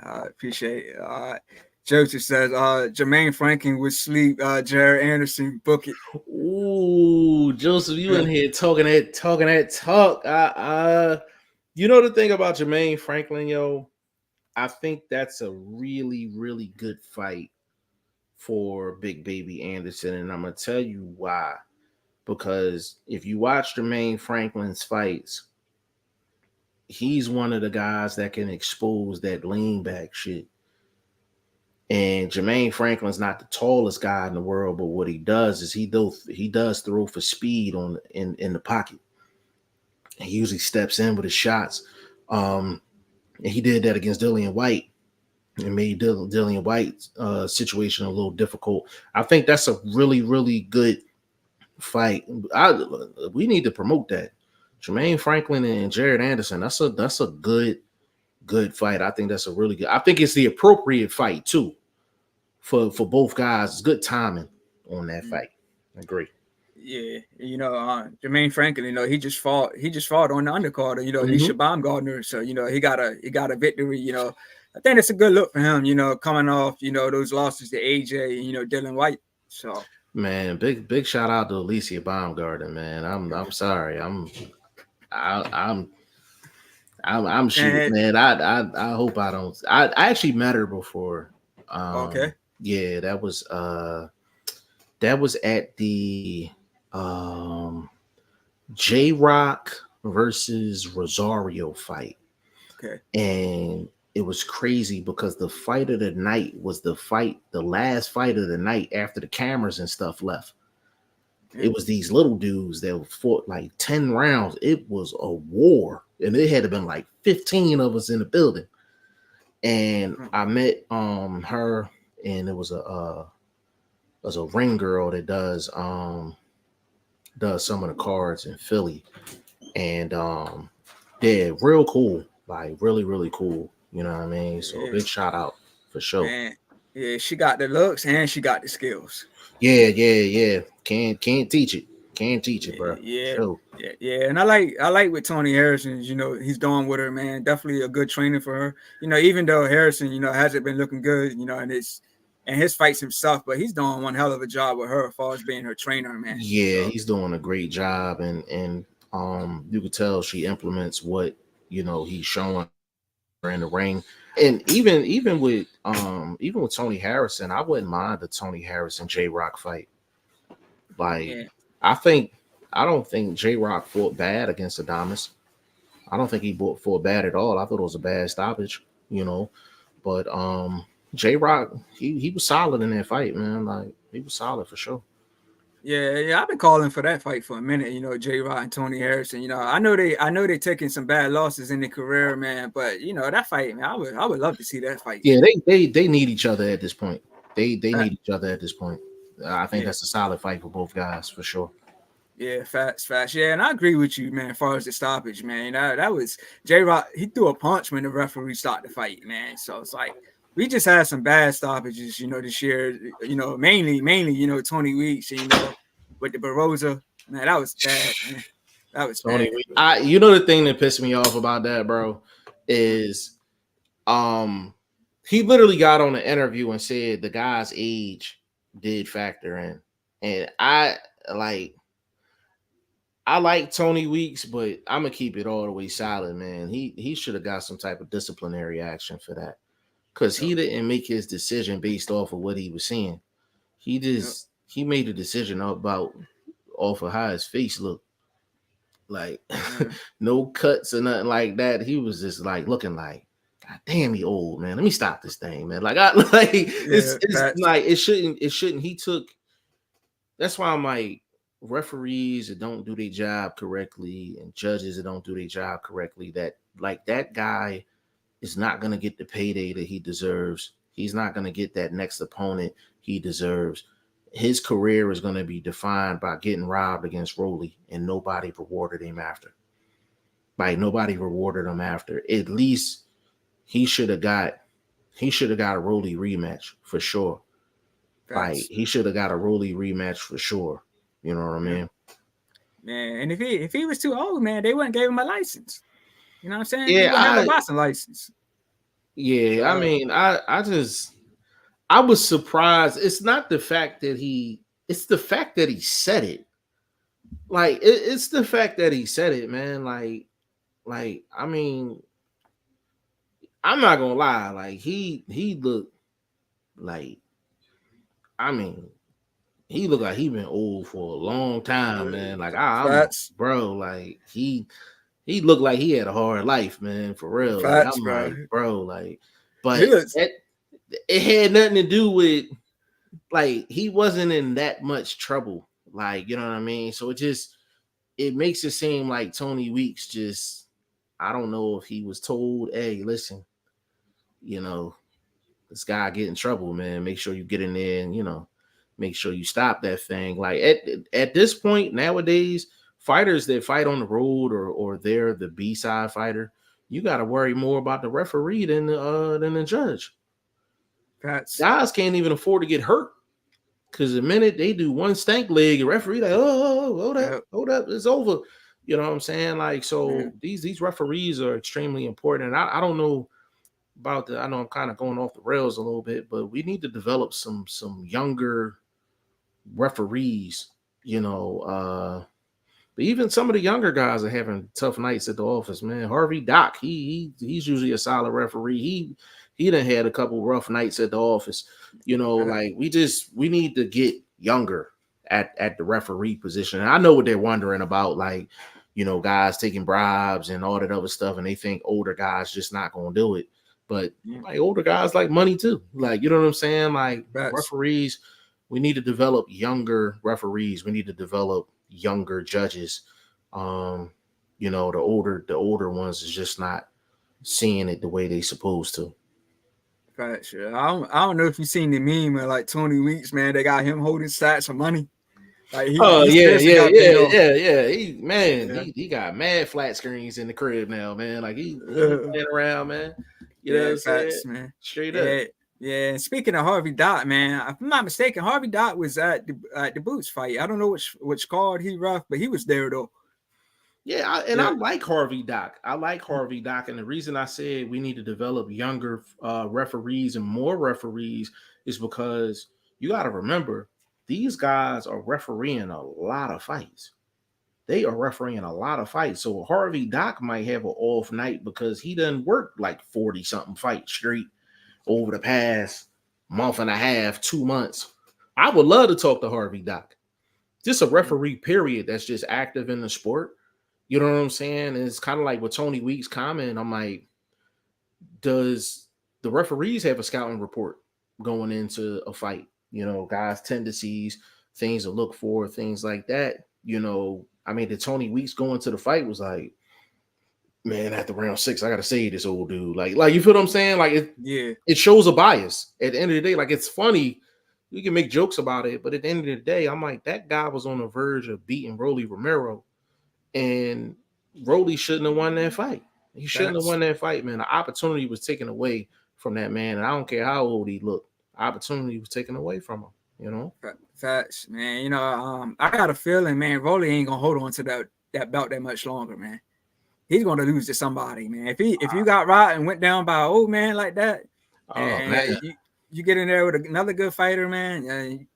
[SPEAKER 1] I appreciate it. Joseph says, Jermaine Franklin would sleep. Jared Anderson, book it.
[SPEAKER 2] Ooh, Joseph, you in here talking that talk. You know the thing about Jermaine Franklin, yo, I think that's a really, really good fight for Big Baby Anderson, and I'm gonna tell you why. Because if you watch Jermaine Franklin's fights, he's one of the guys that can expose that lean back shit. And Jermaine Franklin's not the tallest guy in the world, but what he does is he does throw for speed in the pocket. He usually steps in with his shots. And he did that against Dillian White and made Dillian White's situation a little difficult. I think that's a really, really good fight. We need to promote that. Jermaine Franklin and Jared Anderson. That's a good fight. I think that's a really good. I think it's the appropriate fight too for both guys. It's good timing on that fight. I agree.
[SPEAKER 1] Yeah, Jermaine Franklin, he just fought on the undercard, Alicia Baumgardner. So, he got a victory, I think it's a good look for him, coming off, those losses to AJ and, Dylan White. So
[SPEAKER 2] man, big shout out to Alicia Baumgardner, man. I'm sorry. I'm shooting, man. I hope I don't. I actually met her before.
[SPEAKER 1] Okay.
[SPEAKER 2] Yeah, that was at the J-Rock versus Rosario fight.
[SPEAKER 1] Okay.
[SPEAKER 2] And it was crazy because the fight of the night was the last fight of the night after the cameras and stuff left. It was these little dudes that fought like 10 rounds. It was a war. And it had to been like 15 of us in the building. And I met her, and it was a ring girl that does some of the cards in Philly. And yeah, real cool. Like really, really cool. You know what I mean? So big shout out for sure.
[SPEAKER 1] Man. Yeah, she got the looks and she got the skills.
[SPEAKER 2] Yeah. Can't teach it. Can't teach it, bro.
[SPEAKER 1] Yeah,
[SPEAKER 2] Sure.
[SPEAKER 1] yeah. And I like with Tony Harrison, he's doing with her, man. Definitely a good trainer for her. Even though Harrison, hasn't been looking good, and his fights himself, but he's doing one hell of a job with her as far as being her trainer, man.
[SPEAKER 2] Yeah,
[SPEAKER 1] So
[SPEAKER 2] he's doing a great job, and you could tell she implements what he's showing her in the ring. And even with Tony Harrison, I wouldn't mind the Tony Harrison J Rock fight. Like,
[SPEAKER 1] yeah,
[SPEAKER 2] I don't think J Rock fought bad against Adamas. I don't think he fought bad at all. I thought it was a bad stoppage, But J Rock, he was solid in that fight, man. Like, he was solid for sure.
[SPEAKER 1] yeah. I've been calling for that fight for a minute. J Rod and Tony Harrison. I know they taking some bad losses in their career, man. But that fight, man, I would love to see that fight.
[SPEAKER 2] Yeah, they need each other at this point. They need each other at this point. I think that's a solid fight for both guys for sure.
[SPEAKER 1] Yeah, facts. Yeah, and I agree with you, man. As far as the stoppage, man, that was J Rock. He threw a punch when the referee started the fight, man. So it's like we just had some bad stoppages, this year. Mainly, Tony Weeks, with the Barroza, man, that was bad, man. That was
[SPEAKER 2] Tony,
[SPEAKER 1] bad.
[SPEAKER 2] the thing that pissed me off about that, bro, is he literally got on an interview and said the guy's age did factor in, and I like Tony Weeks, but I'm gonna keep it all the way solid, man. He should have got some type of disciplinary action for that, because he didn't make his decision based off of what he was seeing. He made a decision off of how his face looked, like no cuts or nothing like that. He was just like looking like, God damn, he old, man. Let me stop this thing, man. It's like it shouldn't. He took. That's why I'm like, referees that don't do their job correctly and judges that don't do their job correctly, that guy is not going to get the payday that he deserves. He's not going to get that next opponent he deserves. His career is going to be defined by getting robbed against Rolly, and nobody rewarded him after. At least he should have got a Rolly rematch for sure. Like, he should have got a Rolly rematch for sure. You know what I mean?
[SPEAKER 1] Man, and if he was too old, man, they wouldn't give him a license. You know what I'm saying?
[SPEAKER 2] Yeah,
[SPEAKER 1] he wouldn't have a boxing license.
[SPEAKER 2] Yeah, I mean, I was surprised. It's not the fact that it's the fact that he said it. Like, it's the fact that he said it, man. Like, I mean, I'm not gonna lie. Like, he looked like, I mean, he looked like he been old for a long time, man. Like, bro, like he looked like he had a hard life, man, for real. Like, I'm like, bro, like, but it had nothing to do with, like, he wasn't in that much trouble. Like, you know what I mean? So it makes it seem like Tony Weeks just, I don't know if he was told, hey, listen, this guy get in trouble, man. Make sure you get in there and, make sure you stop that thing. Like, at this point nowadays, fighters that fight on the road or they're the B-side fighter, you got to worry more about the referee than the judge. Guys can't even afford to get hurt, because the minute they do one stank leg, the referee like, oh, hold up, it's over. You know what I'm saying? Like, so these referees are extremely important. And I don't know about I know I'm kind of going off the rails a little bit, but we need to develop some younger referees, but even some of the younger guys are having tough nights at the office, man. Harvey Dock, he's usually a solid referee. He done had a couple rough nights at the office. Like, we need to get younger at the referee position. And I know what they're wondering about, like, guys taking bribes and all that other stuff, and they think older guys just not gonna do it. But like, older guys like money too. Like, you know what I'm saying? Like, referees, we need to develop younger referees. We need to develop younger judges. The older ones is just not seeing it the way they supposed to.
[SPEAKER 1] Sure. I don't know if you've seen the meme of, like, Tony Weeks, man. They got him holding stacks of money. Like,
[SPEAKER 2] He got mad flat screens in the crib now, man. Like, he playing around, man. You know what I'm saying?
[SPEAKER 1] Man.
[SPEAKER 2] Straight up.
[SPEAKER 1] Yeah, and speaking of Harvey Dot, man, if I'm not mistaken, Harvey Dot was at the Boots fight. I don't know which card he rough, but he was there though.
[SPEAKER 2] Yeah, I
[SPEAKER 1] Yeah,
[SPEAKER 2] like Harvey Doc. I like Harvey Doc, and the reason I said we need to develop younger referees and more referees is because you got to remember these guys are refereeing a lot of fights. They are refereeing a lot of fights. So Harvey Doc might have an off night because he done worked like 40 something fights straight over the past month and a half, 2 months. I would love to talk to Harvey Doc. Just a referee, period, that's just active in the sport. You know what I'm saying? And it's kind of like with Tony Weeks' comment. I'm like, does the referees have a scouting report going into a fight? You know, guys' tendencies, things to look for, things like that. You know, I mean, the Tony Weeks going to the fight was like, man, after round 6, I gotta say this old dude. Like you feel what I'm saying? Like
[SPEAKER 1] yeah,
[SPEAKER 2] it shows a bias at the end of the day. Like it's funny. We can make jokes about it, but at the end of the day, I'm like, that guy was on the verge of beating Rolly Romero, and Rolly shouldn't have won that fight. He shouldn't have
[SPEAKER 1] facts.
[SPEAKER 2] won that fight, man. The opportunity was taken away from that man, and I don't care how old he looked. Opportunity was taken away from him. You know.
[SPEAKER 1] Facts, man. You know, I got a feeling, man, Rolly ain't gonna hold on to that belt that much longer, man. He's gonna lose to somebody, man. If you got right and went down by an old man like that,
[SPEAKER 2] Oh
[SPEAKER 1] and
[SPEAKER 2] man,
[SPEAKER 1] you get in there with another good fighter, man,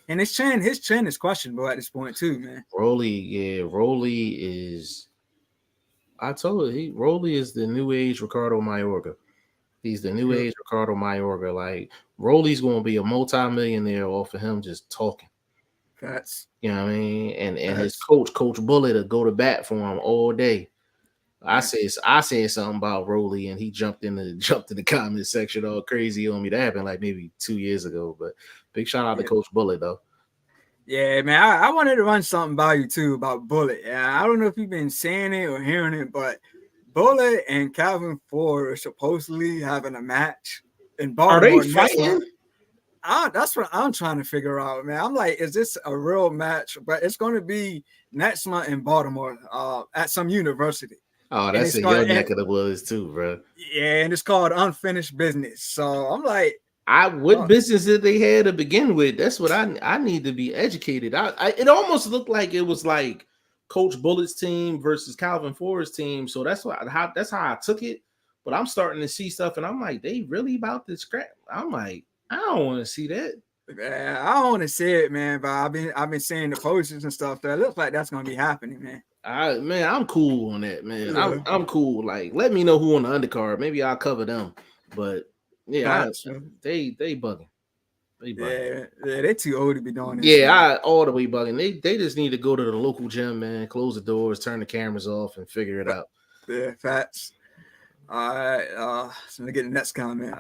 [SPEAKER 1] and his chin is questionable at this point too, man.
[SPEAKER 2] Rolly is. I told you, Rolly is the new age Ricardo Mayorga. He's the new
[SPEAKER 1] Yeah,
[SPEAKER 2] age Ricardo Mayorga. Like Rolly's going to be a multi-millionaire off of him just talking.
[SPEAKER 1] facts,
[SPEAKER 2] You know what I mean? And his
[SPEAKER 1] facts,
[SPEAKER 2] Coach Bullet, to go to bat for him all day.
[SPEAKER 1] man.
[SPEAKER 2] I said something about Rolly, and he jumped in the comment section all crazy on me. That happened like maybe 2 years ago. But big shout out to
[SPEAKER 1] Yeah,
[SPEAKER 2] Coach Bullet though.
[SPEAKER 1] yeah, man. I wanted to run something by you too about Bullet. Yeah, I don't know if you've been saying it or hearing it, but Bullet and Calvin Ford are supposedly having a match in
[SPEAKER 2] Are they
[SPEAKER 1] Baltimore next month.
[SPEAKER 2] fighting?
[SPEAKER 1] That's what I'm trying to figure out, man. I'm like, is this a real match? But it's going to be next month in Baltimore, at some university,
[SPEAKER 2] Oh,
[SPEAKER 1] and
[SPEAKER 2] that's
[SPEAKER 1] it's
[SPEAKER 2] in
[SPEAKER 1] called
[SPEAKER 2] your neck of the woods too, bro.
[SPEAKER 1] yeah, and it's called Unfinished Business. So I'm like,
[SPEAKER 2] What
[SPEAKER 1] oh,
[SPEAKER 2] business did they have to begin with? That's what I need to be educated. It almost looked like it was like Coach Bullett's team versus Calvin Ford's team. So that's how I took it. But I'm starting to see stuff, and I'm like, they really about this crap. I'm like, I don't want to see that.
[SPEAKER 1] man, I don't want to say it, man, but I've been seeing the posters and stuff. That looks like that's going to be happening, man.
[SPEAKER 2] I'm cool on that, man.
[SPEAKER 1] Yeah,
[SPEAKER 2] I'm cool. Like, let me know who on the undercard. Maybe I'll cover them. But yeah,
[SPEAKER 1] facts.
[SPEAKER 2] they bugging. They bugging.
[SPEAKER 1] Yeah, yeah, they're too old to be doing this,
[SPEAKER 2] Yeah,
[SPEAKER 1] man.
[SPEAKER 2] all the way bugging. They just need to go to the local gym, man. Close the doors, turn the cameras off, and figure it out.
[SPEAKER 1] Yeah, facts. All right, so let me get the next comment.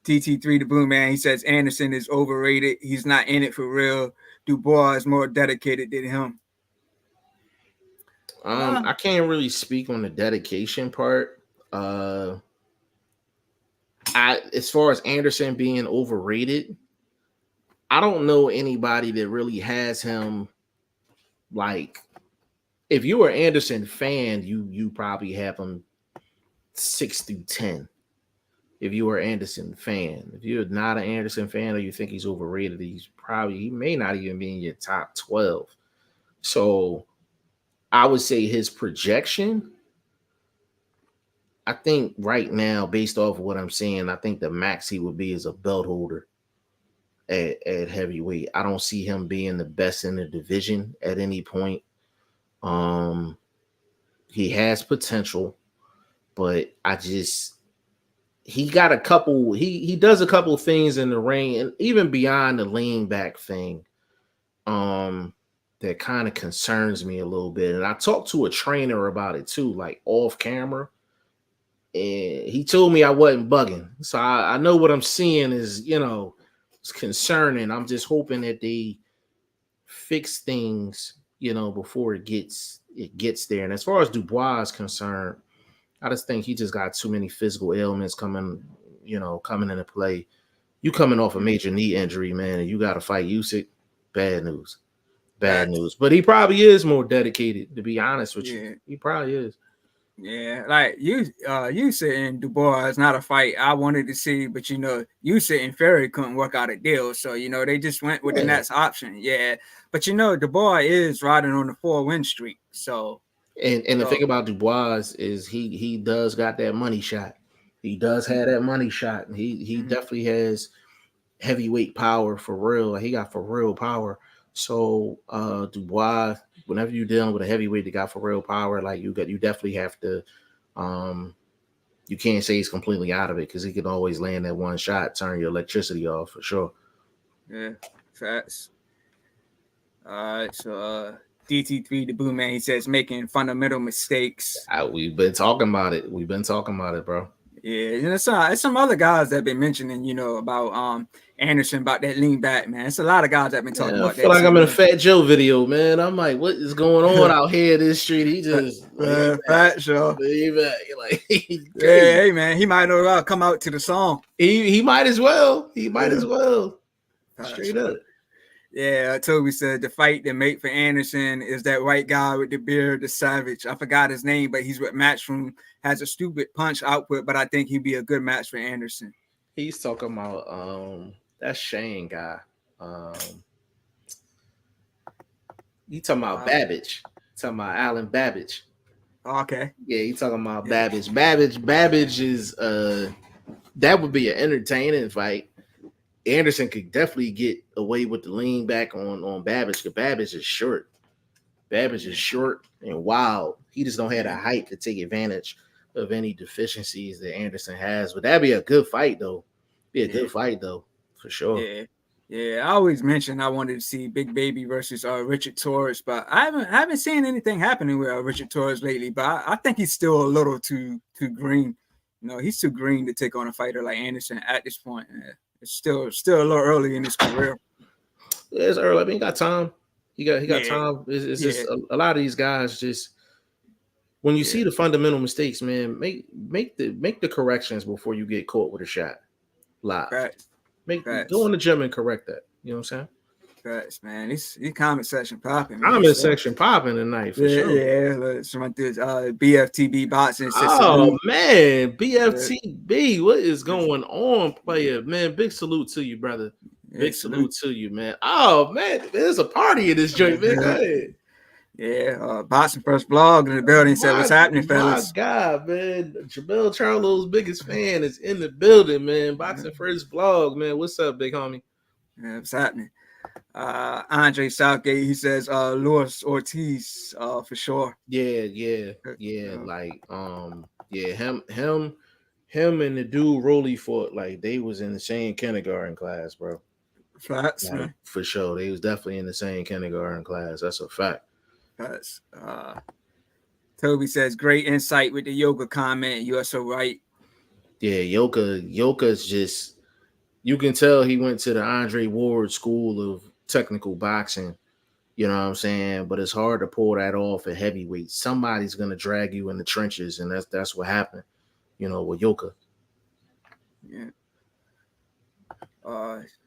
[SPEAKER 1] TT3 the Blue Man, he says Anderson is overrated. He's not in it for real. Dubois is more dedicated than him.
[SPEAKER 2] I can't really speak on the dedication part. I as far as Anderson being overrated, I don't know anybody that really has him. Like, if you are an Anderson fan, you probably have him 6 through 10. If you are an Anderson fan, if you're not an Anderson fan or you think he's overrated, he may not even be in your top 12. So I would say his projection, I think right now, based off of what I'm seeing, I think the max he would be is a belt holder at heavyweight. I don't see him being the best in the division at any point. He has potential, but he got a couple, he does a couple things in the ring and even beyond the lean back thing. That kind of concerns me a little bit. And I talked to a trainer about it too, like off camera. And he told me I wasn't bugging. So I know what I'm seeing is, it's concerning. I'm just hoping that they fix things, before it gets there. And as far as Dubois is concerned, I just think he just got too many physical ailments coming into play. You coming off a major knee injury, man, and you got to fight Usyk. Bad news. Bad
[SPEAKER 1] Facts.
[SPEAKER 2] news. But he probably is more dedicated, to be honest with you.
[SPEAKER 1] Yeah,
[SPEAKER 2] He probably is.
[SPEAKER 1] Yeah, like you saying Dubois is not a fight I wanted to see, but you saying Ferry couldn't work out a deal, so they just went with the
[SPEAKER 2] Yeah.
[SPEAKER 1] next option. Yeah, but Dubois is riding on the 4-win streak, so
[SPEAKER 2] And the thing about Dubois is he does got that money shot. He does have that money shot. And he
[SPEAKER 1] mhm.
[SPEAKER 2] definitely has heavyweight power for real. He got for real power. So Dubois, whenever you're dealing with a heavyweight that got for real power, like you definitely have to you can't say he's completely out of it because he can always land that one shot, turn your electricity off for sure.
[SPEAKER 1] Yeah, facts. All right, so DT3 the Boo Man, he says making fundamental mistakes.
[SPEAKER 2] We've been talking about it. We've been talking about it, bro.
[SPEAKER 1] Yeah, it's some other guys that have been mentioning, about Anderson about that lean back, man. It's a lot of guys that have been talking
[SPEAKER 2] Yeah, I
[SPEAKER 1] about
[SPEAKER 2] feel
[SPEAKER 1] that
[SPEAKER 2] like
[SPEAKER 1] too,
[SPEAKER 2] I'm in a
[SPEAKER 1] man.
[SPEAKER 2] Fat Joe video, man. I'm like, what is going on out here in this street? He just lean back,
[SPEAKER 1] Fat show.
[SPEAKER 2] lean back. Like he's
[SPEAKER 1] Yeah,
[SPEAKER 2] crazy.
[SPEAKER 1] hey man, he might know come out to the song.
[SPEAKER 2] He might as well. He might as well.
[SPEAKER 1] Fat
[SPEAKER 2] Straight
[SPEAKER 1] show.
[SPEAKER 2] up.
[SPEAKER 1] Yeah, Toby said the fight that made for Anderson is that white guy with the beard, the savage. I forgot his name, but he's with Matchroom. Has a stupid punch output, but I think he'd be a good match for Anderson.
[SPEAKER 2] He's talking about that Shane guy. Um he talking about Babbage. Talking about Alan Babbage.
[SPEAKER 1] Okay.
[SPEAKER 2] Yeah, he talking about Babbage. Babbage is that would be an entertaining fight. Anderson could definitely get away with the lean back on Babbage because Babbage is short. Babbage is short and wild. He just don't have the height to take advantage of any deficiencies that Anderson has. But that'd be a good fight, though. Be a good fight, though, for sure.
[SPEAKER 1] Yeah. Yeah, I always mentioned I wanted to see Big Baby versus Richard Torres, but I haven't seen anything happening with Richard Torres lately. But I think he's still a little too green. He's too green to take on a fighter like Anderson at this point. It's still a little early in his career.
[SPEAKER 2] Yeah, it's early. I mean, he got time. He got
[SPEAKER 1] Yeah.
[SPEAKER 2] time. It's just a lot of these guys just when you see the fundamental mistakes, man, make the corrections before you get caught with a shot live.
[SPEAKER 1] Facts.
[SPEAKER 2] Go in the gym and correct that. You know what I'm saying?
[SPEAKER 1] Facts, man. This comment section popping.
[SPEAKER 2] Comment section popping tonight for sure.
[SPEAKER 1] Yeah. Let's run through BFTB boxing.
[SPEAKER 2] Oh man, BFTB, what is going on, player? Man, big salute to you, brother. Big salute to you, man. Oh man, there's a party in this joint, man. Go ahead.
[SPEAKER 1] Yeah, Boxing First Blog in the building said, "What's happening, fellas?"
[SPEAKER 2] My God, man, Jamel Charlo's biggest fan is in the building, man. Boxing First Blog, man. What's up, big homie?
[SPEAKER 1] Yeah, what's happening? Andre Southgate, he says, Luis Ortiz, for sure.
[SPEAKER 2] Yeah. Like, yeah, him and the dude Rolly fought like they was in the same kindergarten class, bro.
[SPEAKER 1] Facts,
[SPEAKER 2] like,
[SPEAKER 1] man.
[SPEAKER 2] For sure, they was definitely in the same kindergarten class. That's a fact.
[SPEAKER 1] Facts. Toby says, great insight with the yoga comment. You are so right.
[SPEAKER 2] Yeah, Yoka's just, you can tell he went to the Andre Ward School of Technical Boxing. You know what I'm saying? But it's hard to pull that off at heavyweight. Somebody's gonna drag you in the trenches, and that's what happened, with Yoka.
[SPEAKER 1] Yeah.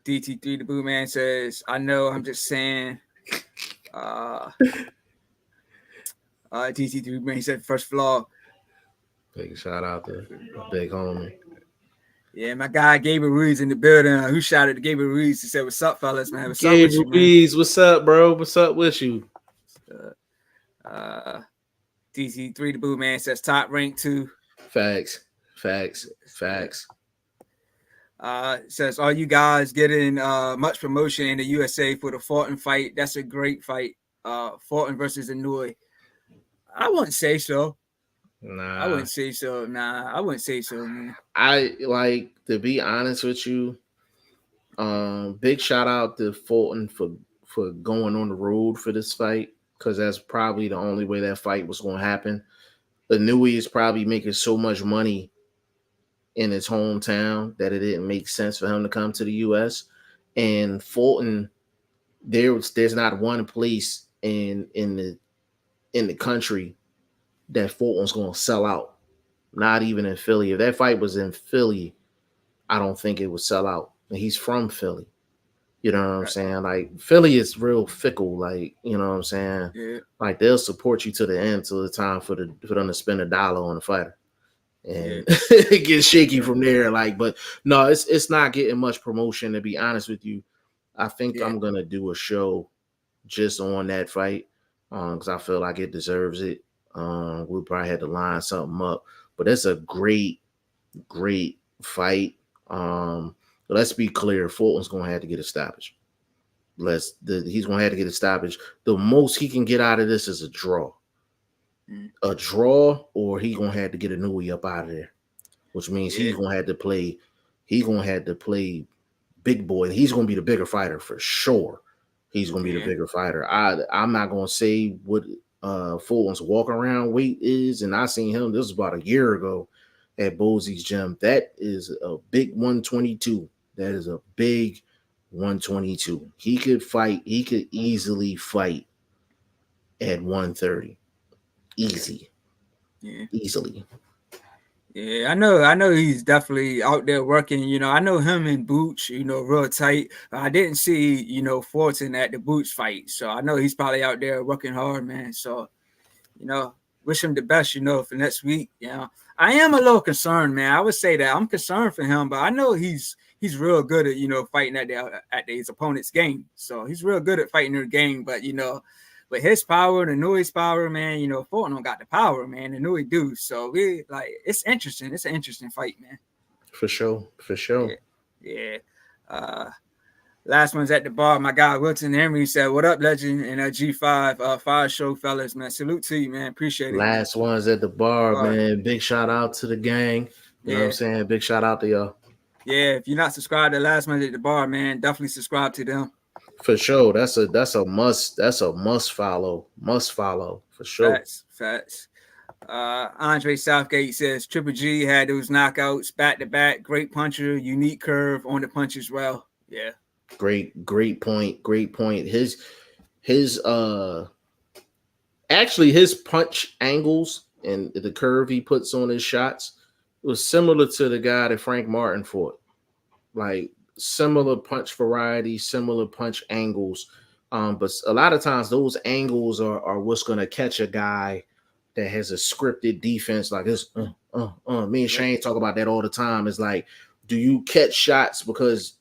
[SPEAKER 1] DT3 the Boo Man says, I know, I'm just saying. DT3 Man, he said first vlog.
[SPEAKER 2] Big shout out to big homie.
[SPEAKER 1] Yeah, my guy Gabriel Ruiz in the building. Who shouted to Gabriel Ruiz? He said, "What's up, fellas, man? What's up with you, man?
[SPEAKER 2] Ruiz, what's up, bro? What's up with you?"
[SPEAKER 1] DC3 the Boo Man says top rank 2.
[SPEAKER 2] Facts.
[SPEAKER 1] Says, are you guys getting much promotion in the USA for the Fulton fight? That's a great fight. Fulton versus Inouye. I wouldn't say so.
[SPEAKER 2] Nah,
[SPEAKER 1] I wouldn't say so. Nah, I wouldn't say so, man.
[SPEAKER 2] I like, to be honest with you. Big shout out to Fulton for going on the road for this fight, because that's probably the only way that fight was going to happen. Inouye is probably making so much money in his hometown that it didn't make sense for him to come to the U.S. And Fulton, there's not one place in the country that Fulton's going to sell out. Not even in Philly. If that fight was in Philly, I don't think it would sell out. And he's from Philly. You know what I'm saying? Like Philly is real fickle. Like, you know what I'm saying?
[SPEAKER 1] Yeah,
[SPEAKER 2] Like they'll support you to the end till the time for them to spend $1 on a fighter.
[SPEAKER 1] yeah,
[SPEAKER 2] And it gets shaky
[SPEAKER 1] yeah,
[SPEAKER 2] from there. Like, but no, it's not getting much promotion, to be honest with you. I think
[SPEAKER 1] yeah,
[SPEAKER 2] I'm gonna do a show just on that fight, because I feel like it deserves it. We'll probably have to line something up, but it's a great fight. Let's be clear, Fulton's gonna have to get established. He's gonna have to get established. The most he can get out of this is
[SPEAKER 1] mm,
[SPEAKER 2] a draw, or he gonna have to get a Nui up out of there, which means
[SPEAKER 1] yeah,
[SPEAKER 2] he's gonna have to play. He's gonna have to play big boy. He's gonna be the bigger fighter for sure. He's gonna be the
[SPEAKER 1] yeah,
[SPEAKER 2] bigger fighter. I'm not gonna say what Fulton's walk around weight is, and I seen him. This was about a year ago at Bosey's gym. That is a big 122. That is a big 122. He could fight. He could easily fight at 130. Easy,
[SPEAKER 1] yeah.
[SPEAKER 2] easily.
[SPEAKER 1] Yeah, I know he's definitely out there working. You know, I know him and Boots, you know, real tight. I didn't see, you know, Fortin at the Boots fight. So I know he's probably out there working hard, man. So, you know, wish him the best, you know, for next week. You know, I am a little concerned, man. I would say that I'm concerned for him, but I know he's real good at, you know, fighting at his opponent's game. So he's real good at fighting their game, but you know, with his power, the Nui's power, man, you know, Fortin don't got the power, man. The Nui do. So we like it's interesting. It's an interesting fight, man.
[SPEAKER 2] For sure, for sure.
[SPEAKER 1] Yeah. Yeah. Uh Last one's at the bar. My guy Wilton Henry said, "What up, legend?" And G5 fire show fellas, man. Salute to you, man. Appreciate it, man.
[SPEAKER 2] Last ones at the bar,
[SPEAKER 1] Bar.
[SPEAKER 2] man. Big shout out to the gang. You know what I'm
[SPEAKER 1] Yeah.
[SPEAKER 2] saying? Big shout out to y'all.
[SPEAKER 1] Yeah. If you're not subscribed to Last One's at the Bar, man, definitely subscribe to them.
[SPEAKER 2] For sure. That's a must follow. Must follow for sure.
[SPEAKER 1] Facts. Facts. Andre Southgate says Triple G had those knockouts back to back. Great puncher, unique curve on the punch as well. Yeah.
[SPEAKER 2] Great point. Great point. His actually his punch angles and the curve he puts on his shots was similar to the guy that Frank Martin fought. Like similar punch variety, similar punch angles. But a lot of times those angles are what's gonna catch a guy that has a scripted defense like this. Me and
[SPEAKER 1] Yep.
[SPEAKER 2] Shane talk about that all the time. It's like, do you catch shots because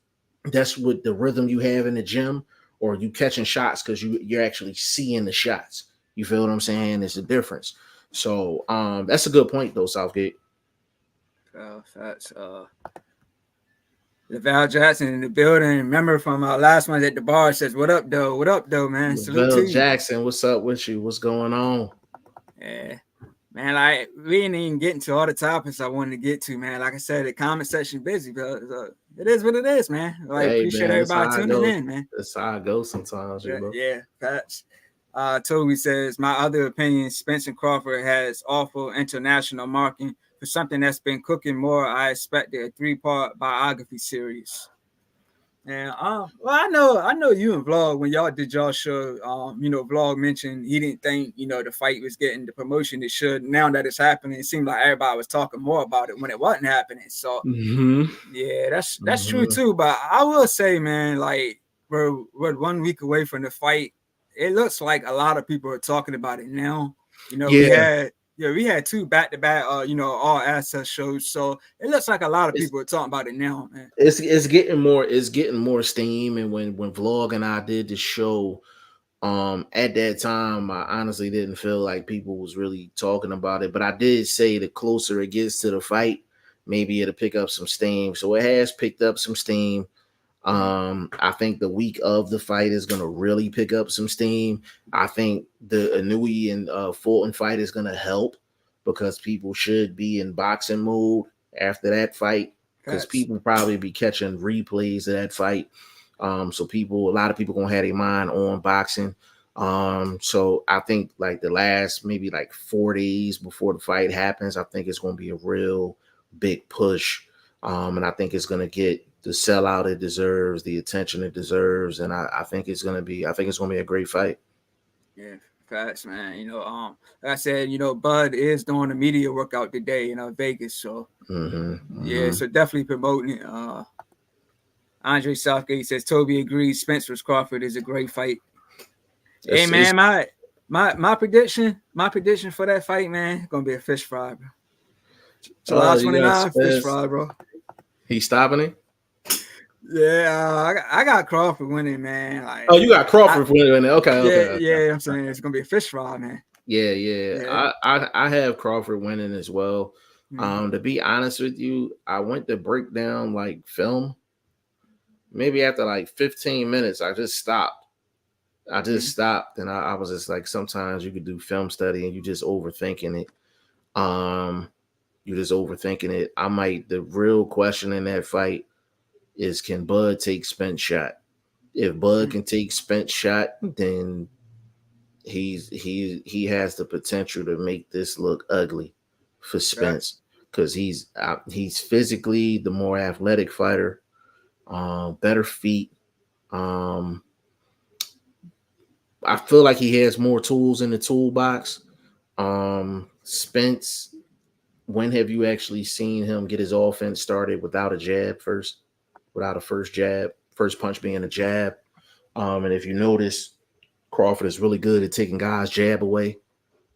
[SPEAKER 2] that's what the rhythm you have in the gym, or you catching shots because you're actually seeing the shots? You feel what I'm saying? It's a difference. So that's a good point though, Southgate.
[SPEAKER 1] Facts. Val Jackson in the building. Member from our Last Ones at the Bar says, "What up, though? What up, though, man? Salute
[SPEAKER 2] Lavelle
[SPEAKER 1] to you."
[SPEAKER 2] Jackson, what's up with you? What's going on?
[SPEAKER 1] Yeah. Man, like we ain't even getting to all the topics I wanted to get to, man. Like I said, the comment section busy, but it is what it is, man. Like
[SPEAKER 2] Hey
[SPEAKER 1] appreciate
[SPEAKER 2] man, that's how
[SPEAKER 1] everybody
[SPEAKER 2] I
[SPEAKER 1] tuning
[SPEAKER 2] go.
[SPEAKER 1] in, man.
[SPEAKER 2] That's how I go sometimes, you
[SPEAKER 1] Yeah,
[SPEAKER 2] know.
[SPEAKER 1] yeah, facts. Toby says, my other opinion, Spencer Crawford has awful international marking for something that's been cooking more. I expected a 3-part biography series. And well, I know you and Vlog when y'all did y'all show, you know, Vlog mentioned he didn't think, you know, the fight was getting the promotion it should. Now that it's happening, it seemed like everybody was talking more about it when it wasn't happening. So
[SPEAKER 2] Mm-hmm.
[SPEAKER 1] yeah, that's true
[SPEAKER 2] Mm-hmm.
[SPEAKER 1] too. But I will say, man, like we're 1 week away from the fight. It looks like a lot of people are talking about it now. You know,
[SPEAKER 2] Yeah,
[SPEAKER 1] we had 2 back-to-back you know, all access shows. So it looks like a lot of
[SPEAKER 2] it's
[SPEAKER 1] people are talking about it now, man.
[SPEAKER 2] it's getting more steam. And when Vlog and I did the show, at that time I honestly didn't feel like people was really talking about it. But I did say the closer it gets to the fight, maybe it'll pick up some steam. So it has picked up some steam. I think the week of the fight is gonna really pick up some steam. I think the Anui and Fulton fight is gonna help because people should be in boxing mode after that fight, because
[SPEAKER 1] Facts.
[SPEAKER 2] people probably be catching replays of that fight. So a lot of people gonna have their mind on boxing. So I think like the last maybe like 4 days before the fight happens, I think it's gonna be a real big push. And I think it's gonna get the sellout it deserves, the attention it deserves, and I think it's gonna be a great fight.
[SPEAKER 1] Yeah, facts, man. You know, like I said, you know, Bud is doing a media workout today in Vegas. So
[SPEAKER 2] Mm-hmm,
[SPEAKER 1] yeah,
[SPEAKER 2] mm-hmm.
[SPEAKER 1] so definitely promoting it. Andre Southgate says Toby agrees. Spence vs. Crawford is a great fight. Hey
[SPEAKER 2] It's
[SPEAKER 1] man, my prediction for that fight, man, gonna be a fish fry, bro. July
[SPEAKER 2] you got
[SPEAKER 1] 29th, fish
[SPEAKER 2] Spence.
[SPEAKER 1] fry, bro.
[SPEAKER 2] He's stopping it.
[SPEAKER 1] Yeah, I got Crawford winning, man. Like,
[SPEAKER 2] Oh, you got Crawford winning. Okay.
[SPEAKER 1] Yeah. I'm saying it's gonna be a fish fry, man.
[SPEAKER 2] Yeah. I have Crawford winning as well.
[SPEAKER 1] Mm-hmm.
[SPEAKER 2] To be honest with you, I went to break down like film. Maybe after like 15 minutes, I just stopped. And I was just like, sometimes you could do film study and you just overthinking it. You're just overthinking it. The real question in that fight is, can Bud take Spence shot? If Bud can take Spence shot, then he has the potential to make this look ugly for Spence, because he's physically the more athletic fighter, better feet. I feel like he has more tools in the toolbox. Spence, when have you actually seen him get his offense started without a jab first, without a first jab, first punch being a jab? And if you notice, Crawford is really good at taking guys' jab away,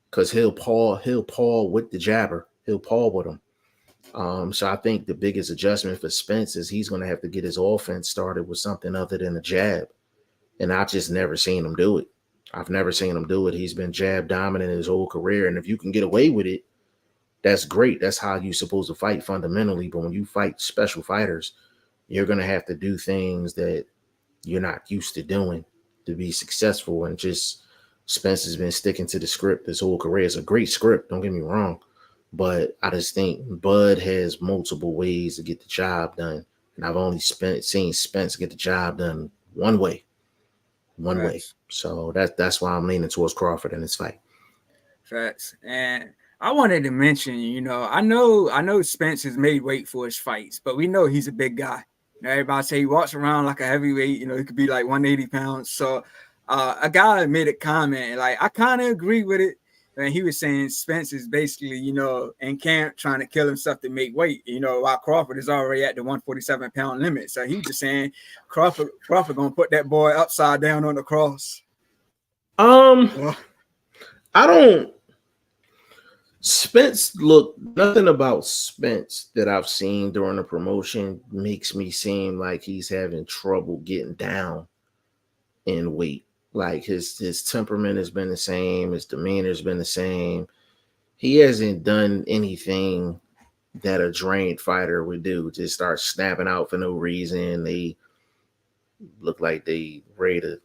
[SPEAKER 2] because he'll paw with the jabber. He'll paw with him. So I think the biggest adjustment for Spence is he's going to have to get his offense started with something other than a jab. And I've just never seen him do it. I've never seen him do it. He's been jab dominant his whole career. And if you can get away with it, that's great. That's how you're supposed to fight fundamentally. But when you fight special fighters, you're going to have to do things that you're not used to doing to be successful. And just Spence has been sticking to the script this whole career. It's a great script, don't get me wrong. But I just think Bud has multiple ways to get the job done. And I've only seen Spence get the job done one way. So that's why I'm leaning towards Crawford in this fight.
[SPEAKER 1] Facts. And I wanted to mention, I know Spence has made weight for his fights, but we know he's a big guy. Everybody say he walks around like a heavyweight. He could be like 180 pounds. So a guy made a comment, like, I kind of agree with it. And he was saying Spence is basically, in camp trying to kill himself to make weight, while Crawford is already at the 147-pound limit. So he was just saying Crawford gonna put that boy upside down on the cross.
[SPEAKER 2] I don't. Spence, look, nothing about Spence that I've seen during the promotion makes me seem like he's having trouble getting down in weight. Like his temperament has been the same, his demeanor has been the same. He hasn't done anything that a drained fighter would do. Just start snapping out for no reason. They look like they ready to,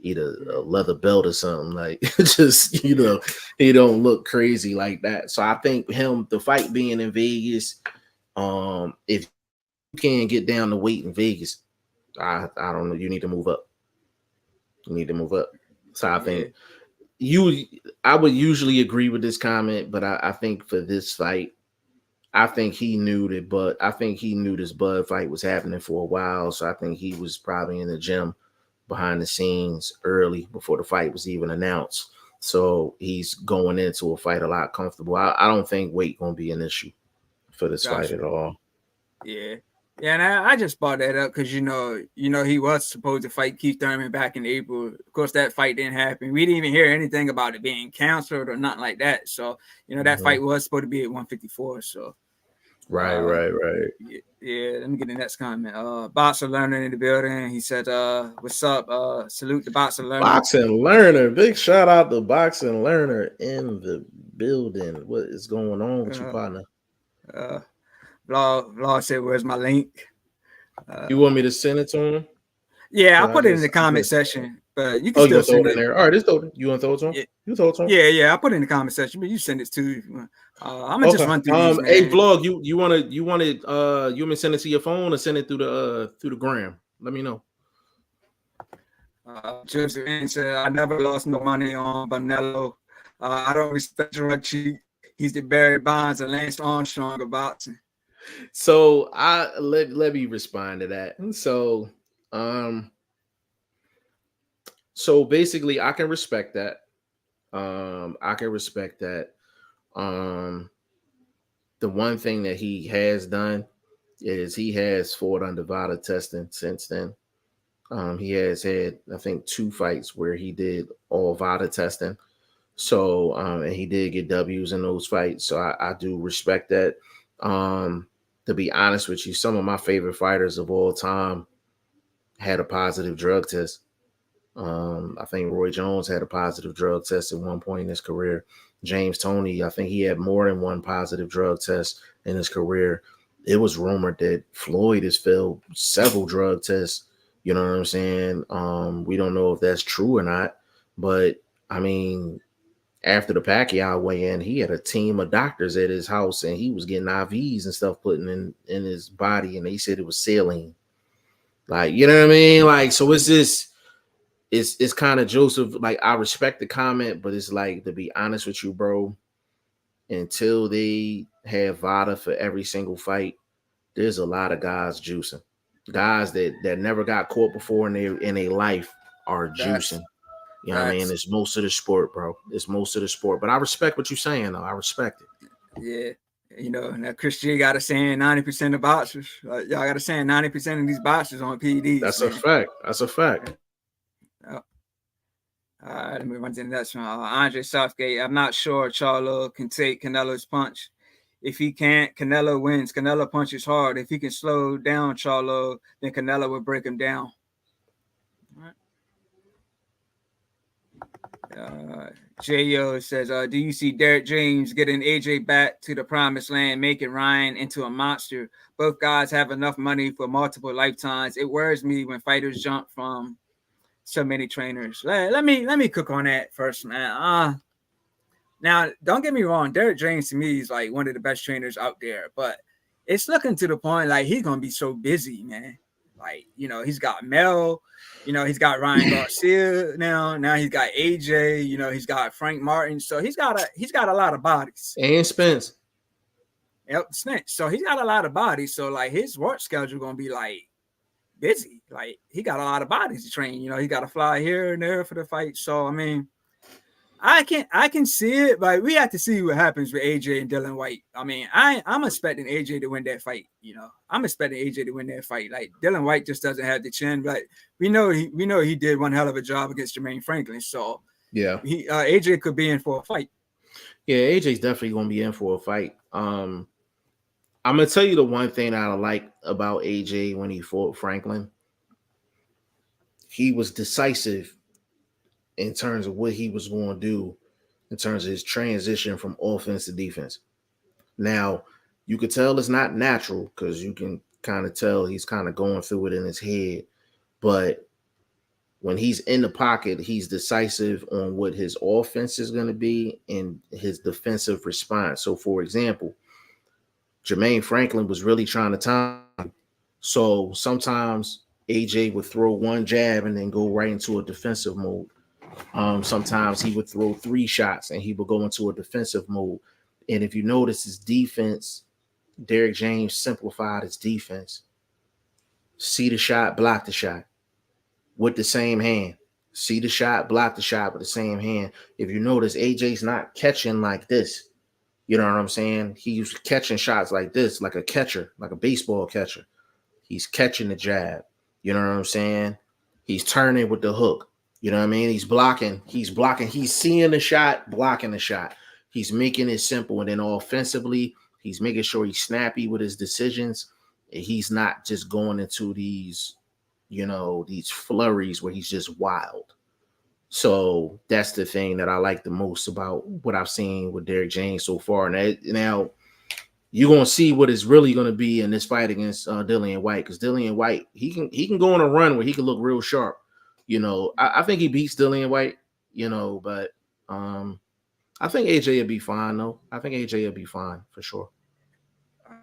[SPEAKER 2] eat a leather belt or something. Like, just, he don't look crazy like that. So I think the fight being in Vegas, if you can't get down to weight in Vegas, I don't know, you need to move up. So I think I would usually agree with this comment, but I think for this fight, I think he knew this Bud fight was happening for a while. So I think he was probably in the gym behind the scenes early before the fight was even announced. So he's going into a fight a lot comfortable. I don't think weight gonna be an issue for this fight at all.
[SPEAKER 1] Yeah. Yeah, and I just brought that up because he was supposed to fight Keith Thurman back in April. Of course, that fight didn't happen. We didn't even hear anything about it being canceled or nothing like that. So that fight was supposed to be at 154. So
[SPEAKER 2] right.
[SPEAKER 1] Yeah, let me get the next comment. Boxer Learner in the building. He said, "What's up? Salute the Boxer Learner."
[SPEAKER 2] Boxing Learner, big shout out to Boxing Learner in the building. What is going on with you, partner?
[SPEAKER 1] Vlog said, "Where's my link?"
[SPEAKER 2] You want me to send it to him?
[SPEAKER 1] Yeah, I'll put it in the comment section, but you can still
[SPEAKER 2] throw it in there. All right, just throw it. You want to throw it to him?
[SPEAKER 1] Yeah.
[SPEAKER 2] You throw it to him?
[SPEAKER 1] Yeah, I'll put it in the comment section, but you send it to. I'm gonna just run through these, man.
[SPEAKER 2] Hey, Vlog, you want me to send it to your phone or send it through the gram? Let me know.
[SPEAKER 1] Joseph said, "I never lost no money on Bonello. I don't respect drug cheat. He's the Barry Bonds and Lance Armstrong of boxing."
[SPEAKER 2] So let me respond to that. So basically, I can respect that. The one thing that he has done is he has fought under VADA testing since then. He has had, I think, 2 fights where he did all VADA testing. So, and he did get W's in those fights. So I do respect that. To be honest with you, some of my favorite fighters of all time had a positive drug test. I think Roy Jones had a positive drug test at one point in his career. James Toney, I think he had more than one positive drug test in his career. It was rumored that Floyd has failed several drug tests. You know what I'm saying? We don't know if that's true or not, but I mean, after the Pacquiao weigh-in, he had a team of doctors at his house, and he was getting IVs and stuff put in his body, and they said it was saline. Like, you know what I mean? Like, so it's just, it's kind of Joseph. Like, I respect the comment, but it's like, to be honest with you, bro, until they have VADA for every single fight, there's a lot of guys juicing. Guys that never got caught before in a life are juicing. You know what I mean? It's most of the sport, bro. It's most of the sport. But I respect what you're saying, though. I respect it.
[SPEAKER 1] Yeah. You know, now Chris G got us saying 90% of boxers. Y'all got us saying 90% of these boxers on PEDs.
[SPEAKER 2] That's a fact. That's a fact.
[SPEAKER 1] All right, let me run to the next one. Andre Southgate. I'm not sure Charlo can take Canelo's punch. If he can't, Canelo wins. Canelo punches hard. If he can slow down Charlo, then Canelo will break him down. J.O. says, do you see Derek James getting AJ back to the promised land, making Ryan into a monster? Both guys have enough money for multiple lifetimes. It worries me when fighters jump from so many trainers. Let me cook on that first, man. Now, don't get me wrong. Derek James, to me, is like one of the best trainers out there. But it's looking to the point like he's going to be so busy, man. Like, you know, he's got Mel. You know, he's got Ryan Garcia now. Now he's got AJ. You know, he's got Frank Martin. So he's got a lot of bodies.
[SPEAKER 2] And Spence.
[SPEAKER 1] Yep, Spence. So he's got a lot of bodies. So like his work schedule going to be like busy. Like he got a lot of bodies to train. You know, he got to fly here and there for the fight. So I mean, I can see it, but we have to see what happens with AJ and Dylan White. I mean, I'm expecting AJ to win that fight. You know, I'm expecting AJ to win that fight. Like Dylan White just doesn't have the chin, but we know he did one hell of a job against Jermaine Franklin. So
[SPEAKER 2] yeah,
[SPEAKER 1] AJ could be in for a fight.
[SPEAKER 2] Yeah, AJ's definitely gonna be in for a fight. I'm gonna tell you the one thing that I like about AJ when he fought Franklin. He was decisive in terms of what he was going to do in terms of his transition from offense to defense. Now, you could tell it's not natural because you can kind of tell he's kind of going through it in his head. But when he's in the pocket, he's decisive on what his offense is going to be and his defensive response. So, for example, Jermaine Franklin was really trying to time. So sometimes AJ would throw one jab and then go right into a defensive mode. Sometimes he would throw 3 shots and he would go into a defensive mode. And if you notice his defense, Derek James simplified his defense. See the shot, block the shot with the same hand. See the shot, block the shot with the same hand. If you notice, AJ's not catching like this. You know what I'm saying? He's catching shots like this, like a catcher, like a baseball catcher. He's catching the jab. You know what I'm saying? He's turning with the hook. You know what I mean? He's blocking. He's seeing the shot, blocking the shot. He's making it simple. And then offensively, he's making sure he's snappy with his decisions. He's not just going into these, these flurries where he's just wild. So that's the thing that I like the most about what I've seen with Derek James so far. Now you're gonna see what it's really gonna be in this fight against Dillian White, because Dillian White he can go on a run where he can look real sharp. I think he beats Dillian White. But I think AJ will be fine though. I think AJ will be fine for sure.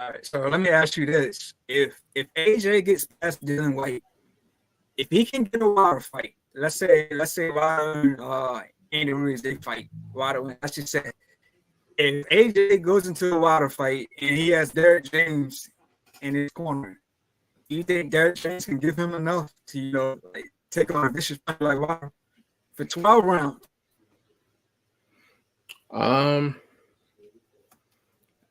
[SPEAKER 1] All right, so let me ask you this: if AJ gets past Dillian White, if he can get a Wilder fight, let's say Wilder and Andy Ruiz they fight, Wilder. Let's just say if AJ goes into a Wilder fight and he has Derek James in his corner, do you think Derek James can give him enough to take on a vicious fight like Wilder for 12 rounds?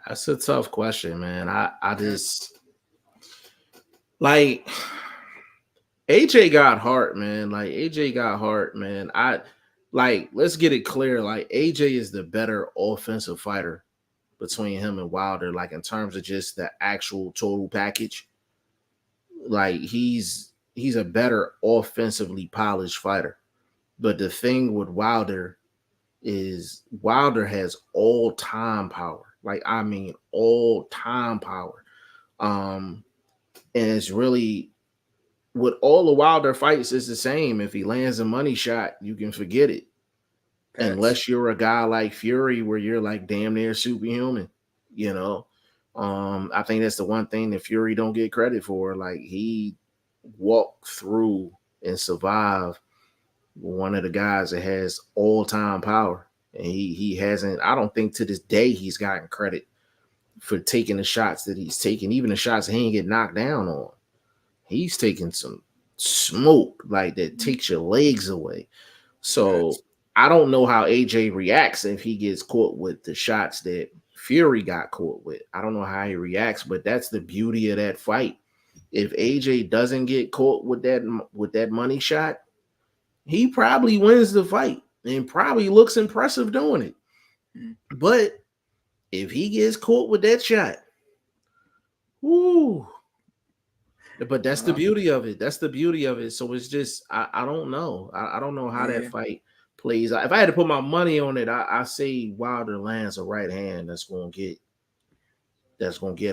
[SPEAKER 2] That's a tough question, man. I Like AJ got heart, man. Like AJ got heart, man. Let's get it clear. Like AJ is the better offensive fighter between him and Wilder. Like in terms of just the actual total package. Like he's a better offensively polished fighter. But the thing with Wilder is Wilder has all-time power. Like I mean all-time power. And it's really with all the Wilder fights, it's the same. If he lands a money shot, you can forget it. Unless you're a guy like Fury, where you're like damn near superhuman, you know. I think that's the one thing that Fury don't get credit for. Like he walked through and survived one of the guys that has all-time power. And he hasn't, I don't think to this day he's gotten credit for taking the shots that he's taking, even the shots that he ain't get knocked down on. He's taking some smoke like that takes your legs away. So I don't know how AJ reacts if he gets caught with the shots that Fury got caught with. I don't know how he reacts, but that's the beauty of that fight. If AJ doesn't get caught with that money shot, he probably wins the fight and probably looks impressive doing it. But if he gets caught with that shot, whoo. But that's the beauty of it. That's the beauty of it. So it's just I don't know. I don't know how that fight plays. If I had to put my money on it, I say Wilder lands a right hand that's gonna get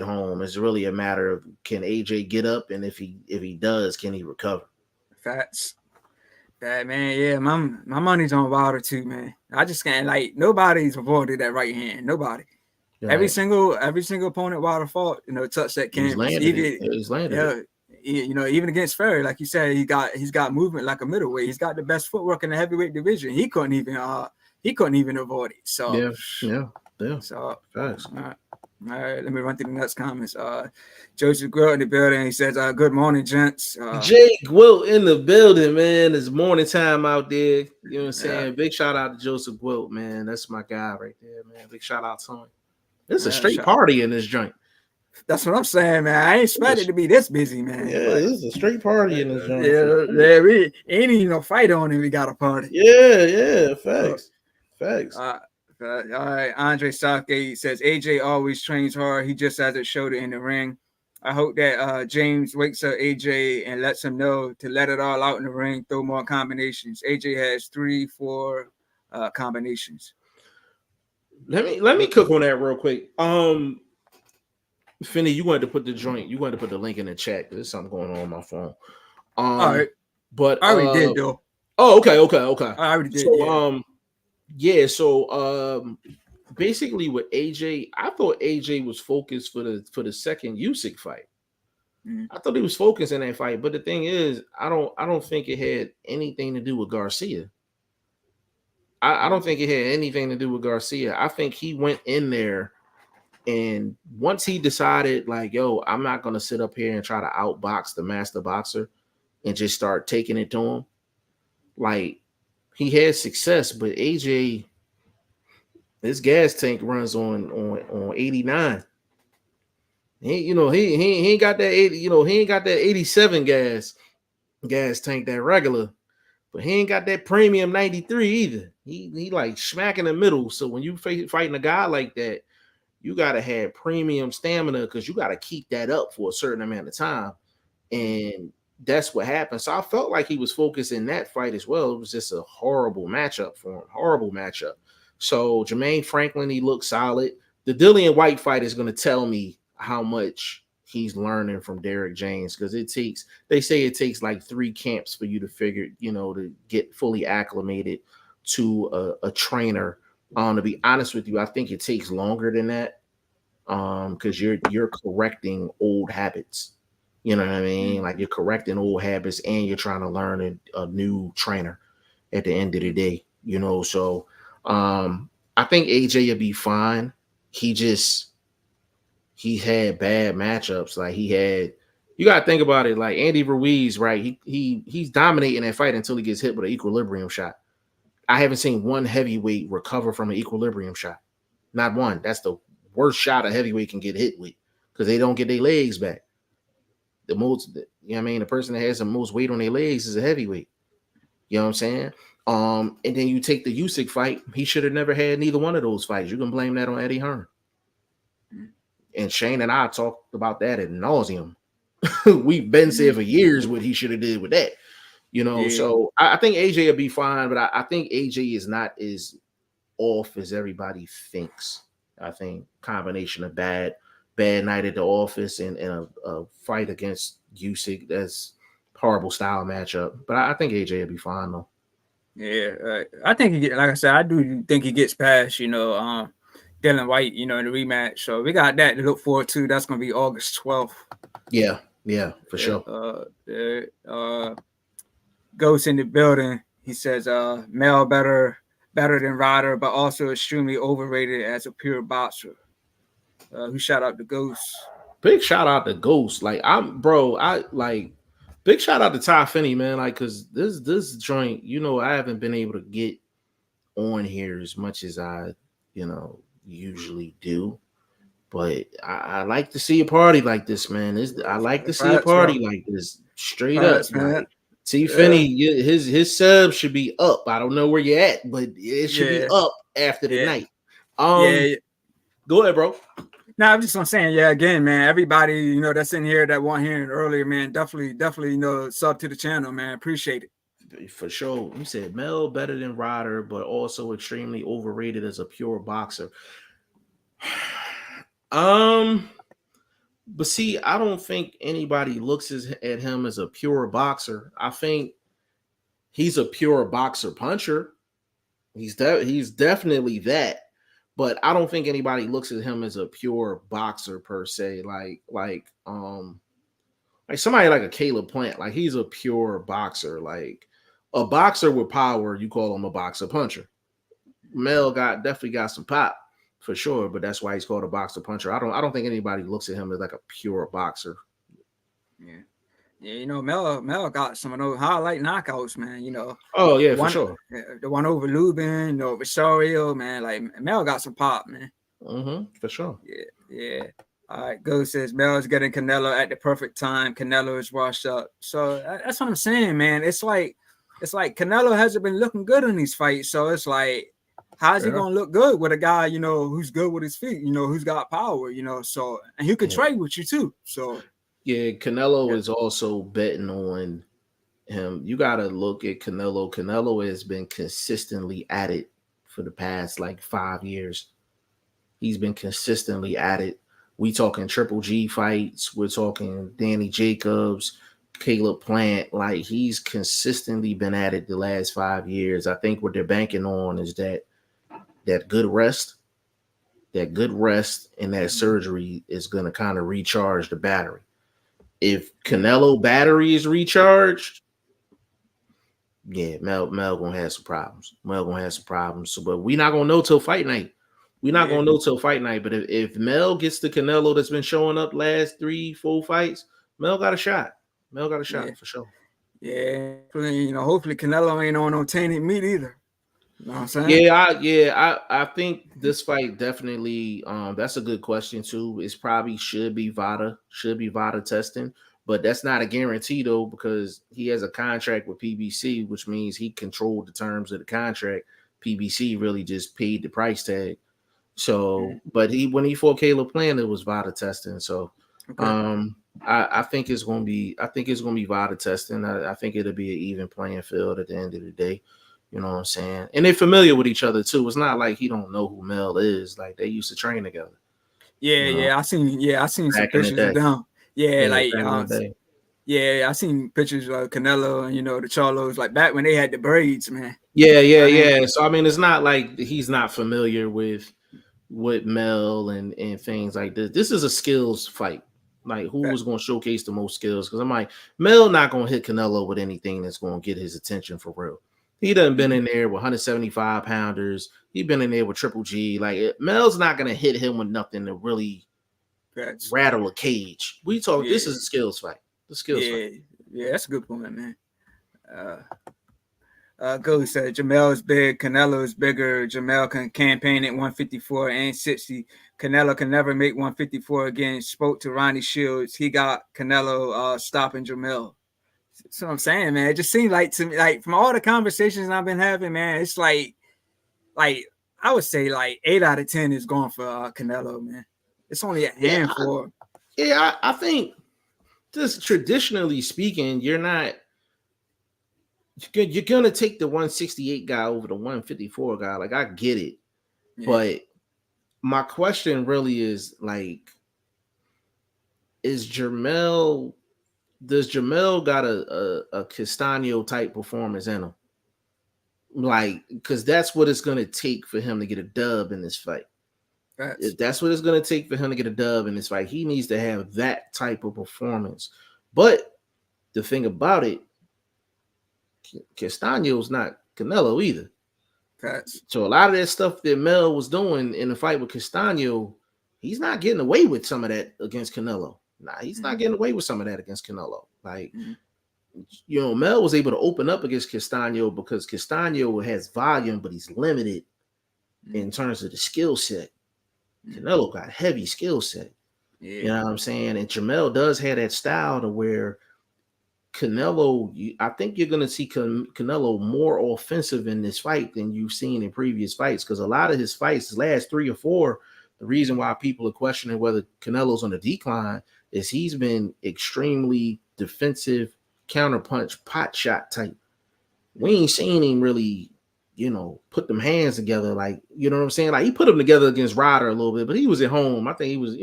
[SPEAKER 2] home. It's really a matter of can AJ get up, and if he does, can he recover?
[SPEAKER 1] Facts. That man, yeah, my money's on Wilder too, man. I just can't nobody's avoided that right hand. Nobody. Right. Every single opponent Wilder fought, touched that canvas.
[SPEAKER 2] He's landed it.
[SPEAKER 1] Even against Fury, like you said, he's got movement like a middleweight. He's got the best footwork in the heavyweight division. He couldn't even avoid it. So
[SPEAKER 2] yeah.
[SPEAKER 1] So
[SPEAKER 2] facts.
[SPEAKER 1] All right, let me run through the next comments. Joseph Gwilt in the building. He says, "Good morning, gents."
[SPEAKER 2] Jake Gwilt in the building, man. It's morning time out there. You know what I'm saying? Yeah. Big shout out to Joseph Gwilt, man. That's my guy right there, man. Big shout out to him. It's a straight party in this joint.
[SPEAKER 1] That's what I'm saying, man. I ain't expected to be this busy, man.
[SPEAKER 2] Yeah, this is a straight party in this joint.
[SPEAKER 1] Yeah, we ain't even no fight on, and we got a party.
[SPEAKER 2] Yeah, facts.
[SPEAKER 1] All right, Andre Southgate says AJ always trains hard. He just hasn't showed it in the ring. I hope that James wakes up AJ and lets him know to let it all out in the ring, throw more combinations. AJ has 3-4 combinations.
[SPEAKER 2] Let me cook on that real quick. Finney, you wanted to put the link in the chat. There's something going on my phone.
[SPEAKER 1] All right,
[SPEAKER 2] but
[SPEAKER 1] I already did though.
[SPEAKER 2] Oh, okay.
[SPEAKER 1] I already did.
[SPEAKER 2] So, basically with AJ, I thought AJ was focused for the second Usyk fight. I thought he was focused in that fight, but the thing is, I don't think it had anything to do with Garcia. I don't think it had anything to do with Garcia. I think he went in there, and once he decided, like, yo, I'm not gonna sit up here and try to outbox the master boxer and just start taking it to him. Like, he had success, but AJ, his gas tank runs on 89. He ain't got that 80, he ain't got that 87 gas tank, that regular, but he ain't got that premium 93 either. He like smack in the middle. So when you fighting a guy like that, you gotta have premium stamina because you gotta keep that up for a certain amount of time. And that's what happened. So I felt like he was focused in that fight as well. It was just a horrible matchup for him. Horrible matchup. So Jermaine Franklin, he looked solid. The Dillian White fight is going to tell me how much he's learning from Derek James, because they say it takes like 3 camps for you to figure, to get fully acclimated to a trainer. To be honest with you, I think it takes longer than that, because you're correcting old habits. You know what I mean? Like, you're correcting old habits and you're trying to learn a new trainer at the end of the day, So I think AJ will be fine. He had bad matchups. Like, you got to think about it. Like, Andy Ruiz, right? He's dominating that fight until he gets hit with an equilibrium shot. I haven't seen one heavyweight recover from an equilibrium shot. Not one. That's the worst shot a heavyweight can get hit with, because they don't get their legs back. the most, you know what I mean, the person that has the most weight on their legs is a heavyweight. You know what I'm saying? And then you take the Usyk fight, he should have never had neither one of those fights. You can blame that on Eddie Hearn. And Shane and I talked about that ad nauseum. We've been saying for years what he should have did with that. You know, so I think AJ will be fine, but I think AJ is not as off as everybody thinks. I think combination of bad night at the office and a fight against Usyk, that's horrible style matchup. But I think AJ will be fine though.
[SPEAKER 1] Yeah, I think he like I said, I do think he gets past, Dylan White, in the rematch. So we got that to look forward to. That's gonna be August 12th.
[SPEAKER 2] Yeah, for sure.
[SPEAKER 1] Ghost in the building. He says, Mel better than Ryder, but also extremely overrated as a pure boxer. Who shout out to Ghost?
[SPEAKER 2] Big shout out to Ghost. Like big shout out to Ty Finney, man. Like, cause this joint, I haven't been able to get on here as much as I, usually do. But I like to see a party like this, man. I like to see a party like this. Straight up, man. T Finney, his sub should be up. I don't know where you're at, but it should be up after the night. Go ahead, bro.
[SPEAKER 1] No, I'm just saying, again, man, everybody, that's in here that weren't hearing earlier, man, definitely, sub to the channel, man. Appreciate it.
[SPEAKER 2] For sure. You said Mel better than Ryder, but also extremely overrated as a pure boxer. But see, I don't think anybody looks at him as a pure boxer. I think he's a pure boxer puncher. He's definitely that. But I don't think anybody looks at him as a pure boxer per se. Like somebody like a Caleb Plant. Like, he's a pure boxer. Like, a boxer with power, you call him a boxer puncher. Mel definitely got some pop for sure, but that's why he's called a boxer puncher. I don't think anybody looks at him as like a pure boxer.
[SPEAKER 1] Yeah, Mel got some of those highlight knockouts, man.
[SPEAKER 2] Oh yeah, for sure.
[SPEAKER 1] The one over Lubin, Rosario, man. Like, Mel got some pop, man.
[SPEAKER 2] For sure.
[SPEAKER 1] Yeah. All right, Ghost says Mel's getting Canelo at the perfect time. Canelo is washed up. So that's what I'm saying, man. It's like Canelo hasn't been looking good in these fights. So it's like, how's he gonna look good with a guy, who's good with his feet, who's got power, so, and he could trade with you too. So
[SPEAKER 2] yeah, Canelo is also betting on him. You got to look at Canelo. Canelo has been consistently at it for the past like 5 years. He's been consistently at it. We talking Triple G fights. We're talking Danny Jacobs, Caleb Plant. Like, he's consistently been at it the last 5 years. I think what they're banking on is that good rest and that surgery is going to kind of recharge the battery. If Canelo battery is recharged, Mel gonna have some problems. So, but we're not gonna know till fight night. But if Mel gets the Canelo that's been showing up last 3-4 fights, Mel got a shot. For sure.
[SPEAKER 1] Yeah, hopefully Canelo ain't on no tainted meat either. You know what I'm saying?
[SPEAKER 2] I think this fight definitely, that's a good question too. It's probably should be VADA testing, but that's not a guarantee though, because he has a contract with PBC, which means he controlled the terms of the contract. PBC really just paid the price tag. So, but when he fought Caleb Plant, it was VADA testing. So, I think it's gonna be VADA testing. I think it'll be an even playing field at the end of the day. You know what I'm saying? And they're familiar with each other too. It's not like he don't know who Mel is. Like, they used to train together.
[SPEAKER 1] I seen some pictures of them. I seen pictures of Canelo and the Charlos, like back when they had the braids, man.
[SPEAKER 2] Yeah. So I mean, it's not like he's not familiar with Mel and things like this. This is a skills fight. Like, who is going to showcase the most skills? Because I'm like, Mel not going to hit Canelo with anything that's going to get his attention for real. He done been in there with 175 pounders. He been in there with Triple G. Like, Mel's not gonna hit him with nothing to really rattle a cage. We talk. This is a skills fight. The skills fight.
[SPEAKER 1] Yeah, that's a good point, man. Ghost said Jamel is big, Canelo is bigger. Jamel can campaign at 154 and 60. Canelo can never make 154 again. Spoke to Ronnie Shields. He got Canelo stopping Jamel. That's what I'm saying, man. It just seems like to me, like from all the conversations I've been having, man, it's like I would say like 8 out of 10 is going for Canelo, man. It's only a
[SPEAKER 2] Yeah,
[SPEAKER 1] handful.
[SPEAKER 2] I think just traditionally speaking, you're gonna take the 168 guy over the 154 guy. Like I get it,
[SPEAKER 1] Yeah,
[SPEAKER 2] but my question really is like, is Jamel does Jamel got a Castano type performance in him? Like, because that's what it's gonna take for him to get a dub in this fight.
[SPEAKER 1] that's
[SPEAKER 2] If that's what it's gonna take for him to get a dub in this fight, he needs to have that type of performance. But the thing about it, Castano's not Canelo either.
[SPEAKER 1] that's.
[SPEAKER 2] So a lot of that stuff that Mel was doing in the fight with Castano, he's not getting away with some of that against Canelo. Nah, he's not getting away with some of that against Canelo. Like, Mel was able to open up against Castano because Castano has volume, but he's limited in terms of the skill set. Canelo got heavy skill set.
[SPEAKER 1] Yeah.
[SPEAKER 2] You know what I'm saying? And Jamel does have that style to where Canelo, I think you're going to see Canelo more offensive in this fight than you've seen in previous fights, because a lot of his fights, his last 3 or 4, the reason why people are questioning whether Canelo's on the decline is he's been extremely defensive, counterpunch, pot shot type. We ain't seen him really, put them hands together. Like, you know what I'm saying? Like, he put them together against Ryder a little bit, but he was at home. I think he was,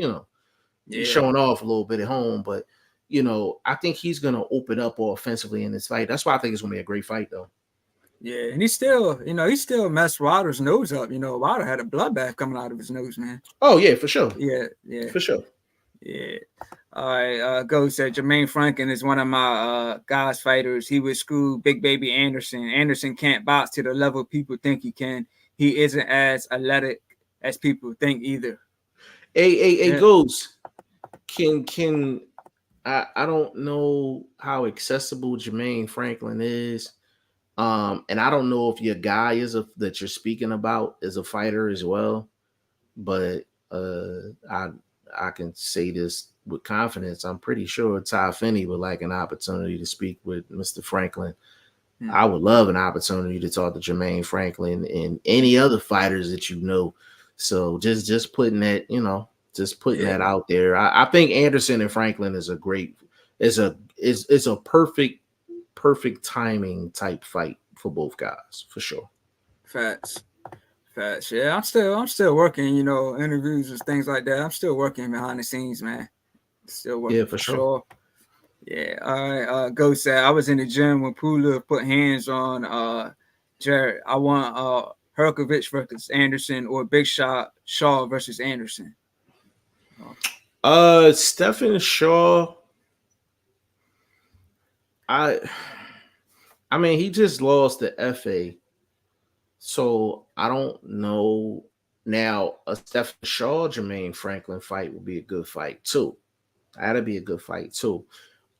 [SPEAKER 2] showing off a little bit at home. But, I think he's going to open up offensively in this fight. That's why I think it's going to be a great fight, though.
[SPEAKER 1] Yeah, and he still messed Wilder's nose up. Wilder had a bloodbath coming out of his nose, man.
[SPEAKER 2] Oh, yeah, for sure.
[SPEAKER 1] Yeah.
[SPEAKER 2] For sure.
[SPEAKER 1] Yeah. All right. Go said Jermaine Franklin is one of my guys fighters. He would screw Big Baby Anderson. Anderson can't box to the level people think he can. He isn't as athletic as people think either.
[SPEAKER 2] Hey, Ghost. Can I don't know how accessible Jermaine Franklin is. And I don't know if your guy that you're speaking about is a fighter as well, but I can say this with confidence. I'm pretty sure Ty Finney would like an opportunity to speak with Mr. Franklin. I would love an opportunity to talk to Jermaine Franklin and any other fighters that you know. So just putting that, that out there. I think Anderson and Franklin is a perfect timing type fight for both guys, for sure.
[SPEAKER 1] Facts. Yeah, I'm still working, interviews and things like that. I'm still working behind the scenes, man. Still working for sure. Yeah. All right. Ghost said I was in the gym when Pula put hands on Jared. I want Herkovich versus Anderson or Big Shot Shaw versus Anderson.
[SPEAKER 2] Stephen Shaw. I mean, he just lost the FA. So I don't know. Now, a Stephen Shaw Jermaine Franklin fight would be a good fight too. That'd be a good fight too.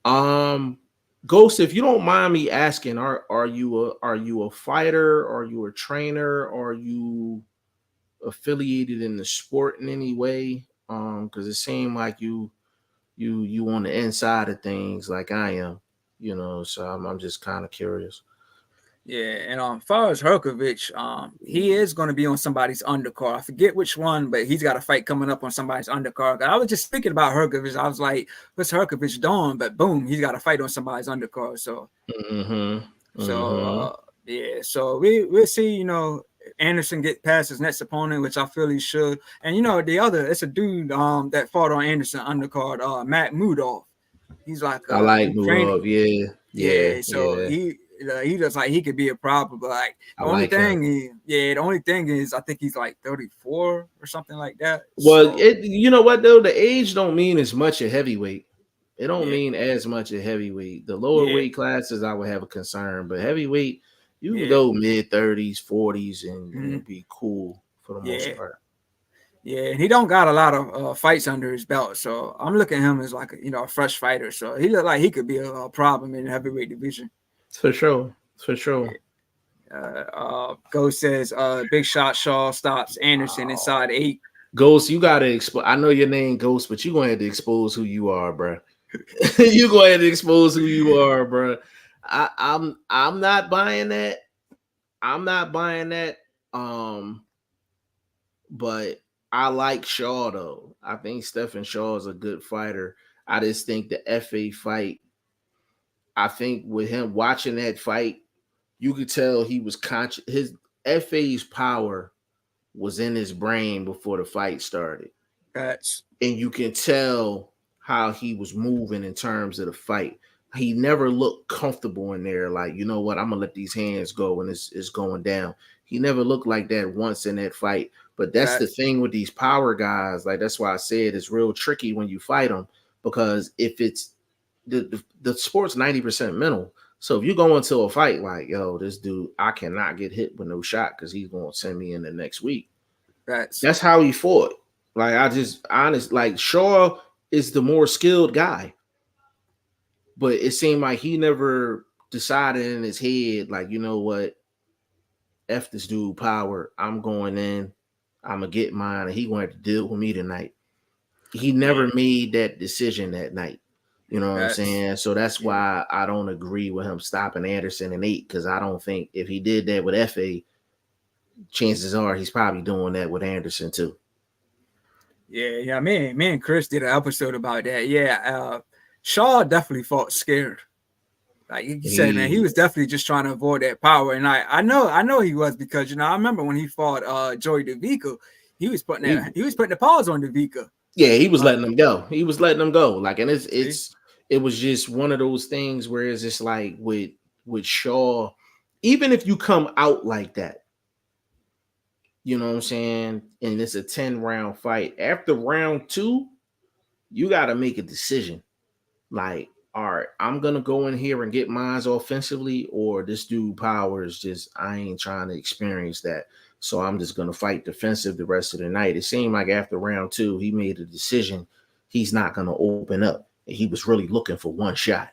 [SPEAKER 2] Ghost, if you don't mind me asking, are you a fighter? Are you a trainer? Are you affiliated in the sport in any way? Because it seemed like you on the inside of things like I am, so I'm just kind of curious.
[SPEAKER 1] Yeah, and as far as Herkovich, he is going to be on somebody's undercard. I forget which one, but he's got a fight coming up on somebody's undercard. I was just speaking about Herkovich. I was like, "What's Herkovich doing?" But boom, he's got a fight on somebody's undercard. So, yeah. So we'll see. Anderson get past his next opponent, which I feel he should. And it's a dude that fought on Anderson undercard, Matt Mudoff. He's like
[SPEAKER 2] I like Mudoff. Yeah.
[SPEAKER 1] So he looks like he could be a problem, but like the only thing is I think he's like 34 or something like that.
[SPEAKER 2] Well, you know what though, the age don't mean as much a heavyweight. It don't mean as much a heavyweight. The lower weight classes I would have a concern, but heavyweight you can go mid 30s, 40s, and be cool for the most part.
[SPEAKER 1] Yeah, and he don't got a lot of fights under his belt, so I'm looking at him as like a fresh fighter. So he look like he could be a problem in the heavyweight division.
[SPEAKER 2] For sure.
[SPEAKER 1] Ghost says, big shot Shaw stops Anderson inside 8.
[SPEAKER 2] Ghost, you gotta expose. I know your name, Ghost, but you gonna have to expose who you are, bro. You go ahead and expose who you are, bro. I'm not buying that. I'm not buying that. But I like Shaw though. I think Stephen Shaw is a good fighter. I just think the FA fight. I think with him watching that fight, you could tell he was conscious. His FA's power was in his brain before the fight started.
[SPEAKER 1] That's
[SPEAKER 2] And you can tell how he was moving in terms of the fight. He never looked comfortable in there, like, you know what, I'm gonna let these hands go and it's going down. He never looked like that once in that fight. But that's the thing with these power guys. Like, that's why I said it's real tricky when you fight them, because if it's the sport's 90% mental. So if you go into a fight like, yo, this dude, I cannot get hit with no shot because he's gonna send me in the next week. That's how he fought. Like, I just honest, like, Shaw is the more skilled guy, but it seemed like he never decided in his head, like, you know what, F this dude power. I'm going in, I'm gonna get mine, and he going to deal with me tonight. He never made that decision that night. You know what I'm saying? So that's why I don't agree with him stopping Anderson in 8, because I don't think if he did that with FA, chances are he's probably doing that with Anderson too.
[SPEAKER 1] Yeah. Me and Chris did an episode about that. Yeah, Shaw definitely fought scared. Like you said, man, he was definitely just trying to avoid that power. And I know he was, because I remember when he fought Joey DeVico, he was putting the paws on DeVico.
[SPEAKER 2] Yeah, he was letting them go. He was letting them go. Like, and it was just one of those things where it's just like with Shaw, even if you come out like that, you know what I'm saying, and it's a 10-round fight, after round 2, you got to make a decision. Like, all right, I'm gonna go in here and get mines offensively, or this dude power is just, I ain't trying to experience that. So I'm just gonna fight defensive the rest of the night. It seemed like after round 2, he made a decision. He's not gonna open up. He was really looking for one shot.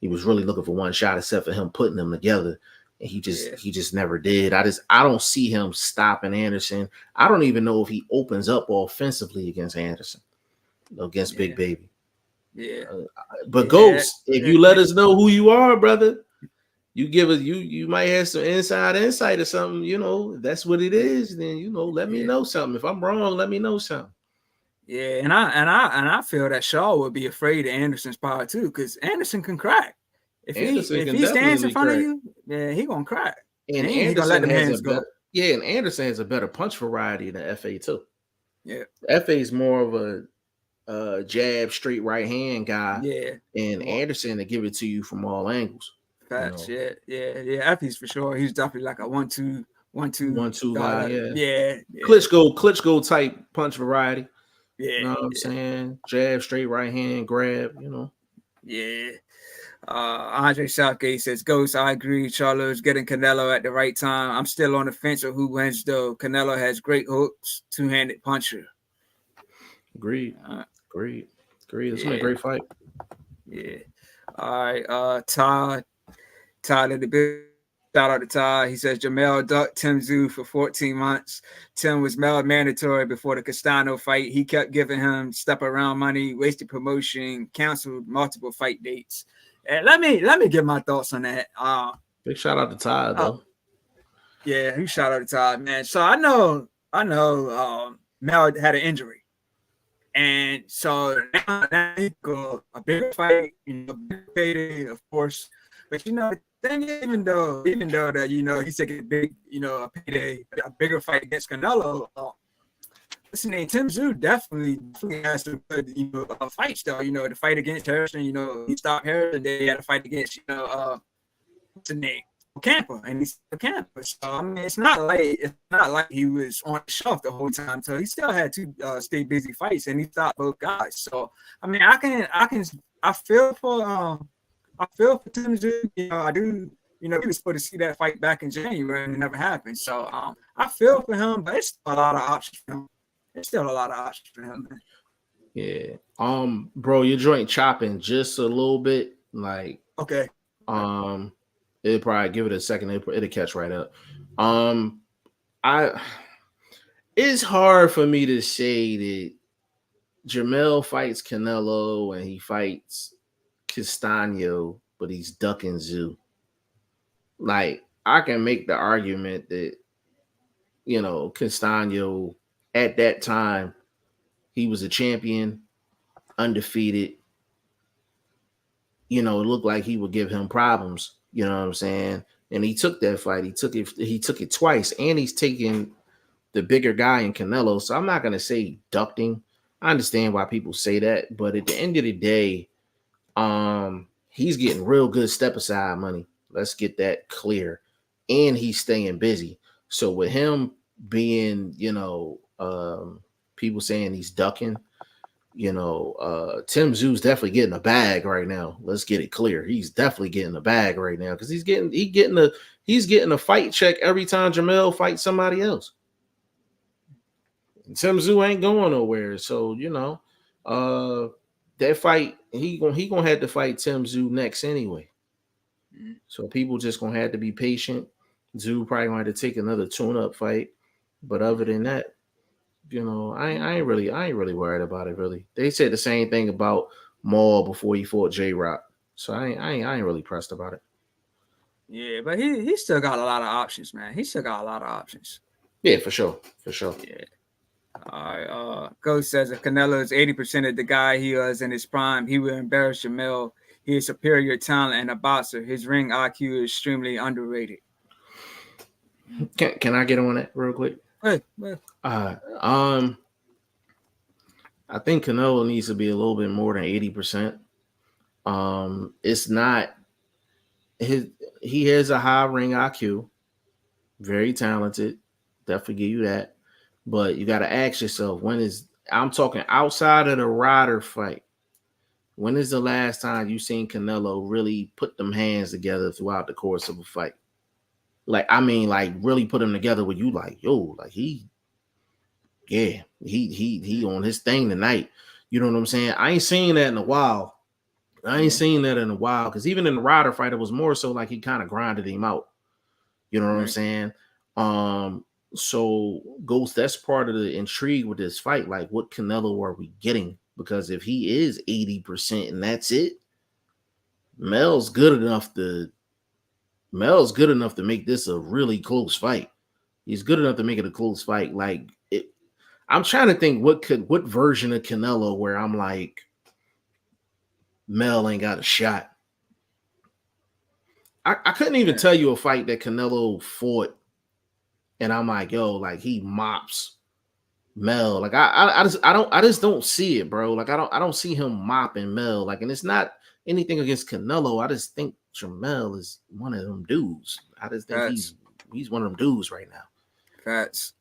[SPEAKER 2] He was really looking for one shot, except for him putting them together. And he just never did. I don't see him stopping Anderson. I don't even know if he opens up offensively against Anderson, against Big Baby.
[SPEAKER 1] Yeah.
[SPEAKER 2] But Ghost, if you let us know who you are, brother, you give us, you might have some inside insight or something, if that's what it is, then let me know something. If I'm wrong, let me know something.
[SPEAKER 1] Yeah, and I feel that Shaw would be afraid of Anderson's power too, because Anderson can crack. If he stands in front of you, yeah, he gonna crack.
[SPEAKER 2] And he gonna let them hands go. Yeah, and Anderson has a better punch variety than FA too.
[SPEAKER 1] Yeah,
[SPEAKER 2] FA is more of a jab, straight right hand guy.
[SPEAKER 1] Yeah,
[SPEAKER 2] and Anderson to give it to you from all angles.
[SPEAKER 1] Facts. Yeah. FA's for sure. He's definitely like a 1-2
[SPEAKER 2] guy.
[SPEAKER 1] Yeah.
[SPEAKER 2] Klitschko type punch variety.
[SPEAKER 1] Yeah,
[SPEAKER 2] you know what I'm saying? Jab, straight right hand, grab.
[SPEAKER 1] Yeah. Andre Southgate says, Ghost, I agree. Charlo's getting Canelo at the right time. I'm still on the fence of who wins, though. Canelo has great hooks, two-handed puncher.
[SPEAKER 2] Agreed. It's been a great fight.
[SPEAKER 1] Yeah. All right. Todd at the big. Shout out to Todd. He says Jamel ducked Tim Tszyu for 14 months. Tim was mandatory before the Castano fight. He kept giving him step around money, wasted promotion, canceled multiple fight dates. And let me give my thoughts on that.
[SPEAKER 2] Big shout out to Todd though.
[SPEAKER 1] Yeah, he shout out to Todd, man. So I know Mel had an injury. And so now he go a bigger fight, bigger payday, of course. But then even though that he's taking a big, a payday, a bigger fight against Canelo, listen, Tim Tszyu definitely has some good, fights though. The fight against Harrison, he stopped Harrison. Then he had a fight against, what's the name? Camper, and he's Camper. So I mean, it's not like he was on the shelf the whole time. So he still had to stay busy fights, and he stopped both guys. So I mean, I feel for Tim Tszyu. I do. We were supposed to see that fight back in January, and it never happened. So I feel for him, but it's a lot of options for him. There's still a lot of options for him, man.
[SPEAKER 2] Yeah. Bro, your joint chopping just a little bit. Like,
[SPEAKER 1] okay.
[SPEAKER 2] It'll probably give it a second. It'll catch right up. Um, I it's hard for me to say that Jamel fights Canelo and he fights Castano, but he's ducking Zoo. Like I can make the argument that Castano at that time he was a champion, undefeated. It looked like he would give him problems. You know what I'm saying? And he took that fight. He took it. He took it twice, and he's taking the bigger guy in Canelo. So I'm not gonna say ducking. I understand why people say that, but at the end of the day, he's getting real good step aside money. Let's get that clear, and he's staying busy. So with him being, people saying he's ducking, Tim Zoo's definitely getting a bag right now. Let's get it clear. He's definitely getting a bag right now because he's getting a fight check every time Jamel fights somebody else. And Tim Zoo ain't going nowhere. So, that fight, he gonna have to fight Tim Zoo next anyway. So people just gonna have to be patient. Zoo probably gonna have to take another tune-up fight. But other than that, I ain't really worried about it. Really, they said the same thing about Maul before he fought J Rock, so I ain't really pressed about it.
[SPEAKER 1] Yeah, but he still got a lot of options, man. He still got a lot of options.
[SPEAKER 2] Yeah, for sure.
[SPEAKER 1] Yeah. All right. Ghost says if Canelo is 80% of the guy he was in his prime, he will embarrass Jamel. He is superior talent and a boxer. His ring IQ is extremely underrated.
[SPEAKER 2] Can I get on that real quick?
[SPEAKER 1] Hey.
[SPEAKER 2] I think Canelo needs to be a little bit more than 80%. It's not he has a high ring IQ, very talented. Definitely give you that. But you got to ask yourself, I'm talking outside of the Ryder fight, when is the last time you seen Canelo really put them hands together throughout the course of a fight? Like really put them together where you like, yo, like he on his thing tonight. You know what I'm saying? I ain't seen that in a while. Because even in the Ryder fight, it was more so like he kind of grinded him out. You know what I'm saying? So Ghost, that's part of the intrigue with this fight. Like, what Canelo are we getting? Because if he is 80% and that's it, Mel's good enough to make this a really close fight. He's good enough to make it a close fight. Like I'm trying to think what version of Canelo where I'm like, Mel ain't got a shot. I couldn't even tell you a fight that Canelo fought, and I'm like, yo, like he mops Mel. Like I just don't see it, bro. Like I don't see him mopping Mel. Like, and it's not anything against Canelo. I just think Jamel is one of them dudes. I just think he's one of them dudes right now.
[SPEAKER 1] Facts.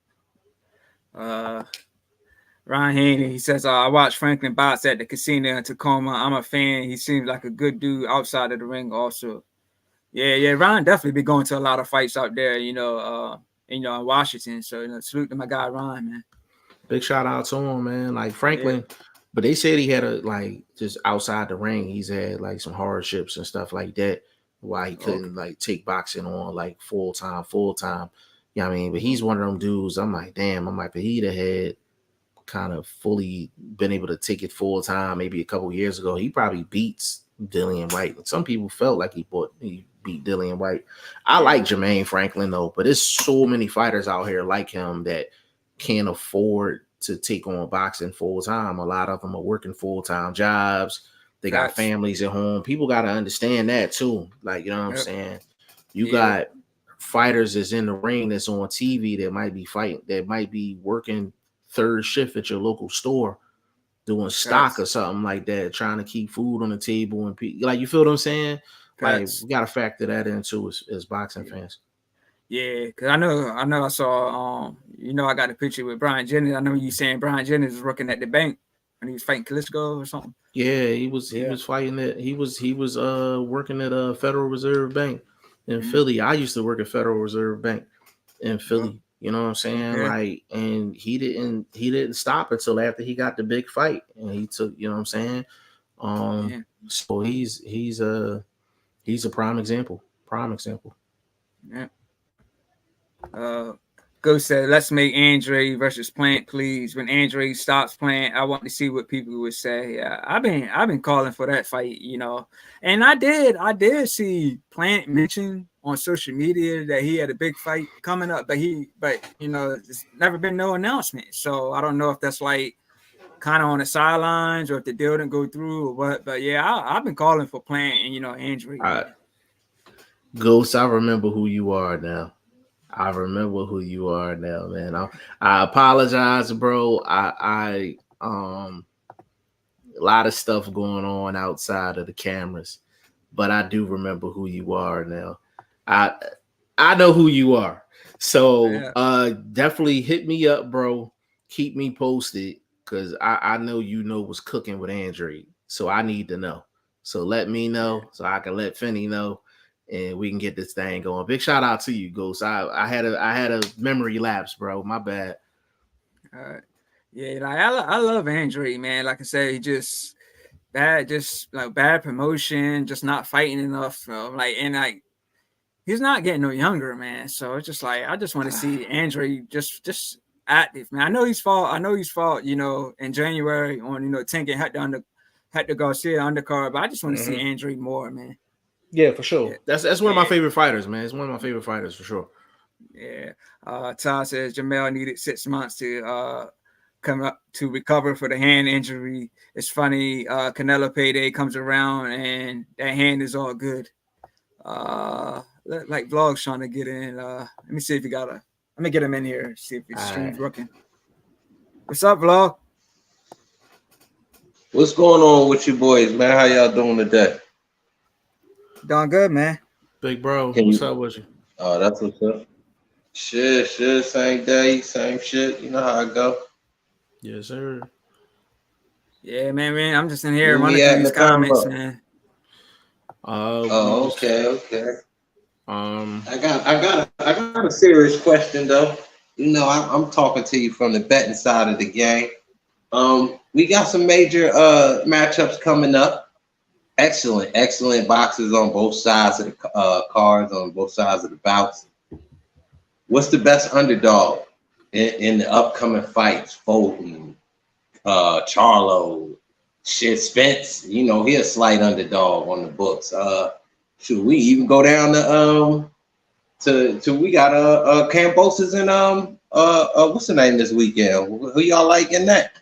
[SPEAKER 1] Ryan Haney, he says, I watched Franklin box at the casino in Tacoma. I'm a fan. He seems like a good dude outside of the ring also. Yeah. Ryan definitely be going to a lot of fights out there, in Washington. So, salute to my guy, Ryan, man.
[SPEAKER 2] Big shout out to him, man. Like Franklin, but they said he had just outside the ring, he's had like some hardships and stuff like that. Why he couldn't like take boxing on like full time. You know what I mean? But he's one of them dudes. I'm like, damn, but he'd have had kind of fully been able to take it full time maybe a couple years ago, he probably beats Dillian White. Some people felt like he beat Dillian White. I like Jermaine Franklin though, but there's so many fighters out here like him that can't afford to take on boxing full time. A lot of them are working full time jobs. They got families at home. People got to understand that too. Like, you know what I'm saying? You got fighters that's in the ring that's on TV that might be fighting, that might be working third shift at your local store doing stock or something like that, trying to keep food on the table and like, you feel what I'm saying? Like, we got to factor that into as boxing fans.
[SPEAKER 1] Yeah, because I know I saw I got a picture with Brian Jennings. I know you saying Brian Jennings was working at the bank when he was fighting Klitschko or something.
[SPEAKER 2] Yeah, he was fighting it. He was working at a Federal Reserve Bank in Philly. I used to work at Federal Reserve Bank in Philly. You know what I'm saying? Like, and he didn't stop until after he got the big fight, and he took, you know what I'm saying? So he's a prime example. Prime example.
[SPEAKER 1] Yeah. Go said, let's make Andre versus Plant, please. When Andre stops Plant, I want to see what people would say. I've been calling for that fight, and I did see Plant mention on social media that he had a big fight coming up, but there's never been no announcement. So I don't know if that's like kind of on the sidelines or if the deal didn't go through or what. But yeah, I've been calling for Plant and Andre, man.
[SPEAKER 2] Ghost, I remember who you are now. I remember who you are now, man. I apologize, bro. I a lot of stuff going on outside of the cameras, but I do remember who you are now. I know who you are. So definitely hit me up, bro. Keep me posted because I know you know what's cooking with Andre. So I need to know. So let me know so I can let Finney know and we can get this thing going. Big shout out to you, Ghost. I had a memory lapse, bro. My bad.
[SPEAKER 1] Yeah, like I love Andre, man. Like I said, he just bad promotion, just not fighting enough. He's not getting no younger, man. So it's just like I just want to see Andre just active, man. I know he's fought, in January on Tank and Hector Garcia undercard, but I just want to see Andre more, man.
[SPEAKER 2] Yeah, for sure. Yeah. That's one of my favorite fighters, man. It's one of my favorite fighters for sure.
[SPEAKER 1] Yeah. Todd says Jamel needed 6 months to come up to recover for the hand injury. It's funny, Canelo payday comes around and that hand is all good. Like Vlog's trying to get in. Let me see if he got let me get him in here, see if his stream's working. What's up, Vlog?
[SPEAKER 3] What's going on with you boys, man? How y'all doing today?
[SPEAKER 1] Doing good, man.
[SPEAKER 2] Big bro, what's up with you?
[SPEAKER 3] Oh, that's what's up. Shit, same day, same shit. You know how I go.
[SPEAKER 2] Yes, sir.
[SPEAKER 1] Yeah, man. I'm just in here running through these comments, man.
[SPEAKER 3] Okay. I got a serious question though. I'm talking to you from the betting side of the game. We got some major matchups coming up. Excellent boxes on both sides of the cards, on both sides of the bouts. What's the best underdog in the upcoming fights? Fulton, Charlo, Spence. He a slight underdog on the books. Should we even go down to we got Cambosis and what's the name this weekend? Who y'all like in that?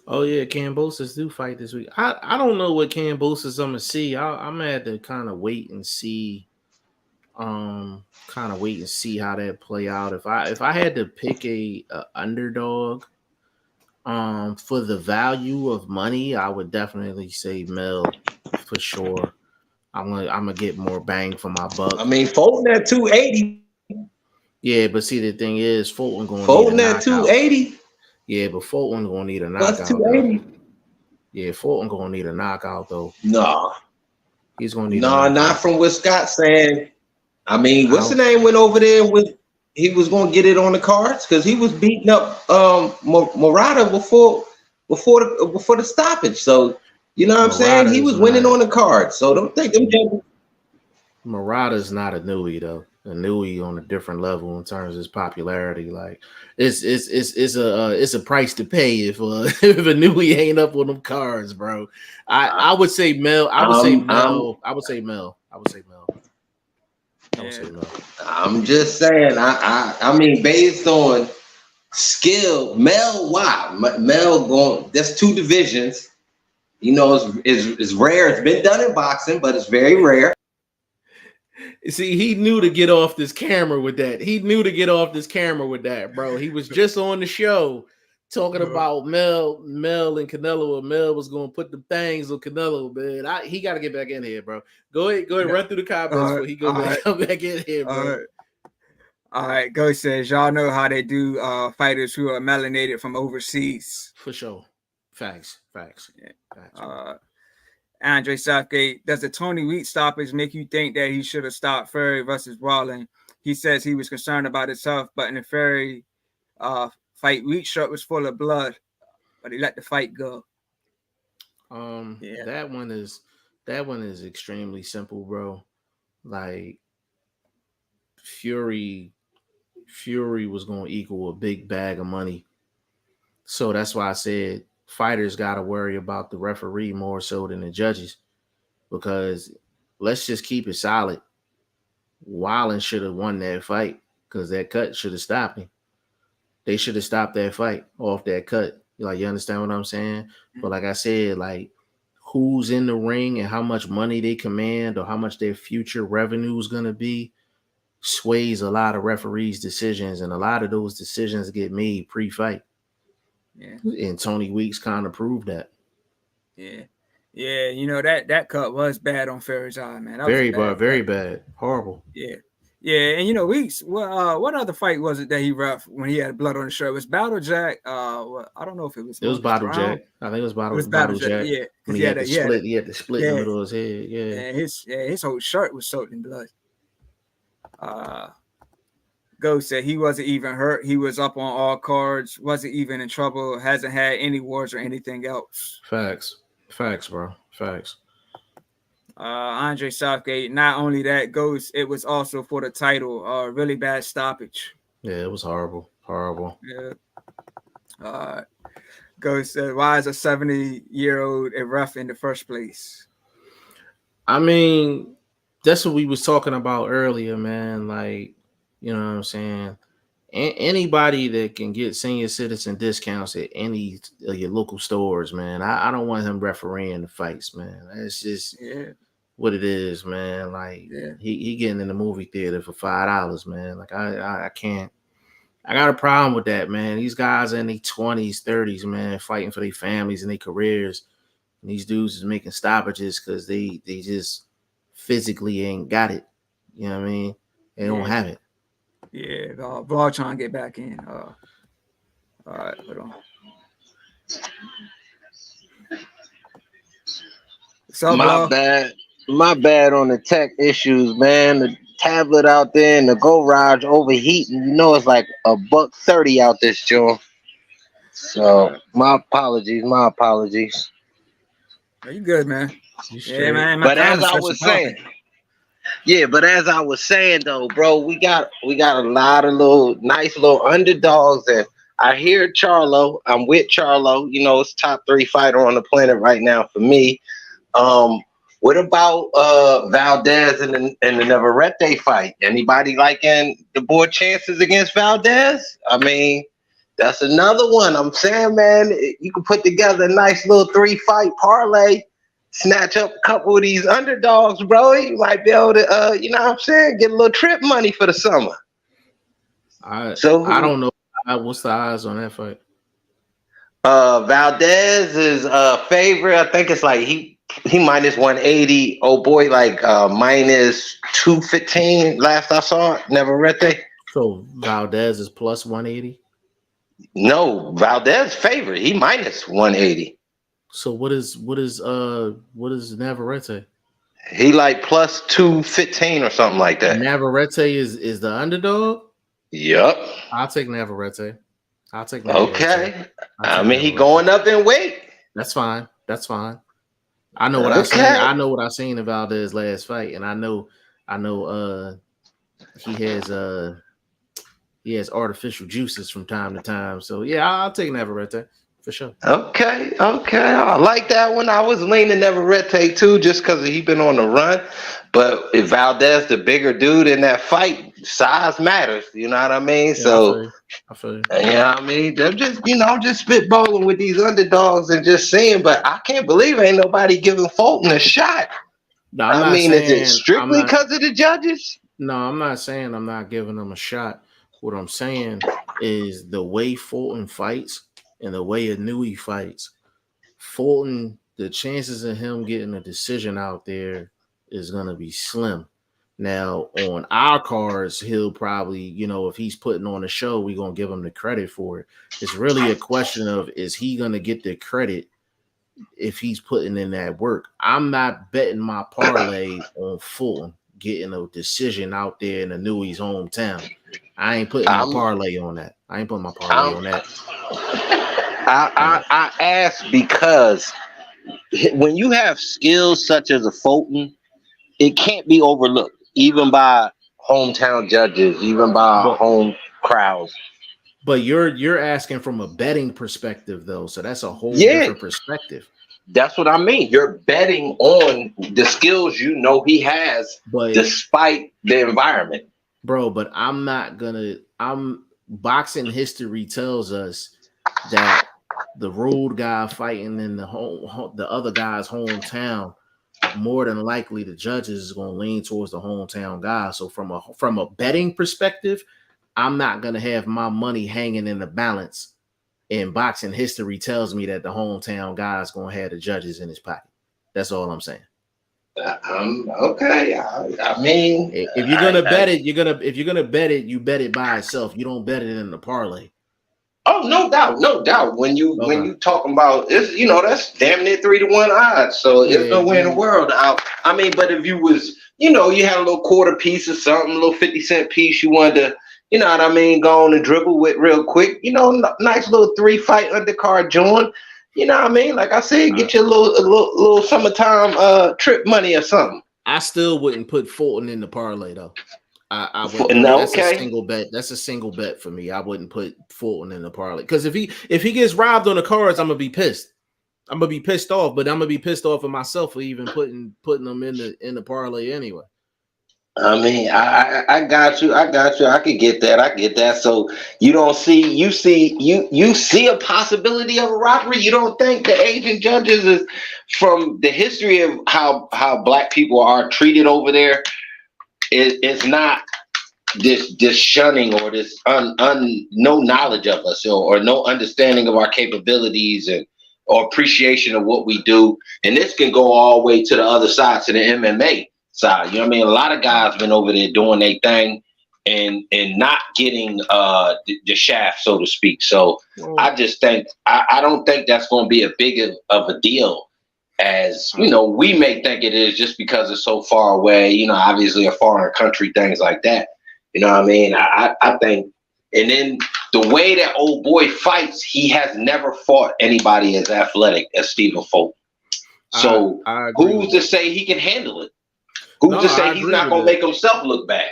[SPEAKER 2] Oh yeah, Cambosis do fight this week. I don't know what Cambosis I'm gonna see. I'm gonna have to kind of wait and see. How that play out. If I had to pick a underdog, for the value of money, I would definitely say Mel for sure. I'm gonna get more bang for my buck.
[SPEAKER 3] I mean, Fulton at 280.
[SPEAKER 2] Yeah, but see the thing is, Fulton gonna
[SPEAKER 3] Fulton at 280.
[SPEAKER 2] Yeah, but Fulton gonna need a knockout.
[SPEAKER 3] That's 280.
[SPEAKER 2] Yeah, Fulton gonna need a knockout though.
[SPEAKER 3] No,
[SPEAKER 2] he's gonna need.
[SPEAKER 3] No, not from what Scott's saying. I mean, what's the name went over there with? He was gonna get it on the cards because he was beating up Murata before the stoppage. So you know what I'm saying? He was winning on the cards. So don't think them.
[SPEAKER 2] Murata's not a newie though. A newie on a different level in terms of his popularity. Like it's a price to pay if if a newie ain't up on them cards, bro. I would say Mel. I would say Mel.
[SPEAKER 3] I'm just saying. I mean, based on skill, Mel. Wow, Mel going. That's two divisions. It's rare. It's been done in boxing, but it's very rare.
[SPEAKER 2] See, he knew to get off this camera with that. Bro. He was just on the show talking about Mel and Canelo, and Mel was going to put the things on Canelo, man. He got to get back in here, bro. Go ahead, run through the comments before he come back in here, bro.
[SPEAKER 1] All right, Go says, y'all know how they do fighters who are melanated from overseas.
[SPEAKER 2] For sure. Facts.
[SPEAKER 1] Yeah. Andre Southgate, does the Tony Wheat stoppage make you think that he should have stopped Fury versus Wallen? He says he was concerned about his health, but in the Fury fight, Wheat shirt was full of blood, but he let the fight go.
[SPEAKER 2] That one is extremely simple, bro. like Fury was going to equal a big bag of money. So that's why I said fighters got to worry about the referee more so than the judges, because let's just keep it solid. Wallen should have won that fight because that cut should have stopped him. They should have stopped that fight off that cut. Like, you understand what I'm saying? But like I said, like, who's in the ring and how much money they command or how much their future revenue is going to be sways a lot of referees' decisions, and a lot of those decisions get made pre-fight.
[SPEAKER 1] Yeah.
[SPEAKER 2] And Tony Weeks kind of proved that.
[SPEAKER 1] Yeah. Yeah, you know, that cut was bad on Fury's eye, man. That
[SPEAKER 2] very
[SPEAKER 1] was bad,
[SPEAKER 2] very bad. Horrible.
[SPEAKER 1] Yeah. Yeah, and you know, Weeks, what other fight was it that he ref when he had blood on his shirt? It was Battle Jack. I don't know if it was.
[SPEAKER 2] It was Battle Jack. I think it was Battle Jack.
[SPEAKER 1] Yeah,
[SPEAKER 2] when he had to split. He had to split in the middle of his head. Yeah.
[SPEAKER 1] And his whole shirt was soaked in blood. Ghost said he wasn't even hurt. He was up on all cards. Wasn't even in trouble. Hasn't had any wars or anything else.
[SPEAKER 2] Facts, bro. Facts.
[SPEAKER 1] Andre Southgate. Not only that, Ghost, it was also for the title. Really bad stoppage.
[SPEAKER 2] Yeah, it was horrible.
[SPEAKER 1] Yeah. Ghost said, why is a 70-year-old a ref in the first place?
[SPEAKER 2] I mean, that's what we was talking about earlier, man. Like, you know what I'm saying? Anybody that can get senior citizen discounts at any of your local stores, man. I don't want him refereeing the fights, man. That's just what it is, man. Like, he getting in the movie theater for $5, man. Like, I can't. I got a problem with that, man. These guys are in their 20s, 30s, man, fighting for their families and their careers. And these dudes is making stoppages because they just physically ain't got it. You know what I mean? They don't have it.
[SPEAKER 1] Yeah, Vlog trying to get back in. All right, hold on.
[SPEAKER 3] My bad on the tech issues, man. The tablet out there in the garage overheating. You know it's like $130 out this joint. So my apologies.
[SPEAKER 1] Are you good, man?
[SPEAKER 3] Yeah, man. But as I was saying. Yeah, but as I was saying though, bro, we got a lot of nice little underdogs, and I hear Charlo. I'm with Charlo. You know, it's top 3 fighter on the planet right now for me. What about Valdez and the Navarrete fight? Anybody liking the board chances against Valdez? I mean, that's another one. I'm saying, man, you can put together a nice little 3-fight parlay. Snatch up a couple of these underdogs, bro. You might be able to, you know what I'm saying, get a little trip money for the summer.
[SPEAKER 2] I don't know. What's the odds on that fight?
[SPEAKER 3] Valdez is favorite. I think it's like he minus 180. Oh boy, like minus 215. Last I saw it. Navarrete.
[SPEAKER 2] So Valdez is plus 180.
[SPEAKER 3] No, Valdez favorite. He minus 180.
[SPEAKER 2] So what is Navarrete?
[SPEAKER 3] He like plus 215 or something like that.
[SPEAKER 2] Navarrete is the underdog?
[SPEAKER 3] Yep.
[SPEAKER 2] I'll take Navarrete.
[SPEAKER 3] Okay. I mean, he going up in weight.
[SPEAKER 2] That's fine. I know what I seen. I know what I seen in Valdez's last fight, and I know he has artificial juices from time to time. So yeah, I'll take Navarrete. For sure.
[SPEAKER 3] Okay. I like that one. I was leaning Navarrete too, just because he been on the run. But if Valdez, the bigger dude in that fight, size matters. You know what I mean? Yeah, so,
[SPEAKER 2] I feel you.
[SPEAKER 3] You know what I mean? They're just, just spitballing with these underdogs and just seeing. But I can't believe ain't nobody giving Fulton a shot.
[SPEAKER 2] No, I mean, is
[SPEAKER 3] it strictly because of the judges?
[SPEAKER 2] No, I'm not saying I'm not giving them a shot. What I'm saying is the way Fulton fights and the way Inouye fights, Fulton, the chances of him getting a decision out there is going to be slim. Now, on our cards, he'll probably, if he's putting on a show, we're going to give him the credit for it. It's really a question of, is he going to get the credit if he's putting in that work? I'm not betting my parlay on Fulton getting a decision out there in Inouye's hometown. I ain't putting my parlay on that.
[SPEAKER 3] I ask because when you have skills such as a Fulton, it can't be overlooked. even by hometown judges, even by home crowds.
[SPEAKER 2] But you're asking from a betting perspective though, so that's a whole
[SPEAKER 3] Yeah.
[SPEAKER 2] different perspective.
[SPEAKER 3] That's what I mean. You're betting on the skills you know he has, despite the environment.
[SPEAKER 2] Bro, but boxing history tells us that the road guy fighting in the other guy's hometown, more than likely the judges is going to lean towards the hometown guy. So from a betting perspective, I'm not going to have my money hanging in the balance. And boxing history tells me that the hometown guy is going to have the judges in his pocket. That's all I'm saying.
[SPEAKER 3] Okay. I mean,
[SPEAKER 2] if you're gonna bet it, you bet it by itself. You don't bet it in the parlay.
[SPEAKER 3] Oh, no doubt. When you talking about it's, that's damn near 3-1 odds. So there's no way in the world out. I mean, but if you was, you had a little quarter piece or something, a little 50-cent piece, you wanted to, you know what I mean, go on and dribble with real quick. Nice little 3-fight undercard joint. You know what I mean? Like I said, get you a little summertime trip money or something.
[SPEAKER 2] I still wouldn't put Fulton in the parlay though. I wouldn't. That's a single bet. That's a single bet for me. I wouldn't put Fulton in the parlay because if he gets robbed on the cards, I'm gonna be pissed. I'm gonna be pissed off, but I'm gonna be pissed off at myself for even putting them in the parlay anyway.
[SPEAKER 3] I mean, I got you. I could get that. I get that. So you see a possibility of a robbery. You don't think the Asian judges is from the history of how black people are treated over there. It's not this shunning or this no knowledge of us or no understanding of our capabilities or appreciation of what we do. And this can go all the way to the other side, to the MMA side. You know what I mean? A lot of guys been over there doing their thing and not getting the shaft, so to speak. So I just think I don't think that's going to be a big of a deal as we may think it is, just because it's so far away. Obviously a foreign country, things like that. You know what I mean? I think, and then the way that old boy fights, he has never fought anybody as athletic as Stephen Fulton. So who's to say he can handle it? Who's to say he's not going to make himself look bad?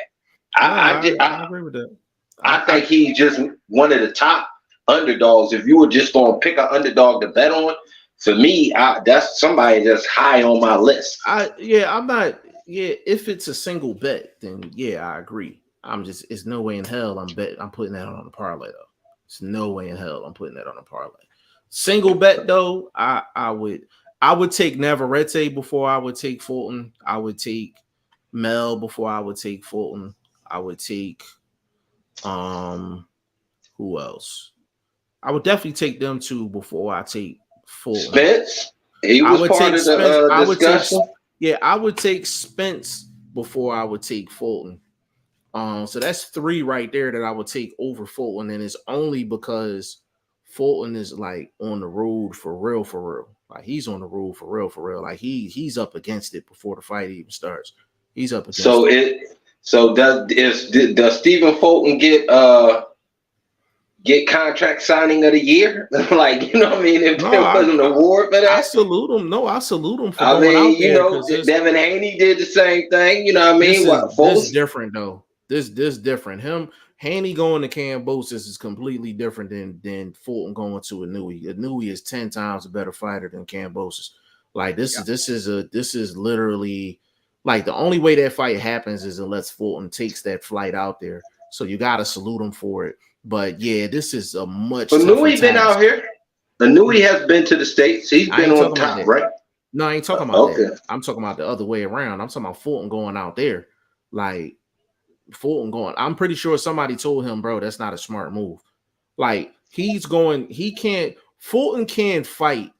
[SPEAKER 3] I agree with that. I think he's just one of the top underdogs. If you were just going to pick an underdog to bet on, for me, that's somebody that's high on my list.
[SPEAKER 2] If it's a single bet, then I agree. It's no way in hell I'm putting that on a parlay though. It's no way in hell I'm putting that on a parlay. Single bet though, I would take Navarrete before I would take Fulton. I would take Mel before I would take Fulton. I would take who else? I would definitely take them two before I take Fulton.
[SPEAKER 3] Spence? He was part of the discussion.
[SPEAKER 2] I would take Spence before I would take Fulton. So that's 3 right there that I would take over Fulton, and it's only because Fulton is like on the road for real. Like he's on the road for real. Like he's up against it before the fight even starts. He's up against it.
[SPEAKER 3] So does Stephen Fulton get contract signing of the year? Like, you know what I mean? If there was an award for that.
[SPEAKER 2] I salute him. No, I salute him for
[SPEAKER 3] going out there. Devin Haney did the same thing. You know what I mean?
[SPEAKER 2] This is different though. This different. Haney going to Cambosis is completely different than Fulton going to Inouye. Inouye is 10 times a better fighter than Cambosis. Like this is literally like the only way that fight happens is unless Fulton takes that flight out there. So you got to salute him for it. But this is a much.
[SPEAKER 3] But Inouye been out here. Inouye has been to the States. He's been on top, right?
[SPEAKER 2] No, I ain't talking about that. I'm talking about the other way around. I'm talking about Fulton going out there. Like Fulton going. I'm pretty sure somebody told him, bro, that's not a smart move. Like Fulton can't fight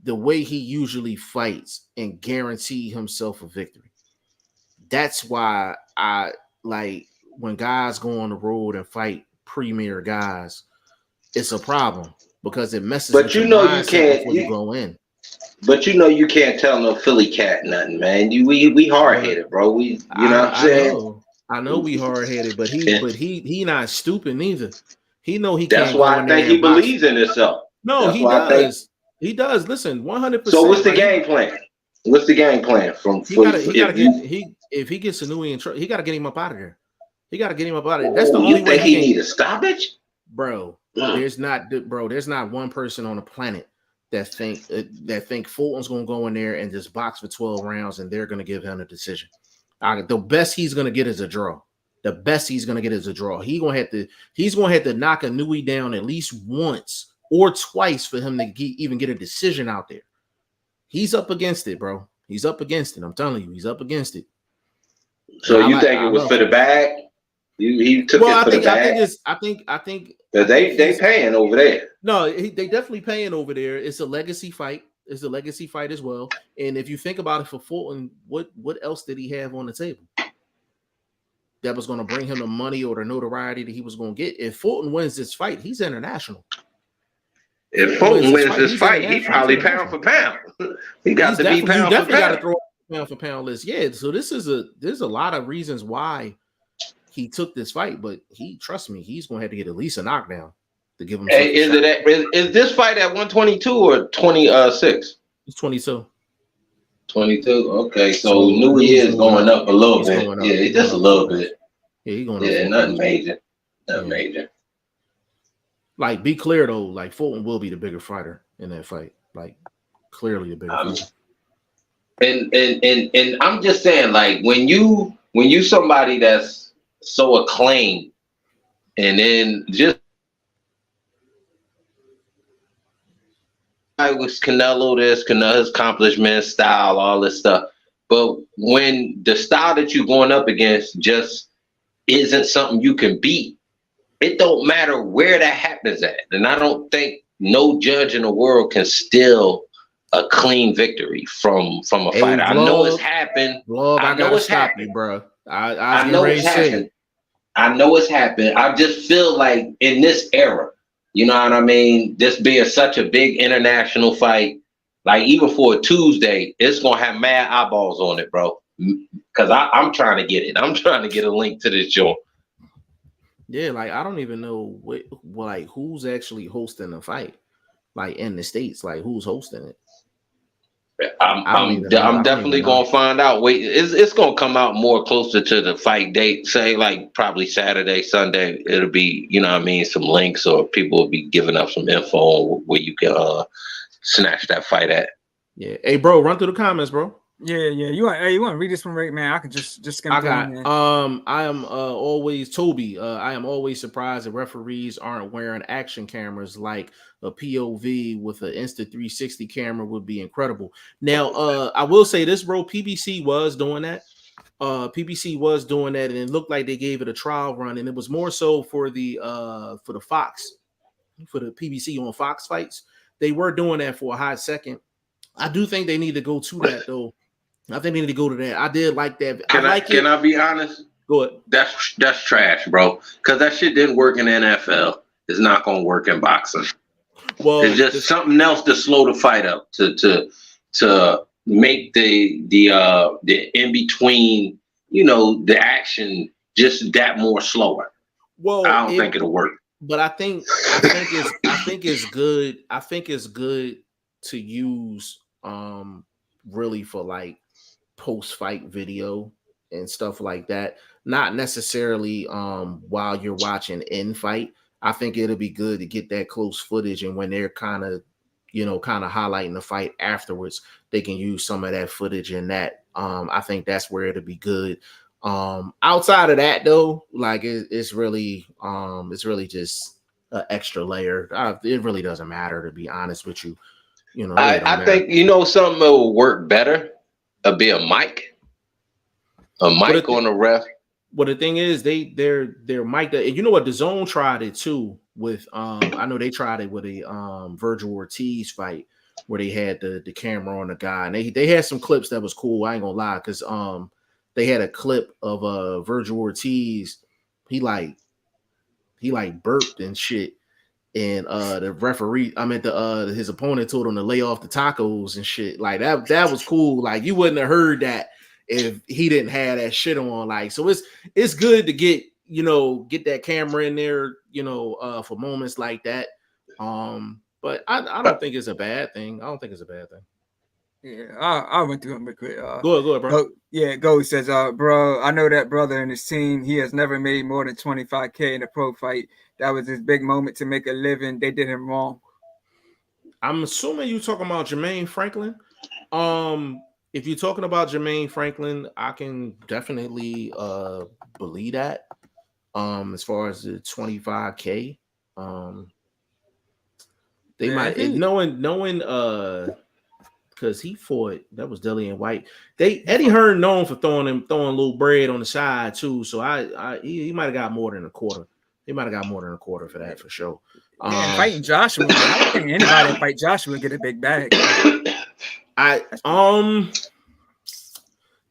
[SPEAKER 2] the way he usually fights and guarantee himself a victory. That's why I like when guys go on the road and fight premier guys, it's a problem because it messes with your mindset before you go in.
[SPEAKER 3] But you can't tell no Philly cat nothing, man. We hard headed, bro. You know what I'm saying?
[SPEAKER 2] I know we hard headed, but he not stupid neither. He know he can't.
[SPEAKER 3] That's why I think he believes in himself.
[SPEAKER 2] No, he does. He does. Listen, 100%.
[SPEAKER 3] So what's the game plan? What's the game plan from?
[SPEAKER 2] If he gets Inouye in trouble, he gotta get him up out of there. He gotta get him up out of there. That's the only way
[SPEAKER 3] he need a stoppage,
[SPEAKER 2] bro. There's not one person on the planet that think Fulton's gonna go in there and just box for 12 rounds and they're gonna give him a decision. The best he's gonna get is a draw. The best he's gonna get is a draw. He's gonna have to knock Inouye down at least once or twice for him to even get a decision out there. He's up against it, bro. He's up against it. I'm telling you, he's up against it.
[SPEAKER 3] So you think it was for the bag? He took it for the bag.
[SPEAKER 2] I think
[SPEAKER 3] they paying over there.
[SPEAKER 2] No, they definitely paying over there. It's a legacy fight. It's a legacy fight as well. And if you think about it for Fulton, what else did he have on the table that was going to bring him the money or the notoriety that he was going to get? If Fulton wins this fight, he's international.
[SPEAKER 3] If Fulton wins this fight, he probably pound for pound. He got to be pound for pound. Got to throw
[SPEAKER 2] pound for pound list. Yeah, so there's a lot of reasons why he took this fight, but trust me, he's going to have to get at least a knockdown to give him.
[SPEAKER 3] Hey, is this fight at 122 or 26?
[SPEAKER 2] It's 22.
[SPEAKER 3] 22. Okay, so Inouye is going up a little bit. Yeah, just a little bit.
[SPEAKER 2] Yeah, he's going up.
[SPEAKER 3] Yeah, nothing major. Nothing major.
[SPEAKER 2] Like, be clear though, like Fulton will be the bigger fighter in that fight. Like, clearly the bigger fighter.
[SPEAKER 3] And I'm just saying, like, when you somebody that's so acclaimed, and then just I was Canelo, his accomplishments, style, all this stuff. But when the style that you're going up against just isn't something you can beat, it don't matter where that happens at. And I don't think no judge in the world can steal a clean victory from a fighter. I know it's happened.
[SPEAKER 2] I know it's happened, bro.
[SPEAKER 3] I know it's happened. I know it's happened. I just feel like in this era, you know what I mean? This being such a big international fight, like even for a Tuesday, it's gonna have mad eyeballs on it, bro. Because I'm trying to get it. I'm trying to get a link to this joint.
[SPEAKER 2] Yeah, like I don't even know who's actually hosting the fight, like in the States, like who's hosting it.
[SPEAKER 3] I'm definitely gonna find out. Wait, it's gonna come out more closer to the fight date. Say like probably Saturday, Sunday. It'll be, you know what I mean, some links or people will be giving up some info where you can snatch that fight at.
[SPEAKER 2] Yeah. Hey, bro, run through the comments, bro.
[SPEAKER 1] Yeah. You want to read this one, right, man? I can just skim through.
[SPEAKER 2] I am always Toby. I am always surprised that referees aren't wearing action cameras. Like a POV with an Insta 360 camera would be incredible. Now, I will say this, bro. PBC was doing that. And it looked like they gave it a trial run, and it was more so for the Fox, for the PBC on Fox fights. They were doing that for a hot second. I do think they need to go to that though. I think they need to go to that. I did like that.
[SPEAKER 3] Can I be honest?
[SPEAKER 2] Go ahead.
[SPEAKER 3] That's trash, bro. Because that shit didn't work in the NFL. It's not gonna work in boxing. Well, it's just something else to slow the fight up, to make the in between, you know, the action just that more slower. Well, I don't think it'll work.
[SPEAKER 2] But I think it's good. I think it's good to use really for like post-fight video and stuff like that, not necessarily while you're watching in fight. I think it'll be good to get that close footage, and when they're kind of highlighting the fight afterwards, they can use some of that footage in that. I think that's where it'll be good. Outside of that though, like it's really just an extra layer. It really doesn't matter, to be honest with you. You know,
[SPEAKER 3] I think, you know, something that will work better would be a mic on the ref.
[SPEAKER 2] Well, the thing is, their mic. You know what? The Zone tried it too with. I know they tried it with a Virgil Ortiz fight where they had the camera on the guy, and they had some clips that was cool. I ain't gonna lie, because they had a clip of Virgil Ortiz. He burped and shit. And the referee, his opponent told him to lay off the tacos and shit. Like that was cool. Like you wouldn't have heard that if he didn't have that shit on. Like, so it's good to get that camera in there, for moments like that. But I don't think it's a bad thing.
[SPEAKER 1] Yeah, I went through him real quick.
[SPEAKER 2] Go ahead, bro.
[SPEAKER 1] Go says, bro, I know that brother and his team. He has never made more than 25K in a pro fight. That was his big moment to make a living. They did him wrong.
[SPEAKER 2] I'm assuming you talking about Jermaine Franklin. If you're talking about Jermaine Franklin, I can definitely believe that. As far as the 25K, they might knowing because he fought, that was Dillian White. Eddie Hearn known for throwing a little bread on the side too. So he might have got more than a quarter. He might have got more than a quarter for that for sure.
[SPEAKER 1] Fighting Joshua, I don't think anybody that fight Joshua get a big bag.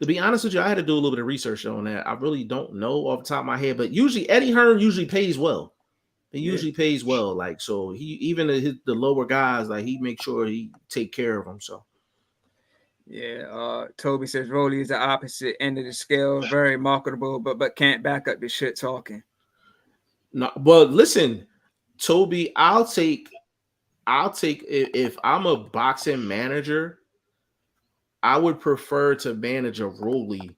[SPEAKER 1] To be honest with you, I had to do a little bit of research on that. I really don't know off the top of my head, but usually Eddie Hearn usually pays well. He usually pays well, like so. He even the lower guys, like he makes sure he take care of them. So. Yeah, Toby says Rolly is the opposite end of the scale, very marketable, but can't back up the shit talking.
[SPEAKER 2] No, but listen, Toby, I'll take if I'm a boxing manager, I would prefer to manage a Rolly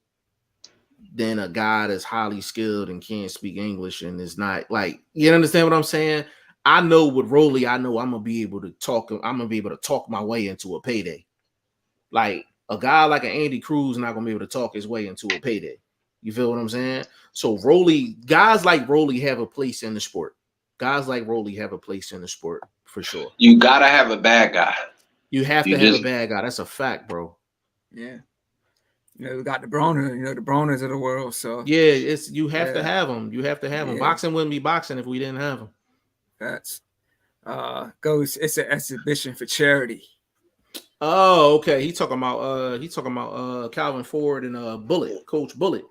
[SPEAKER 2] than a guy that's highly skilled and can't speak English and is not like, you understand what I'm saying? I know with Rolly, I know I'm gonna be able to talk my way into a payday. Like a guy like an Andy Cruz not gonna be able to talk his way into a payday. You feel what I'm saying? So guys like Rolly have a place in the sport. Guys like Rolly have a place in the sport for sure.
[SPEAKER 3] You gotta have a bad guy.
[SPEAKER 2] You have to have a bad guy. That's a fact, bro.
[SPEAKER 1] Yeah. We got the Broner, the Broners of the world. So
[SPEAKER 2] yeah, you have to have them. You have to have them. Boxing wouldn't be boxing if we didn't have them.
[SPEAKER 1] That's it's an exhibition for charity.
[SPEAKER 2] Oh, okay. He talking about Calvin Ford and Bullet, Coach Bullet.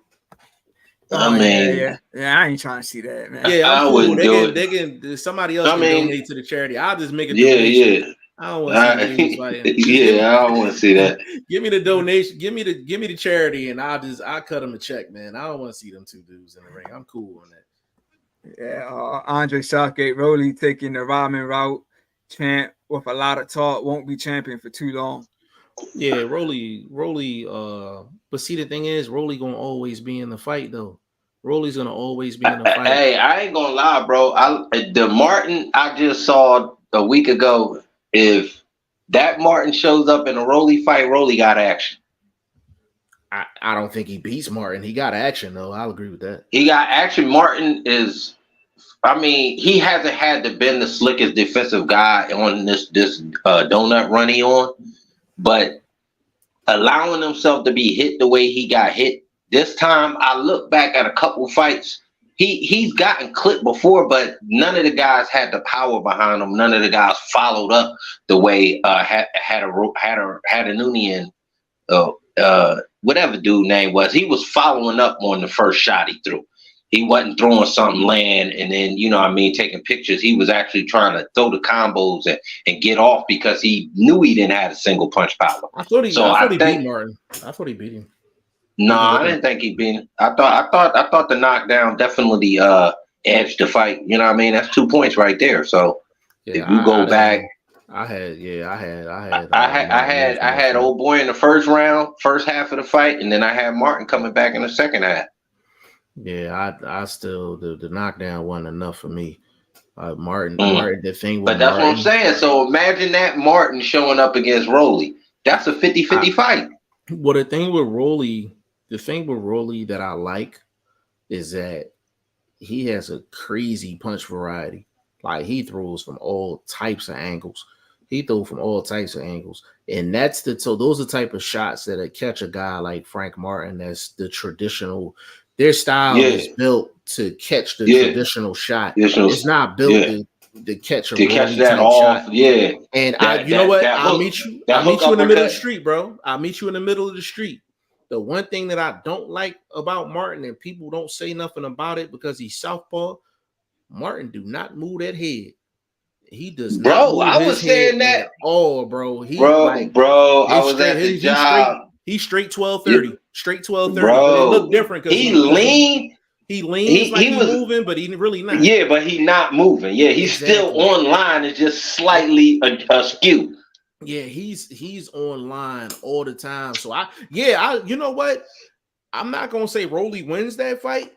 [SPEAKER 3] I mean,
[SPEAKER 1] I ain't trying to see that, man.
[SPEAKER 2] Yeah,
[SPEAKER 3] I wouldn't do it.
[SPEAKER 2] They can somebody else can donate to the charity. I'll just make it.
[SPEAKER 3] Yeah.
[SPEAKER 2] I don't want to see fighting.
[SPEAKER 3] Yeah, I don't want to see that.
[SPEAKER 2] Give me the donation. Give me the charity, and I'll cut them a check, man. I don't want to see them two dudes in the ring. I'm cool on that.
[SPEAKER 1] Yeah, Andre Southgate, Rolly taking the Robin route, champ with a lot of talk, won't be champion for too long.
[SPEAKER 2] Yeah, Rolly. But see, the thing is, Rolly gonna always be in the fight, though. Rolly's gonna always be in the fight.
[SPEAKER 3] Hey, I ain't gonna lie, bro. The Martin I just saw a week ago. If that Martin shows up in a Rolly fight, Rolly got action.
[SPEAKER 2] I don't think he beats Martin. He got action, though. I'll agree with that.
[SPEAKER 3] He got action. Martin is, he hasn't had to been the slickest defensive guy on this donut run he on, but allowing himself to be hit the way he got hit this time, I look back at a couple fights. He's gotten clipped before, but none of the guys had the power behind them. None of the guys followed up the way Hadanounian, whatever dude name was. He was following up on the first shot he threw. He wasn't throwing something land and then taking pictures. He was actually trying to throw the combos and get off because he knew he didn't have a single punch power.
[SPEAKER 2] I thought he beat Martin. I thought he beat him.
[SPEAKER 3] No, I didn't think he beat him. I thought the knockdown definitely edged the fight. You know what I mean? That's 2 points right there. So if you go back,
[SPEAKER 2] I had
[SPEAKER 3] old boy in the first half of the fight, and then I had Martin coming back in the second half.
[SPEAKER 2] Yeah, I still the knockdown wasn't enough for me. Martin, the thing.
[SPEAKER 3] But that's Martin. What I'm saying. So imagine that Martin showing up against Rolly. That's a 50-50 fight.
[SPEAKER 2] Well, the thing with Rolly that I like is that he has a crazy punch variety. Like he throws from all types of angles. And that's those are the type of shots that catch a guy like Frank Martin. That's the traditional. Their style is built to catch the traditional shot. It's not built to catch that off. Shot. Yeah. And I'll meet you in the middle of the street, bro. I'll meet you in the middle of the street. The one thing that I don't like about Martin, and people don't say nothing about it because he's southpaw, Martin do not move that head. He does not.
[SPEAKER 3] Bro, I was saying that.
[SPEAKER 2] Oh, bro.
[SPEAKER 3] I was at the job.
[SPEAKER 2] He's straight 12-30. Straight 12-30.
[SPEAKER 3] Bro,
[SPEAKER 2] it looked different because
[SPEAKER 3] he lean.
[SPEAKER 2] He leans like he's moving, but he's really not.
[SPEAKER 3] Yeah, but he's not moving. Yeah, he's still on line. It's just slightly askew.
[SPEAKER 2] Yeah, he's online all the time. So you know what? I'm not gonna say Rolly wins that fight,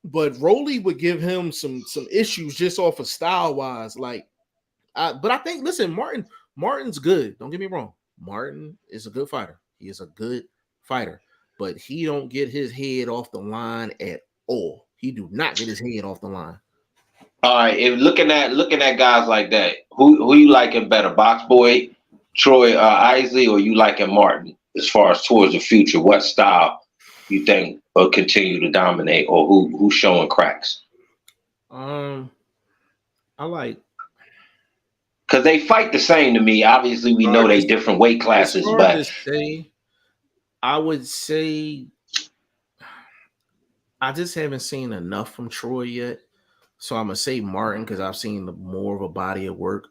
[SPEAKER 2] but Rolly would give him some issues just off of style wise. But I think listen, Martin's good. Don't get me wrong. Martin is a good fighter. He is a good fighter, but he don't get his head off the line at all. He do not get his head off the line.
[SPEAKER 3] All right, if looking at guys like that, who you liking better, Box Boy, Troy Isley, or you liking Martin? As far as towards the future, what style you think will continue to dominate, or who's showing cracks?
[SPEAKER 2] I like
[SPEAKER 3] because they fight the same to me. Obviously, we know they different weight classes, but
[SPEAKER 2] I would say I just haven't seen enough from Troy yet. So I'm gonna say Martin because I've seen more of a body of work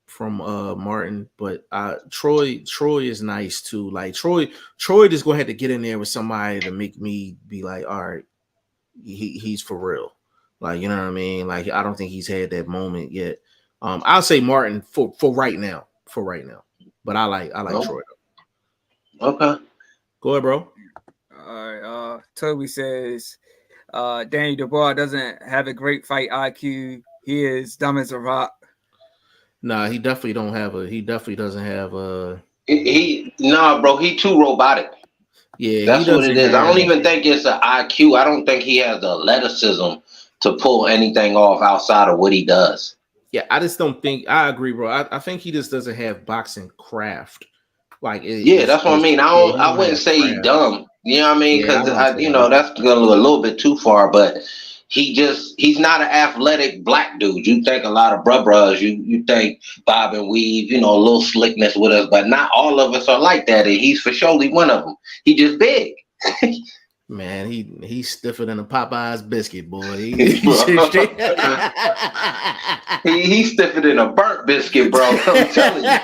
[SPEAKER 2] from Martin. But Troy is nice too. Like Troy just gonna have to get in there with somebody to make me be like, all right, he's for real. Like, you know what I mean? Like, I don't think he's had that moment yet. I'll say Martin for right now. But I like Troy.
[SPEAKER 3] Okay.
[SPEAKER 2] Go ahead, bro.
[SPEAKER 1] All right. Toby says Daniel Dubois doesn't have a great fight IQ. He is dumb as a rock.
[SPEAKER 2] Nah, he definitely doesn't have a
[SPEAKER 3] Nah, bro, he too robotic.
[SPEAKER 2] Yeah,
[SPEAKER 3] that's what it is. I don't even think it's an IQ. I don't think he has the athleticism to pull anything off outside of what he does.
[SPEAKER 2] Yeah, I just don't think I agree, bro. I think he just doesn't have boxing craft. Like,
[SPEAKER 3] that's what I mean. I wouldn't say he's dumb. You know what I mean? Because that's going a little bit too far. But he's not an athletic black dude. You think a lot of bruh, you think bob and weave, a little slickness with us, but not all of us are like that. And he's for surely one of them. He just big.
[SPEAKER 2] Man, he's stiffer than a Popeye's biscuit, boy.
[SPEAKER 3] He's stiffer than a burnt biscuit, bro. I'm telling
[SPEAKER 2] you.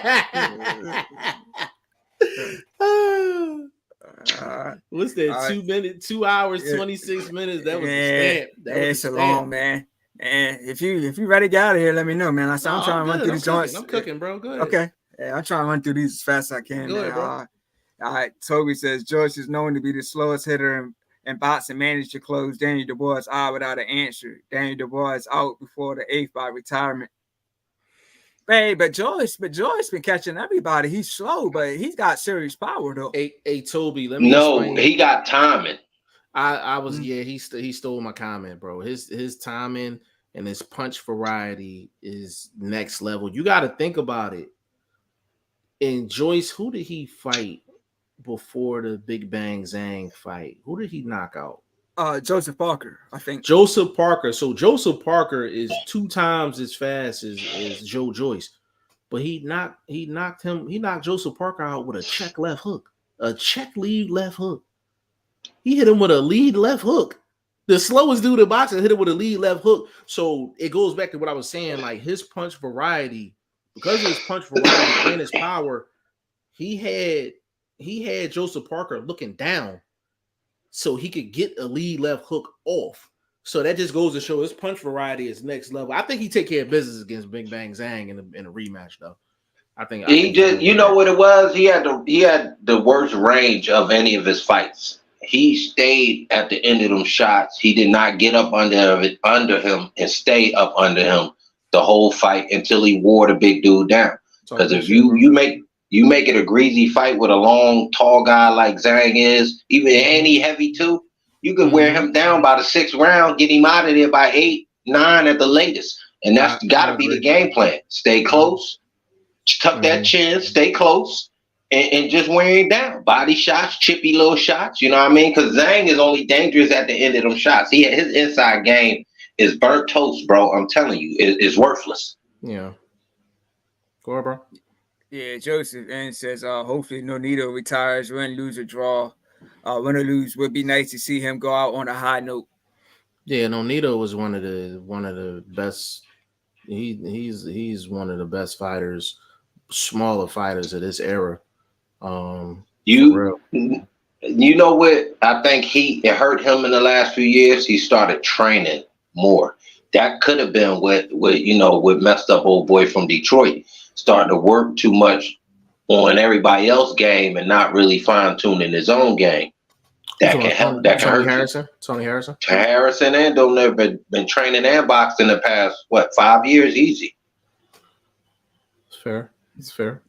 [SPEAKER 2] What's that? 2 hours, 26 minutes. That was a stamp.
[SPEAKER 1] It's a long, man. And if you ready to get out of here, let me know, man. I'm trying to run through these joints.
[SPEAKER 2] I'm cooking, bro. Go ahead.
[SPEAKER 1] Okay. Yeah, I'm trying to run through these as fast as I can.
[SPEAKER 2] Go ahead, bro.
[SPEAKER 1] All right, Toby says George is known to be the slowest hitter in boxing, managed to close Daniel Dubois' eye without an answer. Daniel Dubois is out before the 8th by retirement. Hey, but Joyce been catching everybody. He's slow, but he's got serious power though.
[SPEAKER 2] Hey Toby, let me
[SPEAKER 3] explain. He got timing.
[SPEAKER 2] He stole my comment, bro. His timing and his punch variety is next level. You got to think about it. And Joyce, who did he fight before the Big Bang Zhang fight? Who did he knock out?
[SPEAKER 1] Joseph Parker, I think.
[SPEAKER 2] Joseph Parker. So Joseph Parker is 2 times as fast as Joe Joyce, but he knocked Joseph Parker out with a check left hook, a check lead left hook. He hit him with a lead left hook. The slowest dude in boxing hit him with a lead left hook. So it goes back to what I was saying, like his punch variety. Because of his punch variety and his power, he had Joseph Parker looking down so he could get a lead left hook off. So that just goes to show his punch variety is next level. I think he take care of business against Big Bang Zhang in a rematch, though. I think
[SPEAKER 3] you know what it was? He had the worst range of any of his fights. He stayed at the end of them shots. He did not get up under him and stay up under him the whole fight until he wore the big dude down. Because if you make it a greasy fight with a long, tall guy like Zhang is, even any heavy too, you can wear him down by the 6th round, get him out of there by 8, 9 at the latest. And that's got to be the game plan. Stay close, tuck that chin, stay close, and just wear him down. Body shots, chippy little shots, you know what I mean? Because Zhang is only dangerous at the end of them shots. His inside game is burnt toast, bro. I'm telling you, it's worthless.
[SPEAKER 2] Yeah. Go ahead, bro.
[SPEAKER 1] Yeah, Joseph and says, hopefully Nonito retires, win, lose, or draw. Win or lose, would be nice to see him go out on a high note.
[SPEAKER 2] Yeah, Nonito was one of the best. He's one of the best fighters, smaller fighters of this era.
[SPEAKER 3] You know what? I think it hurt him in the last few years. He started training more. That could have been what messed up old boy from Detroit. Starting to work too much on everybody else's game and not really fine tuning his own game. That can help. That can hurt
[SPEAKER 2] Harrison. Tony Harrison.
[SPEAKER 3] Harrison and Doe been training and boxing the past 5 years easy.
[SPEAKER 2] It's fair. It's fair.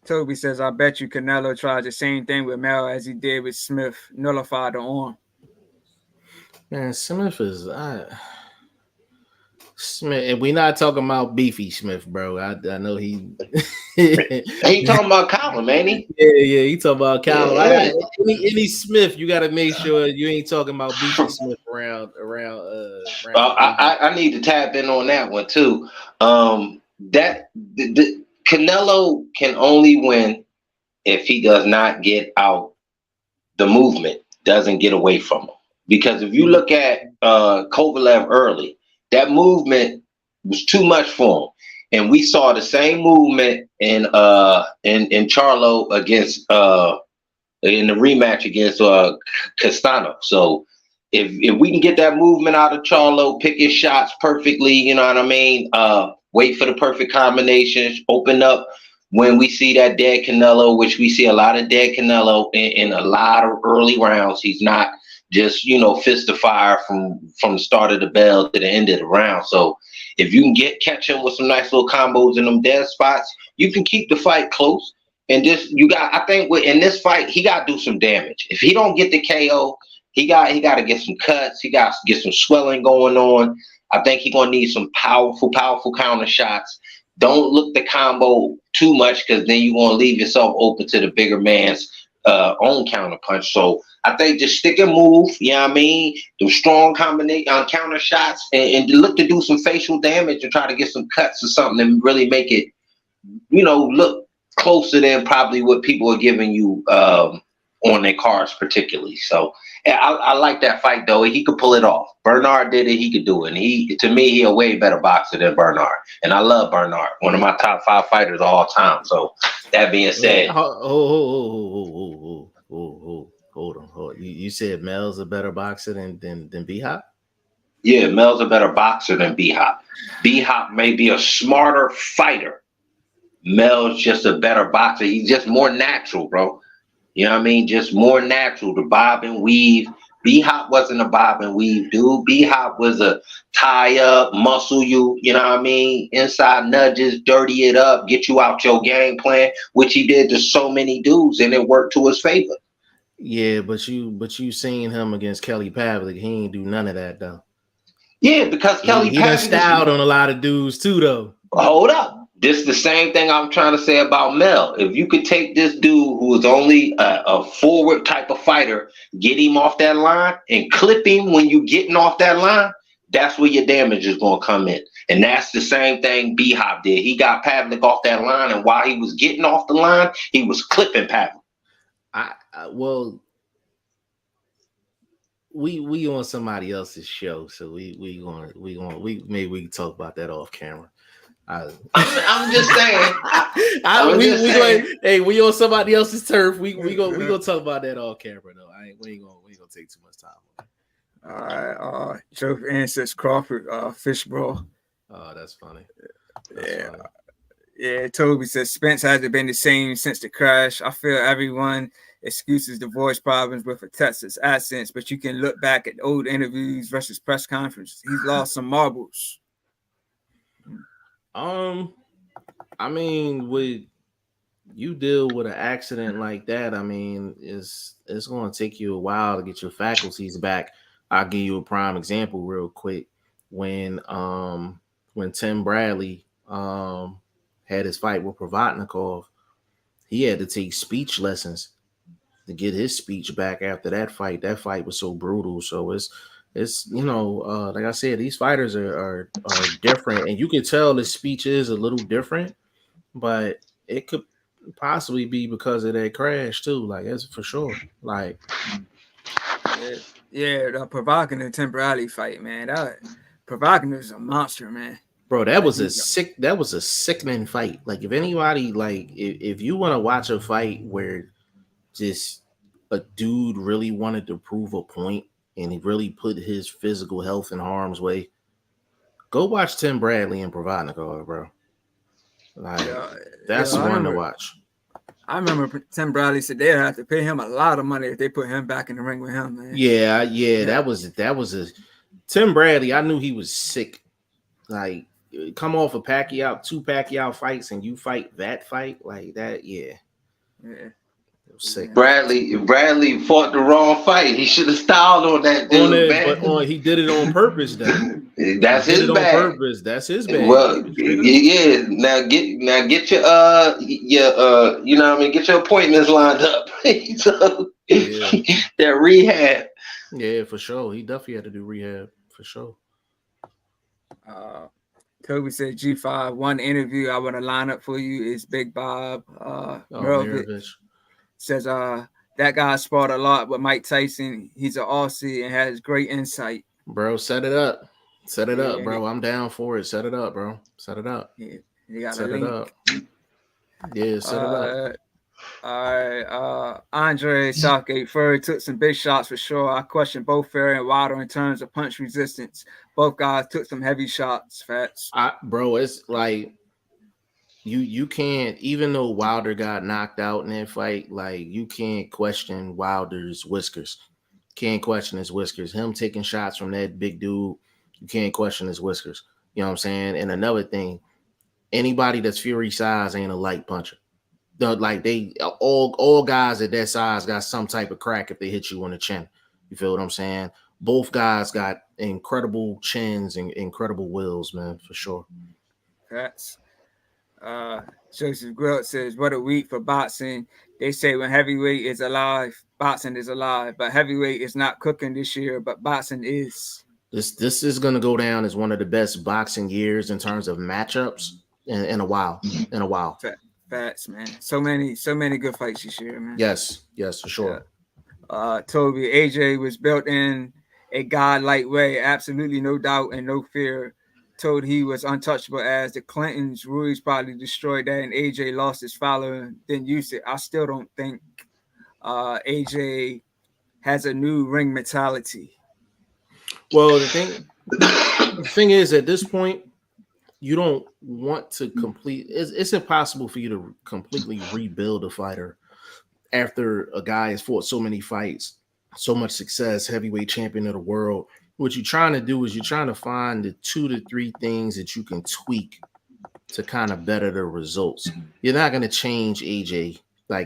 [SPEAKER 1] Toby says, I bet you Canelo tried the same thing with Mel as he did with Smith, nullified the arm.
[SPEAKER 2] Man, Smith is Smith. We're not talking about beefy Smith, bro. I know he
[SPEAKER 3] he talking about Colin, ain't he?
[SPEAKER 2] Yeah, he talking about Colin. Yeah. Any Smith, you got to make sure you ain't talking about beefy Smith around.
[SPEAKER 3] I need to tap in on that one too. That the Canelo can only win if he does not get out the movement, doesn't get away from him. Because if you look at Kovalev early, that movement was too much for him. And we saw the same movement in Charlo against in the rematch against Castano. So if we can get that movement out of Charlo, pick his shots perfectly, you know what I mean? Wait for the perfect combinations, open up when we see that dead Canelo, which we see a lot of dead Canelo in a lot of early rounds. He's not just, fist of fire from the start of the bell to the end of the round. So if you can catch him with some nice little combos in them dead spots, you can keep the fight close. And I think in this fight, he got to do some damage. If he don't get the KO, he got to get some cuts. He got to get some swelling going on. I think he's going to need some powerful counter shots. Don't look the combo too much because then you're going to leave yourself open to the bigger man's own counter punch. So I think just stick and move, you know what I mean? Do strong combination counter shots and look to do some facial damage and try to get some cuts or something and really make it, look closer than probably what people are giving you on their cards particularly. So I like that fight though. He could pull it off. Bernard did it. He could do it. And to me, he a way better boxer than Bernard. And I love Bernard, one of my top 5 fighters of all time. So that being said,
[SPEAKER 2] hold on. You said Mel's a better boxer than B-Hop?
[SPEAKER 3] Yeah, Mel's a better boxer than B-Hop. B-Hop may be a smarter fighter. Mel's just a better boxer. He's just more natural, bro. You know what I mean? Just more natural to bob and weave. B-Hop wasn't a bob and weave dude. B-Hop was a tie up, muscle you, you know what I mean? Inside nudges, dirty it up, get you out your game plan, which he did to so many dudes, and it worked to his favor.
[SPEAKER 2] Yeah, but you seen him against Kelly Pavlik. He ain't do none of that though.
[SPEAKER 3] Yeah, because Kelly
[SPEAKER 2] Pavlik done styled on a lot of dudes too though.
[SPEAKER 3] Hold up. This is the same thing I'm trying to say about Mel. If you could take this dude who is only a forward type of fighter, get him off that line and clip him when you getting off that line, that's where your damage is going to come in. And that's the same thing B-Hop did. He got Pavlik off that line, and while he was getting off the line, he was clipping Pavlik.
[SPEAKER 2] We on somebody else's show, so we maybe we can talk about that off camera.
[SPEAKER 3] I'm just saying.
[SPEAKER 2] We on somebody else's turf. We gonna talk about that off camera though. We ain't gonna take too much time.
[SPEAKER 1] All right. Joe says Crawford fishbowl.
[SPEAKER 2] Oh, that's funny.
[SPEAKER 1] Funny. Yeah. Toby says Spence hasn't been the same since the crash. I feel everyone excuses the voice problems with a Texas accent, but you can look back at old interviews versus press conferences. He's lost some marbles.
[SPEAKER 2] I mean, when you deal with an accident like that, I mean, it's going to take you a while to get your faculties back. I'll give you a prime example real quick. When Tim Bradley had his fight with Provodnikov, he had to take speech lessons to get his speech back after that fight. That fight was so brutal. So it's like I said, these fighters are different, and you can tell the speech is a little different, but it could possibly be because of that crash too. Like, that's for sure. Like,
[SPEAKER 1] the Provocative Tim Bradley fight, man. That Provocative is a monster, man.
[SPEAKER 2] Bro, that was a sickening fight. Like, if anybody, like, if you want to watch a fight where just a dude really wanted to prove a point and he really put his physical health in harm's way, go watch Tim Bradley and Provodnikov, bro. Like that's one to watch.
[SPEAKER 1] I remember Tim Bradley said they'd have to pay him a lot of money if they put him back in the ring with him, man.
[SPEAKER 2] Yeah. That was a Tim Bradley. I knew he was sick. Like, come off a Pacquiao, 2 Pacquiao fights, and you fight that fight like that. Yeah. It was sick.
[SPEAKER 3] Bradley fought the wrong fight. He should have styled on that dude, man.
[SPEAKER 2] But he did it on purpose, though.
[SPEAKER 3] That's his bad.
[SPEAKER 2] On purpose. That's his bad.
[SPEAKER 3] Well, yeah. Now get your you know what I mean, get your appointments lined up. So, that rehab.
[SPEAKER 2] Yeah, for sure. He definitely had to do rehab for sure.
[SPEAKER 1] Toby said G5, one interview I want to line up for you is Big Bob Mirovich. Says that guy sparred a lot with Mike Tyson. He's an Aussie and has great insight.
[SPEAKER 2] Bro, set it up. Set it up, bro. I'm down for it. Set it up, bro. Set it up.
[SPEAKER 1] Yeah, you got
[SPEAKER 2] set
[SPEAKER 1] it up.
[SPEAKER 2] Yeah, set it up.
[SPEAKER 1] All right. Andre Southgate Fury took some big shots for sure. I question both Fury and Wilder in terms of punch resistance. Both guys took some heavy shots, Fats.
[SPEAKER 2] Bro, it's like you can't, even though Wilder got knocked out in that fight, like you can't question Wilder's whiskers. Can't question his whiskers. Him taking shots from that big dude, you can't question his whiskers. You know what I'm saying? And another thing, anybody that's Fury size ain't a light puncher. Like they all guys at that size got some type of crack if they hit you on the chin. You feel what I'm saying? Both guys got incredible chins and incredible wills, man, for sure.
[SPEAKER 1] That's Joseph Gwilt says, what a week for boxing. They say when heavyweight is alive, boxing is alive, but heavyweight is not cooking this year, but boxing is.
[SPEAKER 2] This is going to go down as one of the best boxing years in terms of matchups in a while.
[SPEAKER 1] Facts, man. So many good fights this year, man.
[SPEAKER 2] Yes, for sure.
[SPEAKER 1] Toby, AJ was built in a godlike way, absolutely no doubt and no fear. Told he was untouchable as the Clintons. Ruiz probably destroyed that, and AJ lost his following, then used it. I still don't think AJ has a new ring mentality.
[SPEAKER 2] Well, the thing is, at this point, you don't want to it's impossible for you to completely rebuild a fighter after a guy has fought so many fights, so much success, heavyweight champion of the world. What you're trying to do is you're trying to find the 2 to 3 things that you can tweak to kind of better the results. You're not going to change AJ,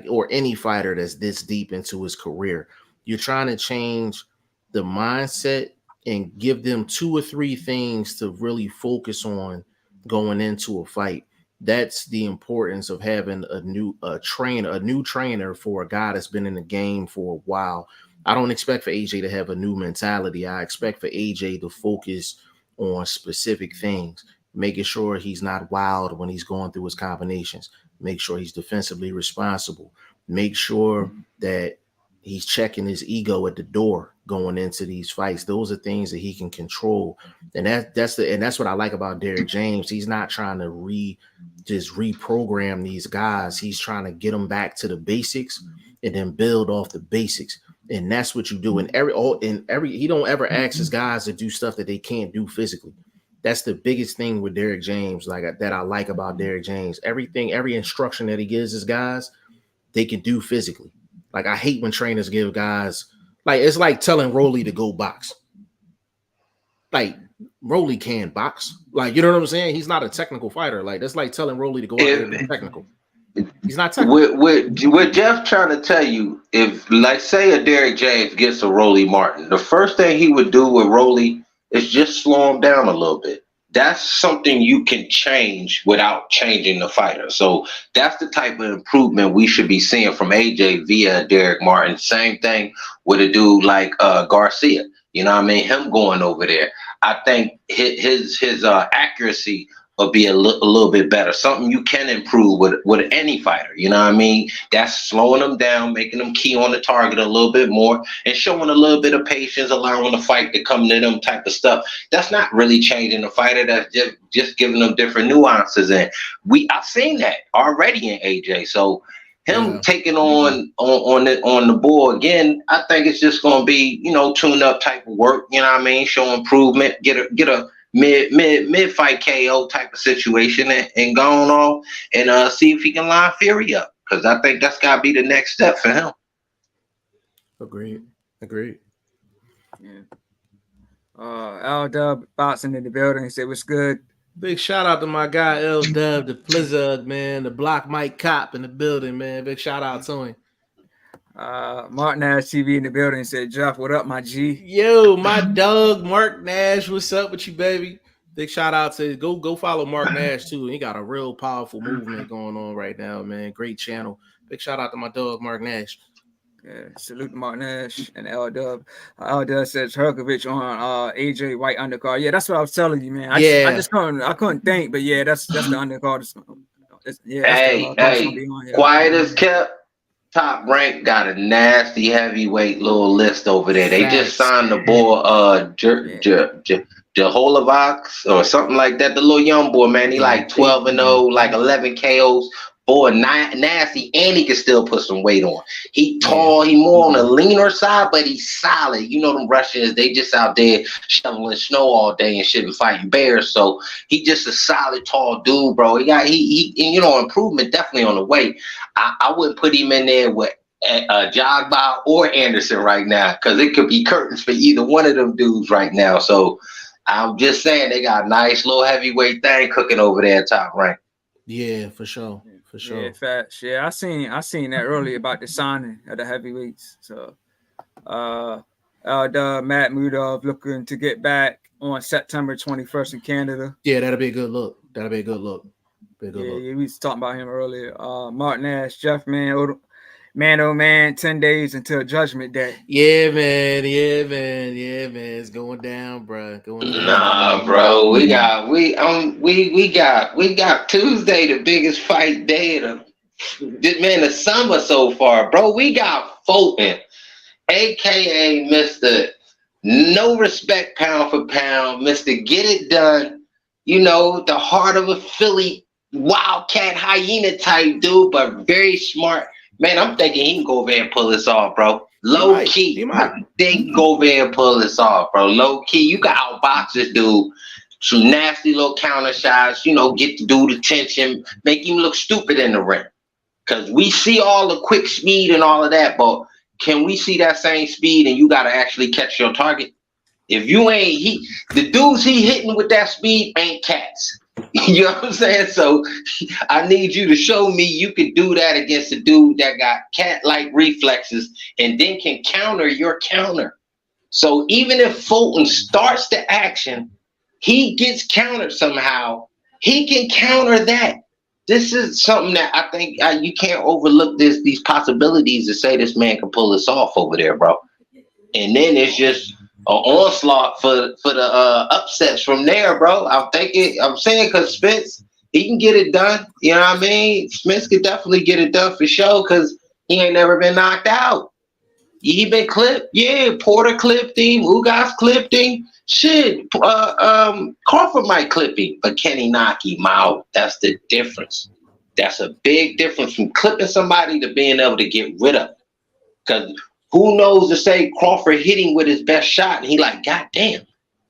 [SPEAKER 2] or any fighter that's this deep into his career. You're trying to change the mindset and give them 2 or 3 things to really focus on going into a fight. That's the importance of having a new trainer for a guy that's been in the game for a while. I don't expect for AJ to have a new mentality. I expect for AJ to focus on specific things, making sure he's not wild when he's going through his combinations, make sure he's defensively responsible, make sure that he's checking his ego at the door going into these fights. Those are things that he can control. And that's what I like about Derrick James. He's not trying to just reprogram these guys. He's trying to get them back to the basics and then build off the basics. And that's what you do. And he don't ever ask his guys to do stuff that they can't do physically. That's the biggest thing with Derrick James, that I like about Derrick James. Every instruction that he gives his guys, they can do physically. Like, I hate when trainers give guys, it's like telling Rolly to go box. Like, Rolly can box. You know what I'm saying? He's not a technical fighter. That's like telling Rolly to go out there and be technical. He's not technical.
[SPEAKER 3] What Jeff trying to tell you, if, say a Derrick James gets a Rolly Martin, the first thing he would do with Rolly is just slow him down a little bit. That's something you can change without changing the fighter. So that's the type of improvement we should be seeing from AJ via Derrick Martin. Same thing with a dude like Garcia. You know what I mean? Him going over there. I think his accuracy will be a little bit better. Something you can improve with any fighter. You know what I mean? That's slowing them down, making them key on the target a little bit more, and showing a little bit of patience, allowing the fight to come to them type of stuff. That's not really changing the fighter. That's just giving them different nuances. And I've seen that already in AJ. So him taking on the board again, I think it's just going to be, tune up type of work. You know what I mean? Show improvement, get mid fight KO type of situation and going on and see if he can line Fury up, because I think that's got to be the next step for him.
[SPEAKER 2] Agreed.
[SPEAKER 1] Yeah. L Dub boxing in the building. He said, "What's good?"
[SPEAKER 2] Big shout out to my guy L Dub, the Blizzard, man, the Block Mike Cop in the building, man. Big shout out to him.
[SPEAKER 1] Mark Nash TV in the building said, "Jeff, what up, my G?"
[SPEAKER 2] Yo, my dog Mark Nash, what's up with you, baby? Big shout out to go follow Mark Nash too. He got a real powerful movement going on right now, man. Great channel. Big shout out to my dog Mark Nash.
[SPEAKER 1] Yeah, salute to Mark Nash and L Dub. L Dub says Herkovich on AJ White undercard. Yeah, that's what I was telling you, man. I just couldn't think, but yeah, that's the undercard.
[SPEAKER 3] Hey, quiet as kept. Top Rank got a nasty heavyweight little list over there. They just signed the boy Jeholovax or something like that. The little young boy, man. He like 12-0, like 11 KOs. Boy, nasty, and he can still put some weight on. He tall, he more on the leaner side, but he's solid. You know them Russians, they just out there shoveling snow all day and shit and fighting bears. So he just a solid, tall dude, bro. He improvement definitely on the weight. I wouldn't put him in there with Jogba or Anderson right now, because it could be curtains for either one of them dudes right now. So I'm just saying they got a nice little heavyweight thing cooking over there at Top Rank.
[SPEAKER 2] Yeah, for sure.
[SPEAKER 1] Yeah, facts. Yeah, I seen that earlier about the signing of the heavyweights. So Matt Mudov looking to get back on September 21st in Canada.
[SPEAKER 2] Yeah, that'll be a good look. Yeah,
[SPEAKER 1] we was talking about him earlier. Mark Nash, Jeff, man, oh man, 10 days until Judgment Day.
[SPEAKER 2] Yeah, man. It's going down, bro.
[SPEAKER 3] Nah, bro. We got Tuesday, the biggest fight day of the summer so far, bro. We got Fulton, aka Mr. No Respect pound for pound, Mr. Get It Done. You know, the heart of a Philly wildcat hyena type dude, but very smart. Man, I'm thinking he can go over there and pull this off, bro. Low key. He can go over there and pull this off, bro. Low key. You got outbox this dude. Some nasty little counter shots, get the dude attention, make him look stupid in the ring. Because we see all the quick speed and all of that, but can we see that same speed and you got to actually catch your target? If you ain't, the dudes he hitting with that speed ain't cats. You know what I'm saying? So I need you to show me you could do that against a dude that got cat-like reflexes and then can counter your counter. So even if Fulton starts the action, he gets countered somehow. He can counter that. This is something that I think you can't overlook these possibilities to say this man can pull this off over there, bro. And then it's just an onslaught for the upsets from there, bro. I'm saying because Spence, he can get it done. You know what I mean? Spence could definitely get it done for sure because he ain't never been knocked out. He been clipped. Yeah, Porter clipped him. Ugas clipped him. Shit, Crawford might clip him, but can he knock him out? That's the difference. That's a big difference from clipping somebody to being able to get rid of. Because who knows to say Crawford hitting with his best shot, and he like, God damn,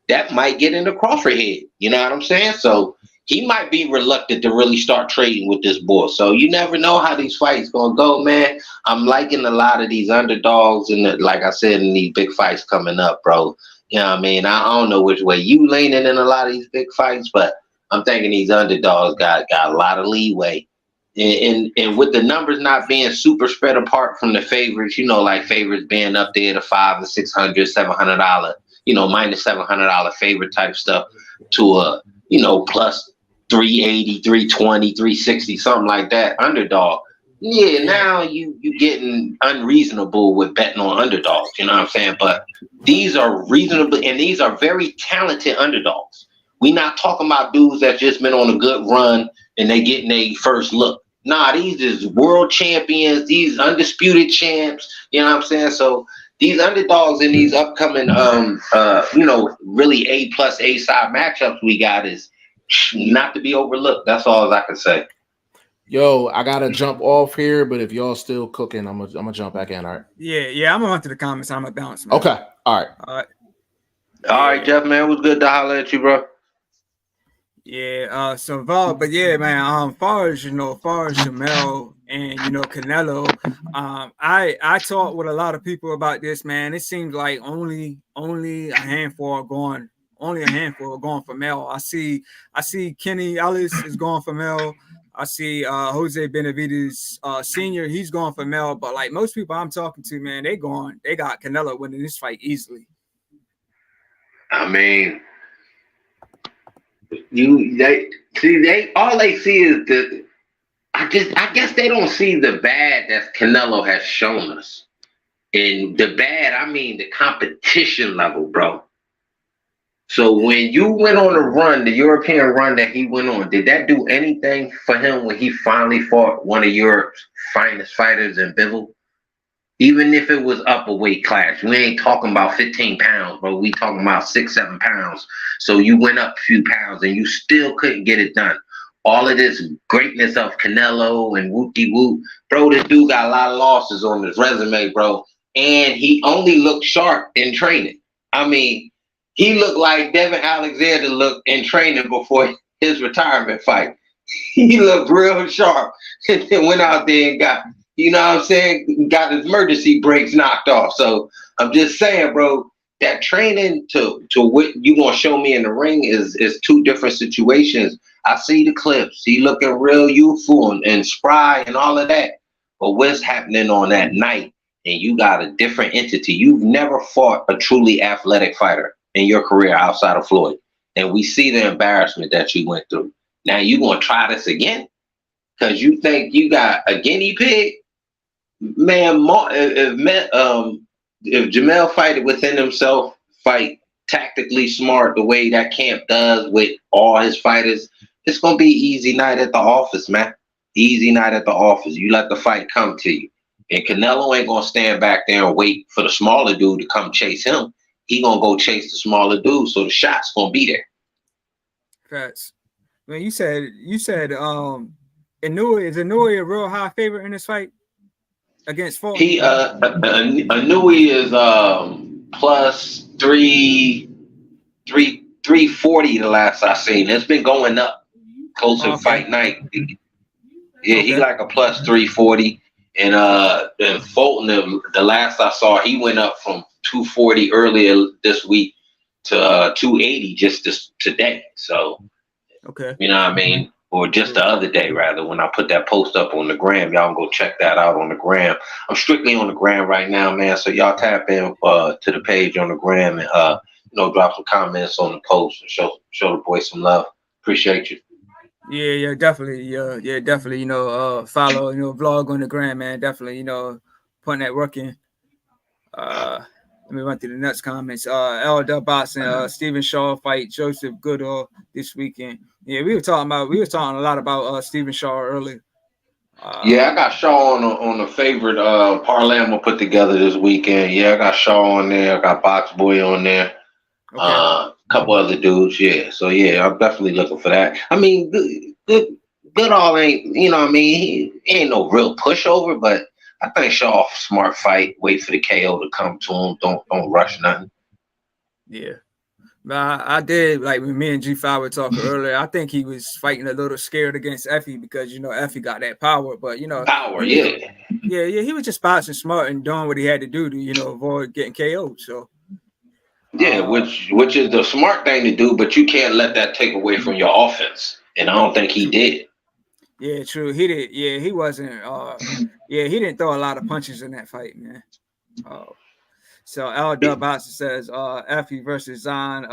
[SPEAKER 3] that might get into Crawford head. You know what I'm saying? So he might be reluctant to really start trading with this boy. So you never know how these fights gonna go, man. I'm liking a lot of these underdogs, and like I said, in these big fights coming up, bro. You know what I mean? I don't know which way you leaning in a lot of these big fights, but I'm thinking these underdogs got a lot of leeway. And with the numbers not being super spread apart from the favorites, like favorites being up there to $500, $600, $700, minus $700 favorite type stuff to a, plus 380, 320, 360, something like that, underdog. Yeah, now you getting unreasonable with betting on underdogs, you know what I'm saying? But these are reasonable, and these are very talented underdogs. We not talking about dudes that just been on a good run and they getting their first look. Nah, these is world champions, these undisputed champs, you know what I'm saying? So these underdogs in these upcoming, really A+ A side matchups we got is not to be overlooked. That's all I can say.
[SPEAKER 2] Yo, I gotta jump off here, but if y'all still cooking, I'm gonna jump back in. All right.
[SPEAKER 1] Yeah. I'm gonna run to the comments. I'm gonna bounce, man.
[SPEAKER 2] Okay. All right.
[SPEAKER 3] All right, Jeff, man. It was good to holler at you, bro.
[SPEAKER 1] Yeah, so but yeah, man. Far as far as Jamel and Canelo, I talked with a lot of people about this, man. It seems like only a handful are going, for Mel. I see Kenny Ellis is going for Mel. I see Jose Benavides Senior, he's going for Mel. But like most people I'm talking to, man, they got Canelo winning this fight easily.
[SPEAKER 3] I mean, they all they see is the. I guess they don't see the bad that Canelo has shown us. And the bad, I mean the competition level, bro. So when you went on the run, the European run that he went on, did that do anything for him when he finally fought one of Europe's finest fighters in Bivol? Even if it was up a weight class, we ain't talking about 15 pounds, bro. We talking about 6, 7 pounds. So you went up a few pounds and you still couldn't get it done. All of this greatness of Canelo and whoop-de-whoop. Bro, this dude got a lot of losses on his resume, bro. And he only looked sharp in training. I mean, he looked like Devin Alexander looked in training before his retirement fight. He looked real sharp and then went out there and got, you know what I'm saying, got his emergency brakes knocked off. So I'm just saying, bro, that training to what you gonna show me in the ring is two different situations. I see the clips. He looking real youthful and spry and all of that. But what's happening on that night? And you got a different entity. You've never fought a truly athletic fighter in your career outside of Floyd. And we see the embarrassment that you went through. Now you gonna try this again? Because you think you got a guinea pig? Man, if Jamel fight within himself, fight tactically smart the way that camp does with all his fighters, it's gonna be easy night at the office, man. Easy night at the office. You let the fight come to you. And Canelo ain't gonna stand back there and wait for the smaller dude to come chase him. He gonna go chase the smaller dude, so the shot's gonna be there.
[SPEAKER 1] Facts. Man, you said Inoue, is Inoue a real high favorite in this fight against Fulton?
[SPEAKER 3] He Inoue is plus 340 the last I seen. It's been going up close to fight night. Yeah, he like a plus 340. And Fulton, the last I saw, he went up from 240 earlier this week to 280 just today. So, you know what I mean? Or just the other day, rather, when I put that post up on the gram. Y'all can go check that out on the gram. I'm strictly on the gram right now, man. So y'all tap in to the page on the gram and drop some comments on the post and show the boy some love. Appreciate you.
[SPEAKER 1] Yeah, definitely. Definitely. Follow, vlog on the gram, man. Definitely, putting that work in. Let me run through the next comments. L. Boxing, Stephen Shaw fight Joseph Goodall this weekend. Yeah, we were talking a lot about Stephen Shaw earlier.
[SPEAKER 3] Yeah, I got Shaw on the favorite parlay I'm gonna put together this weekend. Yeah, I got Shaw on there. I got Box Boy on there. A couple other dudes. Yeah, so yeah, I'm definitely looking for that. I mean, Goodall ain't, you know what I mean? He ain't no real pushover, but I think Shaw smart fight. Wait for the KO to come to him. Don't rush nothing.
[SPEAKER 1] Yeah. But I did, like when me and G5 were talking earlier, I think he was fighting a little scared against Effie because, Effie got that power. But, he was just boxing smart and doing what he had to do to, avoid getting KO'd. So,
[SPEAKER 3] yeah, which is the smart thing to do, but you can't let that take away from your offense. And I don't think he did.
[SPEAKER 1] Yeah, true. He did. Yeah, he wasn't. He didn't throw a lot of punches in that fight, man. So L. Boxer says Effie versus Zahn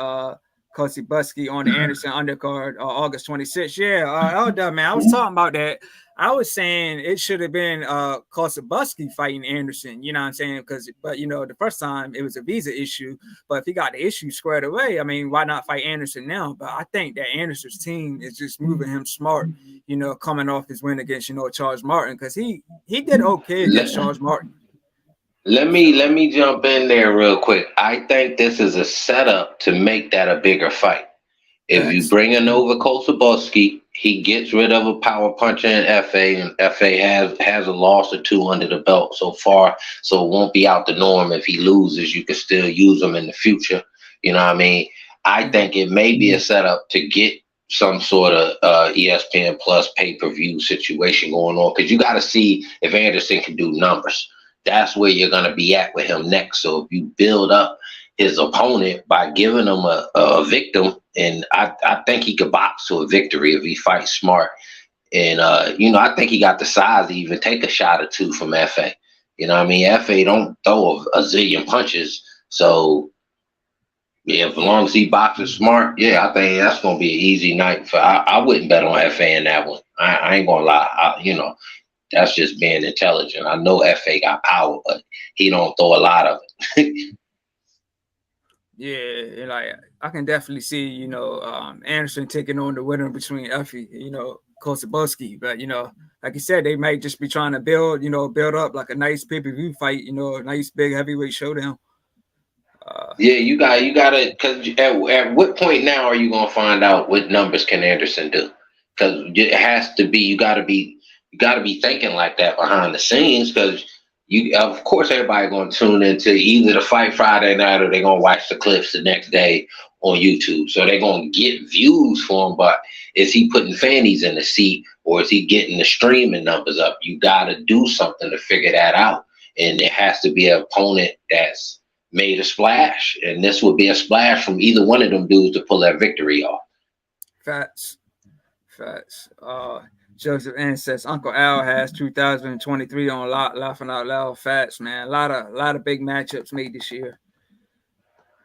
[SPEAKER 1] Kosibusky on the Anderson undercard August 26th. Yeah, L. man, I was talking about that. I was saying it should have been Kosibusky fighting Anderson. You know what I'm saying? But the first time it was a visa issue. But if he got the issue squared away, I mean, why not fight Anderson now? But I think that Anderson's team is just moving him smart. Coming off his win against Charles Martin, because he did okay against Charles Martin.
[SPEAKER 3] Let me jump in there real quick. I think this is a setup to make that a bigger fight. If you bring in over Kosibusky, he gets rid of a power puncher in FA, and FA has a loss or two under the belt so far, so it won't be out the norm. If he loses, you can still use him in the future. You know what I mean? I think it may be a setup to get some sort of ESPN Plus pay-per-view situation going on, because you got to see if Anderson can do numbers. That's where you're going to be at with him next. So if you build up his opponent by giving him a victim, and I think he could box to a victory if he fights smart. And, I think he got the size to even take a shot or two from FA. You know what I mean? FA don't throw a zillion punches. So, yeah, as long as he boxes smart, yeah, I think that's going to be an easy night. I wouldn't bet on FA in that one. I ain't going to lie. That's just being intelligent. I know FA got power, but he don't throw a lot of it.
[SPEAKER 1] Yeah, like I can definitely see, Anderson taking on the winner between Effie, Kosabowski. But, like you said, they might just be trying to build up like a nice pay-per-view fight, a nice big heavyweight showdown.
[SPEAKER 3] Yeah, you got to, because at what point now are you gonna find out what numbers can Anderson do? Because it has to be, you got to be thinking like that behind the scenes, because of course everybody gonna tune into either the fight Friday night or they're gonna watch the clips the next day on YouTube. So they're gonna get views for him, but is he putting fannies in the seat, or is he getting the streaming numbers up? You got to do something to figure that out, and it has to be an opponent that's made a splash, and this would be a splash from either one of them dudes to pull that victory off.
[SPEAKER 1] Facts. Joseph N says Uncle Al has 2023 on laughing out loud. Facts, man. A lot of big matchups made this year,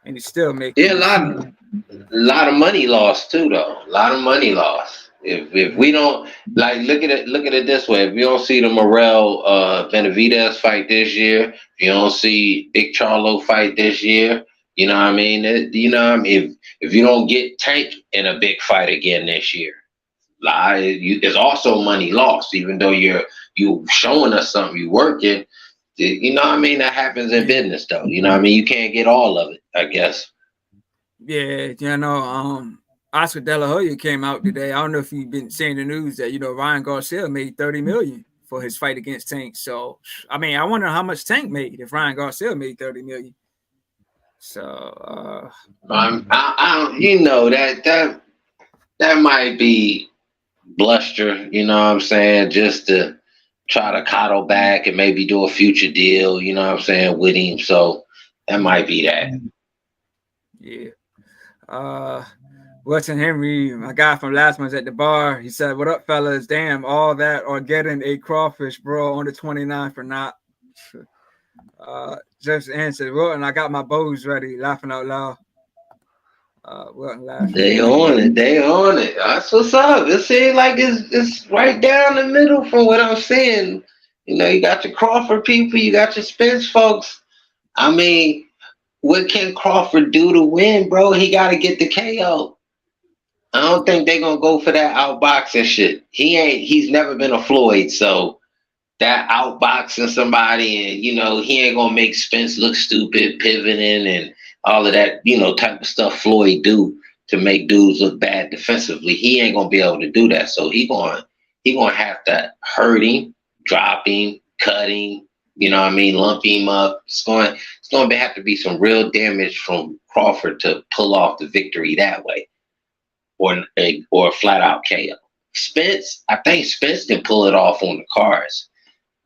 [SPEAKER 1] and he's still making.
[SPEAKER 3] Yeah, a lot of money lost too, though. A lot of money lost. If we don't look at it this way, if you don't see the Morel Benavidez fight this year, if you don't see Big Charlo fight this year, you know what I mean? If you don't get Tank in a big fight again this year, there's also money lost, even though you're showing us something, you working. You know what I mean? That happens in business, though. You know what I mean? You can't get all of it, I guess.
[SPEAKER 1] Yeah, Oscar De La Hoya came out today. I don't know if you've been seeing the news that Ryan Garcia made $30 million for his fight against Tank. So I mean, I wonder how much Tank made if Ryan Garcia made $30 million. So
[SPEAKER 3] that might be bluster. You know what I'm saying? Just to try to coddle back and maybe do a future deal. You know what I'm saying, with him. So that might be that.
[SPEAKER 1] Yeah. Wilson Henry, my guy from last month at the bar, he said, "What up, fellas? Damn, all that or getting a crawfish, bro, on the 29th or not." Just answered, Wilton, I got my bows ready, laughing out loud. Wilton laughing.
[SPEAKER 3] They on it. That's what's up. It seems like it's right down the middle from what I'm seeing. You got your Crawford people, you got your Spence folks. I mean, what can Crawford do to win, bro? He got to get the KO. I don't think they're going to go for that outboxing shit. He's never been a Floyd, so that outboxing somebody and, he ain't going to make Spence look stupid, pivoting and all of that, type of stuff Floyd do to make dudes look bad defensively. He ain't going to be able to do that. So he going to have to hurt him, drop him, cut him, lump him up. It's going to have to be some real damage from Crawford to pull off the victory that way. Or a flat out KO. Spence, I think Spence can pull it off on the cards.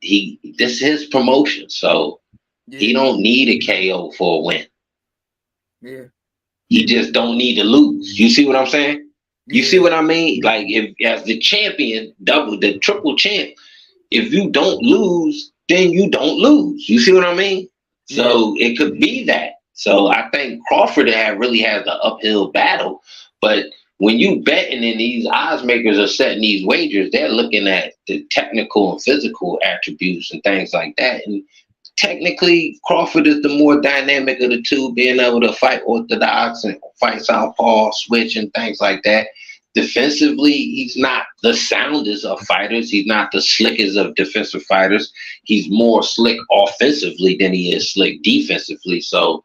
[SPEAKER 3] This is his promotion, so he don't need a KO for a win.
[SPEAKER 1] Yeah,
[SPEAKER 3] he just don't need to lose. You see what I'm saying? You see what I mean? Like, if as the champion, the triple champ, if you don't lose, then you don't lose. You see what I mean? So it could be that. So I think Crawford really has the uphill battle, but when you betting and these odds makers are setting these wagers, they're looking at the technical and physical attributes and things like that. And technically, Crawford is the more dynamic of the two, being able to fight orthodox and fight southpaw, switch, and things like that. Defensively, he's not the soundest of fighters. He's not the slickest of defensive fighters. He's more slick offensively than he is slick defensively. So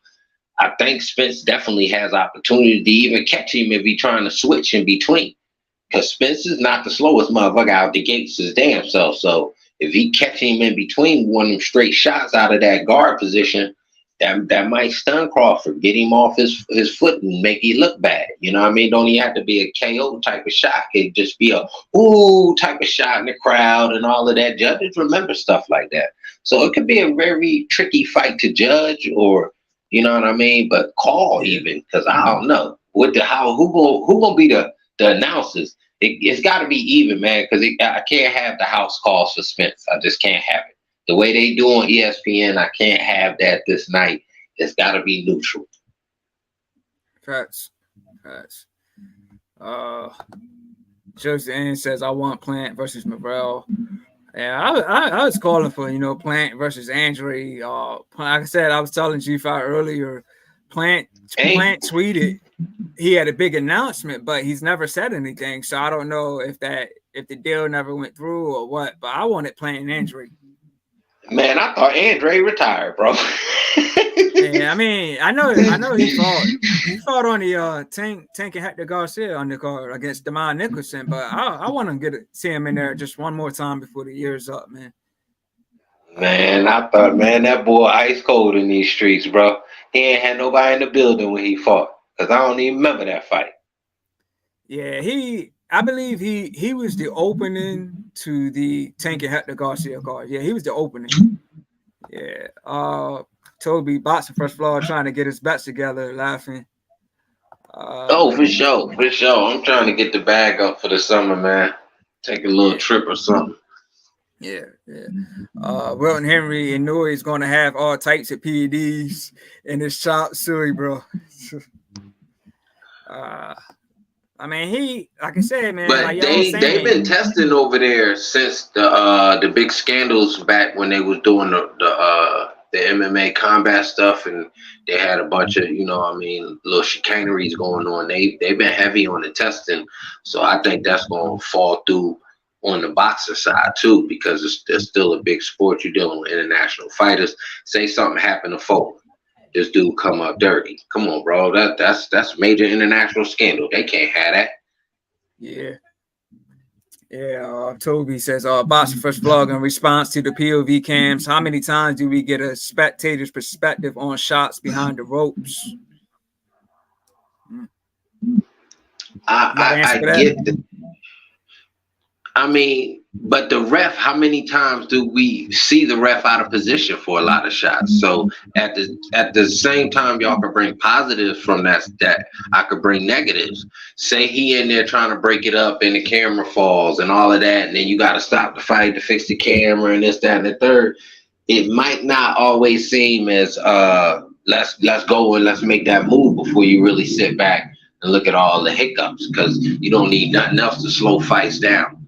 [SPEAKER 3] I think Spence definitely has opportunity to even catch him if he's trying to switch in between. Because Spence is not the slowest motherfucker out the gates his damn self. So if he catch him in between one of them straight shots out of that guard position, that might stun Crawford, get him off his foot and make he look bad. You know what I mean? Don't even have to be a KO type of shot. It could just be a ooh type of shot in the crowd and all of that. Judges remember stuff like that. So it could be a very tricky fight to judge, or you know what I mean? But call even, because I don't know who gonna be the announcers. It's got to be even, man, because I can't have the house call suspense. I just can't have it. The way they do on ESPN, I can't have that this night. It's got to be neutral.
[SPEAKER 1] Facts. Joseph N says, I want Plant versus Morrell. Yeah, I was calling for, Plant versus Andre. Like I said, I was telling G5 earlier, Plant tweeted he had a big announcement, but he's never said anything. So I don't know if the deal never went through or what, but I wanted Plant and Andre.
[SPEAKER 3] Man, I thought Andre retired, bro.
[SPEAKER 1] Yeah, I mean, I know he fought. He fought on the Tank and Hector Garcia on the card against Demond Nicholson, but I want to see him in there just one more time before the year's up, man.
[SPEAKER 3] Man, I thought, that boy ice cold in these streets, bro. He ain't had nobody in the building when he fought, because I don't even remember that fight. Yeah,
[SPEAKER 1] I believe he was the opening to the Tank and Hector Garcia card. Yeah, he was the opening. Yeah. Toby boxing first floor trying to get his bets together, laughing.
[SPEAKER 3] For sure. I'm trying to get the bag up for the summer, man. Take a little trip or something.
[SPEAKER 1] Yeah. Wilton Henry and Nui is going to have all types of PEDs in his chop suey, bro. I mean, like I said, man.
[SPEAKER 3] But
[SPEAKER 1] like
[SPEAKER 3] they've been testing over there since the big scandals back when they was doing the MMA combat stuff, and they had a bunch of little chicaneries going on. They've been heavy on the testing, so I think that's going to fall through on the boxer side too, because it's still a big sport. You're dealing with international fighters. Say something happened to folk, this dude come up dirty. Come on, bro. That's major international scandal. They can't have that.
[SPEAKER 1] Yeah. Toby says, boxing first vlog in response to the POV cams. How many times do we get a spectator's perspective on shots behind the ropes?
[SPEAKER 3] I get that. I mean, but the ref, how many times do we see the ref out of position for a lot of shots? So at the same time, y'all can bring positives from that I could bring negatives. Say he in there trying to break it up and the camera falls and all of that, and then you got to stop the fight to fix the camera and this, that, and the third. It might not always seem as let's go and let's make that move before you really sit back and look at all the hiccups, because you don't need nothing else to slow fights down.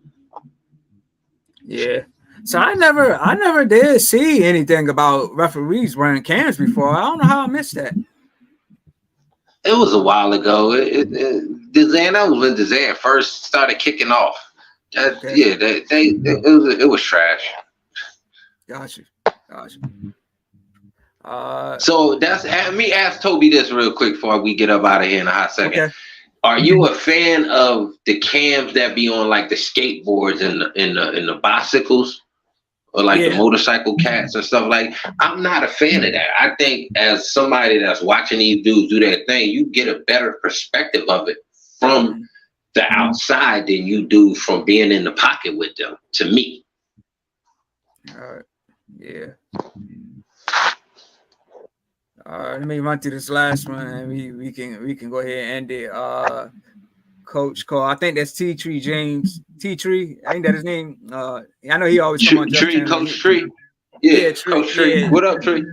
[SPEAKER 1] Yeah. So I never did see anything about referees wearing cams before. I don't know how I missed that.
[SPEAKER 3] It was a while ago. That was when Dezan first started kicking off. Okay. Yeah, it was trash.
[SPEAKER 1] Gotcha.
[SPEAKER 3] So let me ask Toby this real quick before we get up out of here in a hot second.
[SPEAKER 1] Okay.
[SPEAKER 3] Are you a fan of the cams that be on like the skateboards and the bicycles, or like the motorcycle cats and stuff like? I'm not a fan of that. I think as somebody that's watching these dudes do their thing, you get a better perspective of it from the outside than you do from being in the pocket with them. To me.
[SPEAKER 1] Yeah. Let me run through this last one, and we can go ahead and end it. Coach Cole, I think that's T-Tree James. T-Tree, I think that's his name. I know he always come on
[SPEAKER 3] Tree, Coach Tree. Yeah, Coach Tree. Yeah. What up, Tree?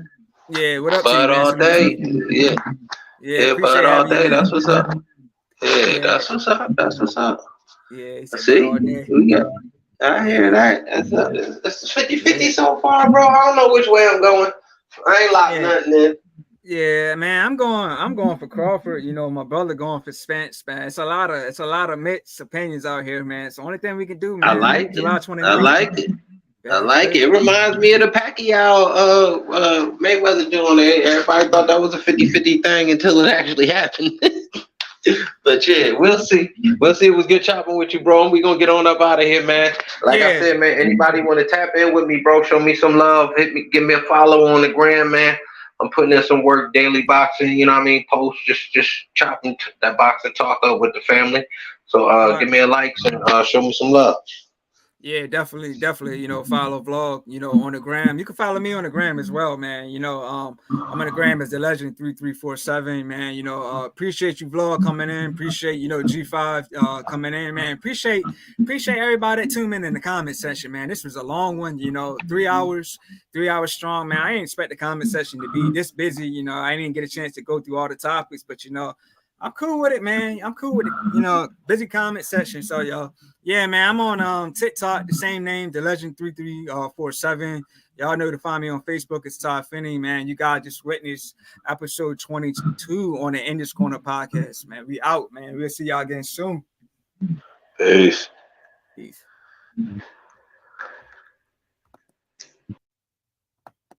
[SPEAKER 1] Yeah, what up,
[SPEAKER 3] Bud all day. Yeah, Bud all day. That's what's up. Yeah, that's what's up.
[SPEAKER 1] Yeah,
[SPEAKER 3] see, we got. I hear that. It's 50-50 so far, bro. I don't know which way I'm going. I ain't locked nothing in.
[SPEAKER 1] Yeah, man, I'm going for Crawford. My brother going for Spence, man. It's a lot of mixed opinions out here, man. It's the only thing we can do, man.
[SPEAKER 3] I like it. It reminds me of the Pacquiao Mayweather doing it. Everybody thought that was a 50-50 thing until it actually happened. But yeah, we'll see. It was good chopping with you, bro. We're gonna get on up out of here, man. Like I said, man, anybody want to tap in with me, bro, show me some love. Give me a follow on the gram, man. I'm putting in some work, daily boxing. You know what I mean? Post, just chopping that boxing talk up with the family. So give me a like and show me some love.
[SPEAKER 1] Yeah, definitely. You know, follow vlog. You know, on the gram. You can follow me on the gram as well, man. You know, I'm on the gram as the Legend 3347, man. You know, appreciate you vlog coming in. Appreciate G5 coming in, man. Appreciate everybody that tuned in the comment section, man. This was a long one. You know, 3 hours strong, man. I didn't expect the comment section to be this busy. You know, I didn't get a chance to go through all the topics, but you know, I'm cool with it, man. I'm cool with it. You know, busy comment section. So y'all. Yeah, man, I'm on TikTok, the same name, the Legend 3347. Y'all know to find me on Facebook. It's Todd Finney, man. You guys just witnessed episode 22 on the Indus Corner podcast, man. We out, man. We'll see y'all again soon.
[SPEAKER 3] Peace.
[SPEAKER 1] Peace.